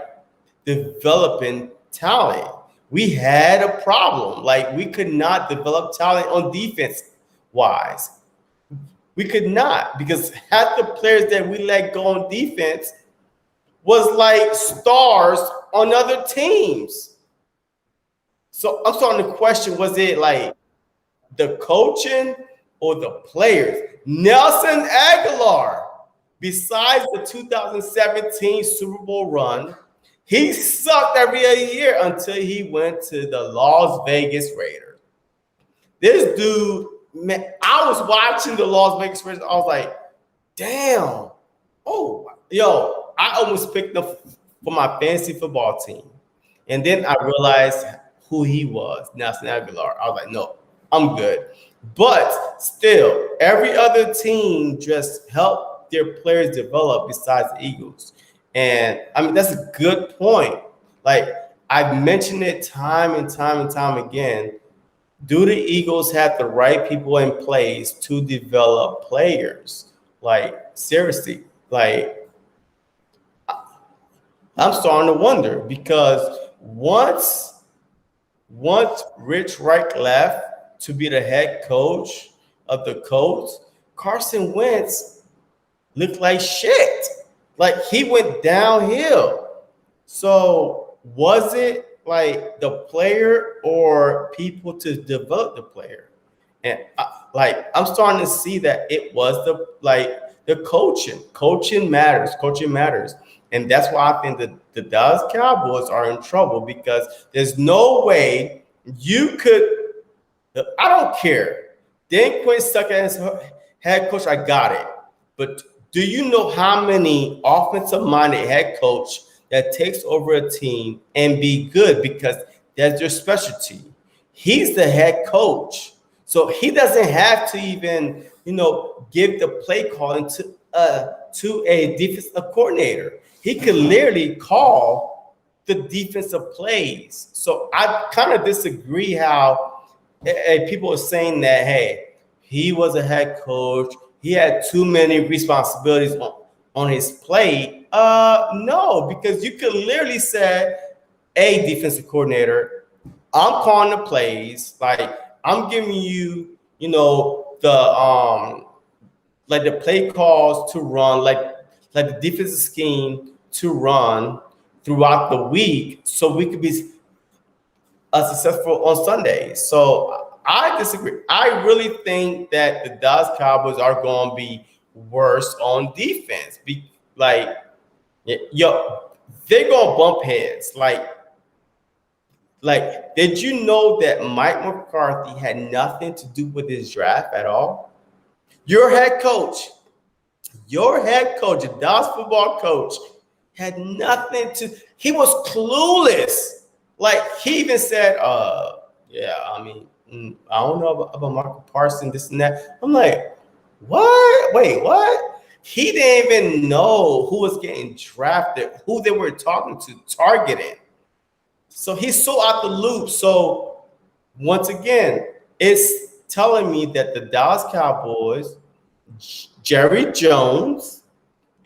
developing talent. We had a problem. Like we could not develop talent on defense wise. We could not, because half the players that we let go on defense was like stars on other teams. So I'm starting to question, was it like the coaching or the players? Nelson Aguilar, besides the 2017 Super Bowl run, he sucked every other year until he went to the Las Vegas Raiders. This dude, man, I was watching the Las Vegas Raiders. I was like, damn. Oh, yo, I almost picked up for my fantasy football team. And then I realized who he was, Nelson Aguilar. I was like, no, I'm good. But still, every other team just helped their players develop besides the Eagles. And I mean, that's a good point. Like I've mentioned it time and time again. Do the Eagles have the right people in place to develop players? Like seriously, like I'm starting to wonder, because once Rich Reich left to be the head coach of the Colts, Carson Wentz looked like shit. Like he went downhill. So was it like the player or people to develop the player? And I'm starting to see that it was the coaching. Coaching matters. And that's why I think that the Dallas Cowboys are in trouble, because there's no way you could. I don't care. Dan Quinn suck as head coach. I got it. But do you know how many offensive-minded head coach that takes over a team and be good because that's their specialty? He's the head coach. So he doesn't have to even, give the play calling to a defensive coordinator. he could literally call the defensive plays. So I kind of disagree how people are saying that, hey, he was a head coach. He had too many responsibilities on his plate. No, because you could literally say, a defensive coordinator, I'm calling the plays. Like I'm giving you, the play calls to run, like the defensive scheme to run throughout the week, so we could be successful on Sundays. So I disagree. I really think that the Dallas Cowboys are going to be worse on defense. Yo, they're going to bump heads. Did you know that Mike McCarthy had nothing to do with his draft at all? Your head coach, the Dallas football coach, had nothing to. He was clueless. Like he even said, yeah, I mean, I don't know about Michael Parsons, this and that. I'm like, what? Wait, what? He didn't even know who was getting drafted, who they were talking to, targeting. So he's so out the loop. So once again, it's telling me that the Dallas Cowboys, Jerry Jones,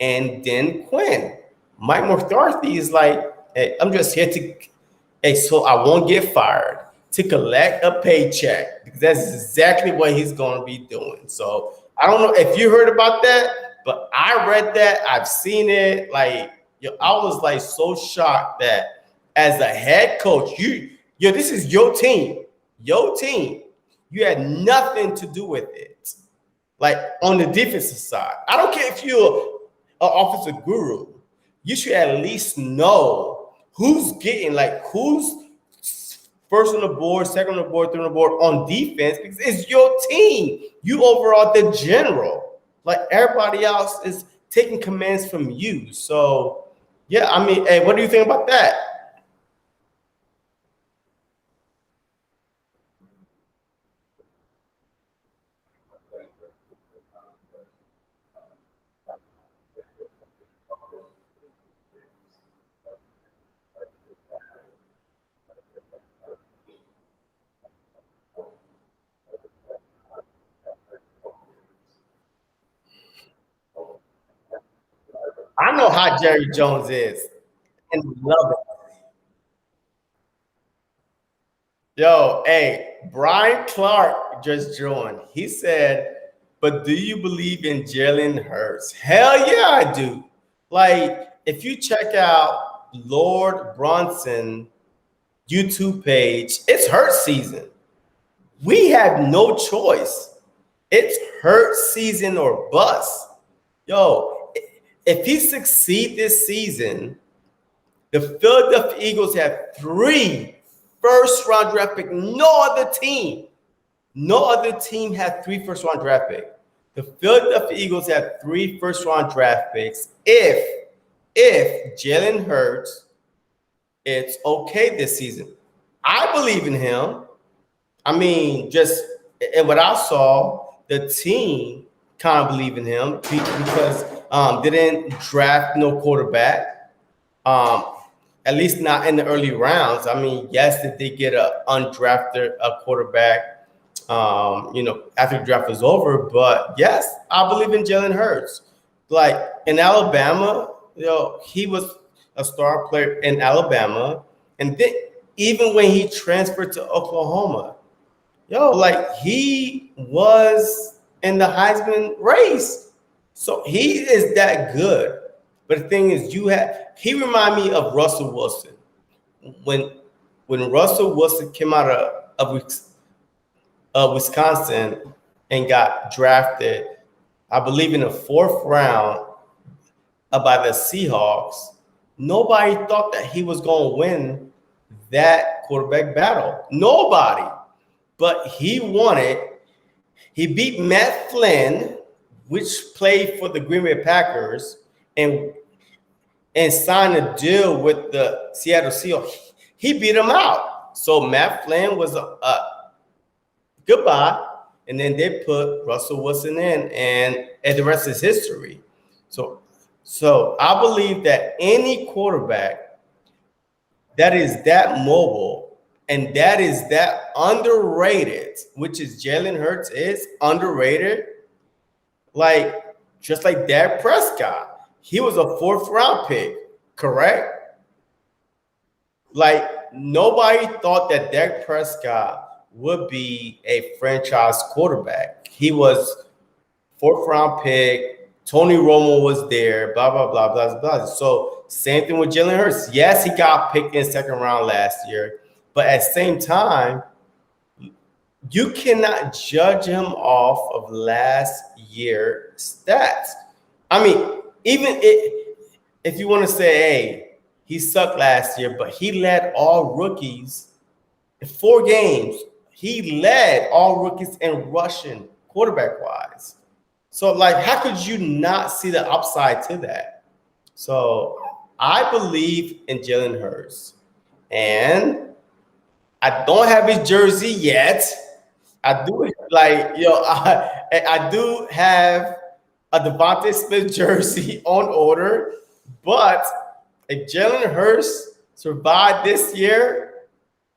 and then Quinn. Mike McCarthy is like, hey, I'm just here so I won't get fired, to collect a paycheck, because that's exactly what he's going to be doing. So I don't know if you heard about that, but I read that. I've seen it. I was like so shocked that as a head coach, this is your team. Your team. You had nothing to do with it. Like on the defensive side. I don't care if you're an offensive guru. You should at least know who's who's first on the board, second on the board, third on the board on defense, because it's your team. You overall the general. Like everybody else is taking commands from you. So yeah, I mean, hey, what do you think about that? I know how Jerry Jones is, and love it. Yo, hey, Brian Clark just joined. He said, but do you believe in Jalen Hurts? Hell yeah, I do. Like, if you check out Lord Bronson YouTube page, it's Hurts season. We have no choice. It's Hurts season or bust. Yo, if he succeeds this season, the Philadelphia Eagles have 3 first-round draft picks. No other team had 3 first-round draft picks. The Philadelphia Eagles have 3 first-round draft picks. If Jalen Hurts, it's okay this season. I believe in him. I mean, just in what I saw, the team kind of believe in him because they didn't draft no quarterback. At least not in the early rounds. I mean, yes, did they get an undrafted quarterback, after the draft was over. But yes, I believe in Jalen Hurts. Like in Alabama, he was a star player in Alabama. And then even when he transferred to Oklahoma, he was in the Heisman race. So he is that good. But the thing is, he reminded me of Russell Wilson. When Russell Wilson came out of Wisconsin and got drafted, I believe in the 4th round by the Seahawks, nobody thought that he was going to win that quarterback battle. Nobody. But he won it. He beat Matt Flynn, which played for the Green Bay Packers, and signed a deal with the Seattle Seahawks. He beat him out. So Matt Flynn was a goodbye, and then they put Russell Wilson in, and the rest is history. So So I believe that any quarterback that is that mobile and that is that underrated, which is Jalen Hurts is underrated, like just like Dak Prescott, he was a fourth round pick, correct? Like nobody thought that Dak Prescott would be a franchise quarterback. He was fourth round pick. Tony Romo was there. Blah blah blah blah blah. So same thing with Jalen Hurts. Yes, he got picked in second round last year, but at the same time, you cannot judge him off of last year stats. I mean, if you want to say, hey, he sucked last year, but he led all rookies in 4 games. He led all rookies in rushing quarterback wise. So, like, how could you not see the upside to that? So, I believe in Jalen Hurts, and I don't have his jersey yet. I do like I do have a Devonta Smith jersey on order, but if Jalen Hurts survived this year,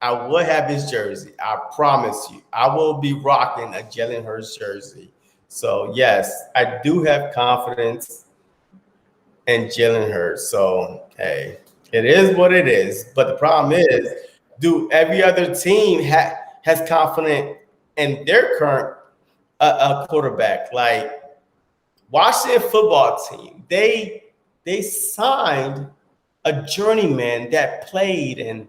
I would have his jersey. I promise you, I will be rocking a Jalen Hurts jersey. So yes, I do have confidence in Jalen Hurts. So hey, it is what it is. But the problem is, do every other team has confidence in their current quarterback? Like Washington football team, they signed a journeyman that played in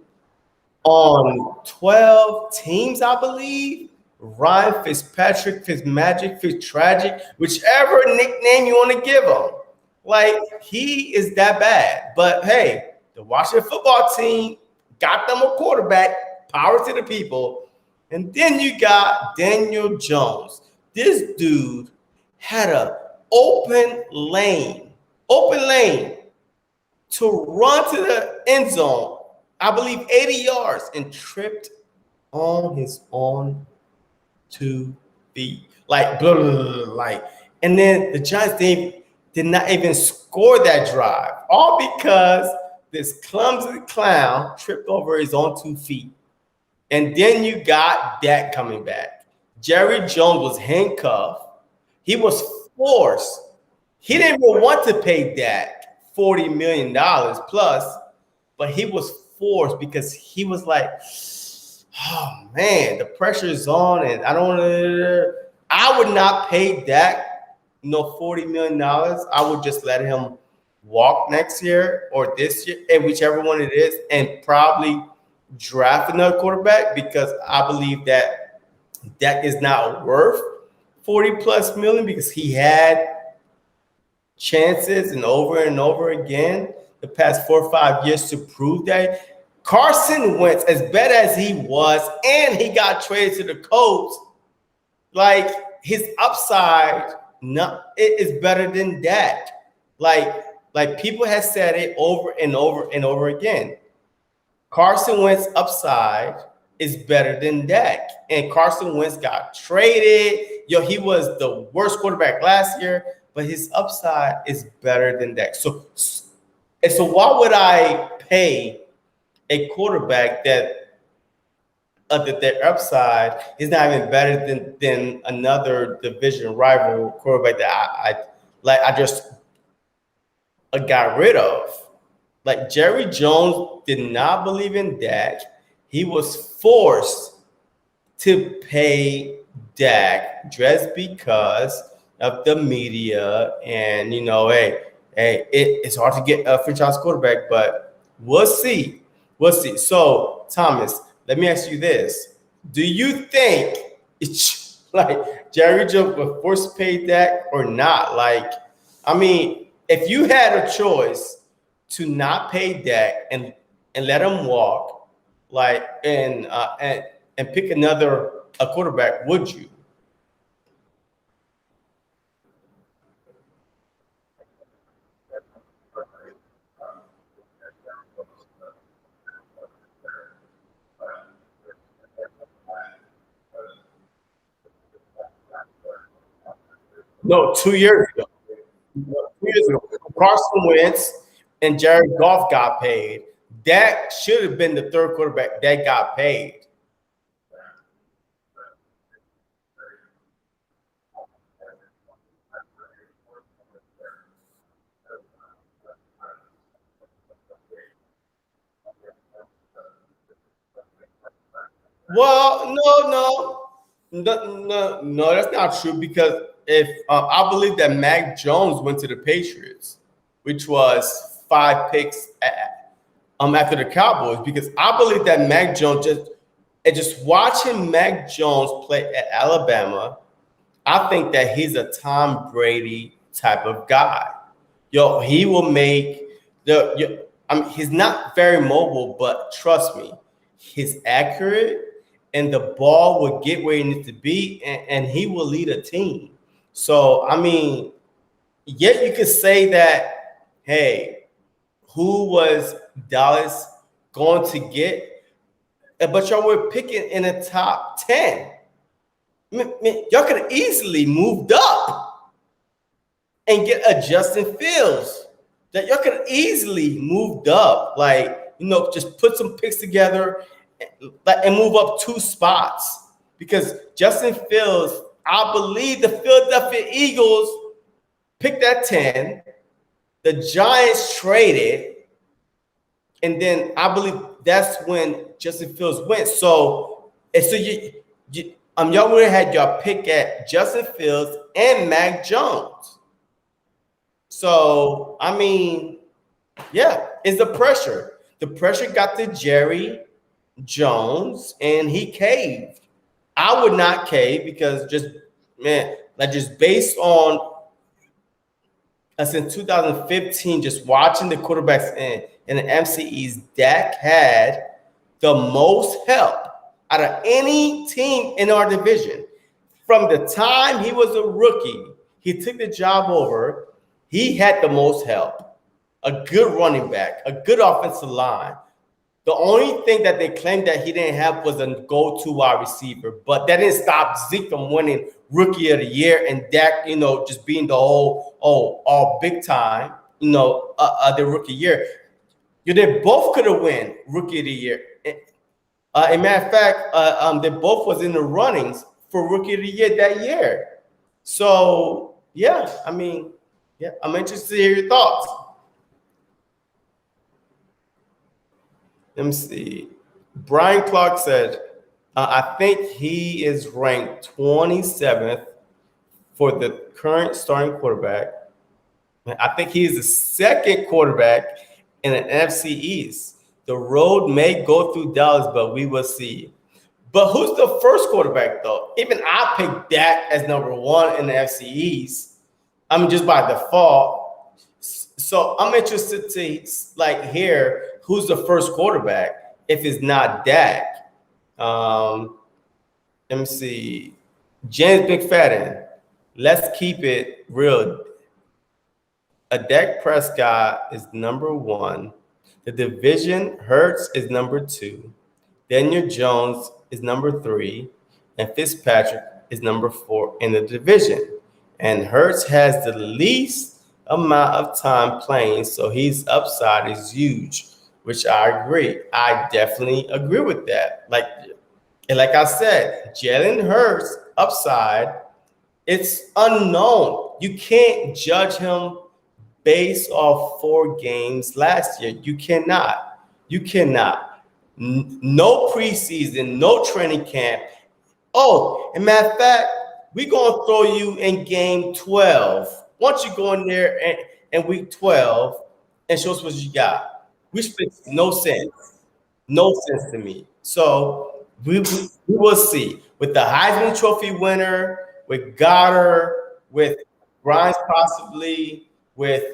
on 12 teams, I believe. Ryan Fitzpatrick, Fitzmagic, Fitztragic, whichever nickname you want to give him. Like, he is that bad. But hey, the Washington football team got them a quarterback, power to the people. And then you got Daniel Jones. This dude had a open lane to run to the end zone, I believe 80 yards, and tripped on his own 2 feet. Like, blah, blah, blah, blah, like, and then the Giants did not even score that drive, all because this clumsy clown tripped over his own 2 feet. And then you got Dak coming back. Jerry Jones was handcuffed. He was forced. He didn't even want to pay Dak $40 million plus, but he was forced because he was like, oh man, the pressure is on, and I don't want to. I would not pay Dak $40 million. I would just let him walk next year or this year, and whichever one it is, and probably draft another quarterback because I believe that Dak is not worth 40 plus million because he had chances and over again the past 4 or 5 years to prove that. Carson Wentz, as bad as he was, and he got traded to the Colts, like his upside it is better than Dak. Like people have said it over and over again. Carson Wentz upside is better than Dak. And Carson Wentz got traded. He was the worst quarterback last year, but his upside is better than Dak. So why would I pay a quarterback that their upside is not even better than another division rival quarterback that I just got rid of? Like Jerry Jones did not believe in Dak. He was forced to pay Dak just because of the media. And it's hard to get a franchise quarterback, but we'll see. We'll see. So, Thomas, let me ask you this: do you think it's like Jerry Jones was forced to pay Dak or not? Like, I mean, if you had a choice to not pay Dak and let him walk, like and pick another quarterback, would you? No, 2 years ago. No, 2 years ago. Carson Wentz and Jared Goff got paid. That should have been the third quarterback that got paid. Well, no, that's not true because if I believe that Mac Jones went to the Patriots, which was 5 picks after the Cowboys, because I believe that Mac Jones just watching Mac Jones play at Alabama, I think that he's a Tom Brady type of guy. Yo, he will make I mean, he's not very mobile, but trust me, he's accurate, and the ball will get where he needs to be, and he will lead a team. So, I mean, yet you could say that, hey, who was Dallas going to get? But y'all were picking in the top 10. Y'all could have easily moved up and get a Justin Fields. That y'all could have easily moved up, like, just put some picks together and move up 2 spots. Because Justin Fields, I believe the Philadelphia Eagles picked at 10, the Giants traded, and then I believe that's when Justin Fields went. So y'all would have had y'all pick at Justin Fields and Mac Jones. So, I mean, yeah, it's the pressure. The pressure got to Jerry Jones, and he caved. I would not cave because just based on us in 2015, just watching the quarterbacks in the MCEs, Dak had the most help out of any team in our division. From the time he was a rookie, he took the job over. He had the most help, a good running back, a good offensive line. The only thing that they claimed that he didn't have was a go-to wide receiver, but that didn't stop Zeke from winning Rookie of the Year and Dak, just being the whole all big time, the rookie year. They both could have won Rookie of the Year. As a matter of fact, they both was in the runnings for Rookie of the Year that year. So yeah, I mean. Yeah, I'm interested to hear your thoughts. Let me see. Brian Clark said, I think he is ranked 27th for the current starting quarterback. I think he is the second quarterback in the NFC East. The road may go through Dallas, but we will see. But who's the first quarterback, though? Even I picked Dak as number 1 in the NFC East. I mean, just by default. So I'm interested to hear who's the first quarterback if it's not Dak. Let me see. James McFadden. Let's keep it real. A Dak Prescott is number 1. The division Hurts is number 2. Daniel Jones is number 3. And Fitzpatrick is number 4 in the division. And Hurts has the least amount of time playing, so his upside is huge, which I agree. I definitely agree with that. Like I said, Jalen Hurts' upside, it's unknown. You can't judge him based off 4 games last year. You cannot. No preseason, no training camp. Oh, and matter of fact, we're going to throw you in game 12. Once you go in there in week 12 and show us what you got, which makes no sense. No sense to me. So we will see. With the Heisman Trophy winner, with Goddard, with Grimes possibly, with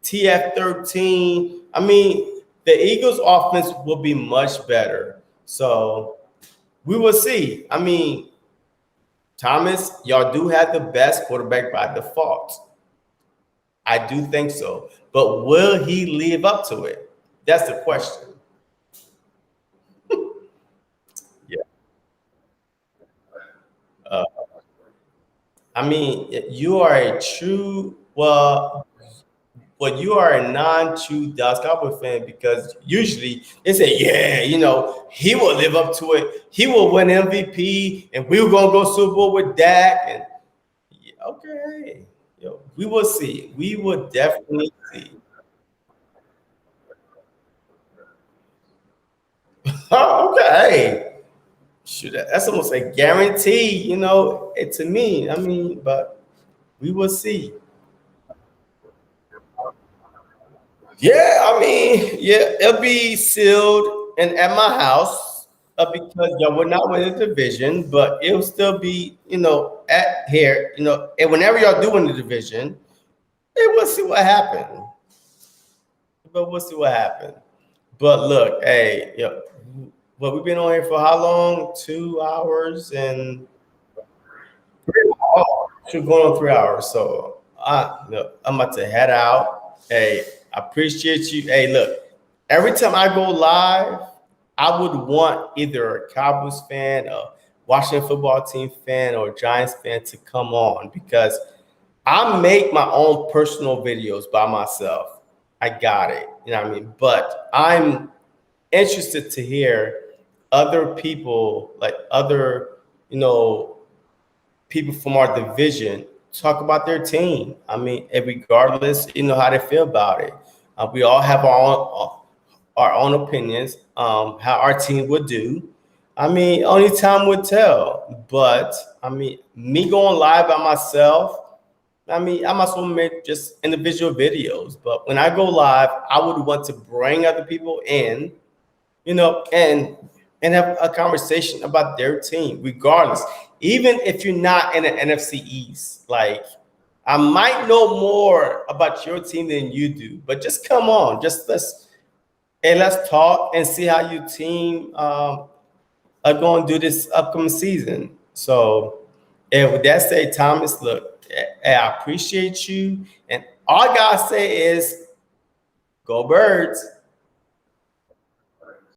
TF13. I mean, the Eagles' offense will be much better. So we will see. I mean, Thomas, y'all do have the best quarterback by default. I do think so. But will he live up to it? That's the question. Yeah. I mean, you are a true, well, but you are a non-true Dallas Cowboy fan because usually they say, yeah, he will live up to it. He will win MVP, and we were gonna go Super Bowl with Dak. And yeah, okay, we will see. We will definitely see. Oh, okay. Shoot, that's almost a guarantee, it to me. I mean, but we will see. Yeah, I mean, yeah, it'll be sealed and at my house because y'all would not win the division, but it'll still be, at here, and whenever y'all do win the division, we'll see what happened. But we'll see what happened. But look, hey, well, we've been on here for how long? 2 hours and should go on 3 hours. So I'm about to head out. Hey, I appreciate you. Hey, look, every time I go live, I would want either a Cowboys fan, a Washington football team fan, or a Giants fan to come on because I make my own personal videos by myself. I got it. You know what I mean? But I'm interested to hear other people, like other, people from our division talk about their team. I mean, and regardless, how they feel about it. We all have our own opinions, how our team would do. I mean, only time would tell. But I mean, me going live by myself, I mean, I might as well make just individual videos. But when I go live, I would want to bring other people in, and have a conversation about their team, regardless. Even if you're not in the NFC East, like I might know more about your team than you do, but just come on, just let's talk and see how your team are going to do this upcoming season. So, and with that said, Thomas, look, I appreciate you, and all I gotta say is, go Birds.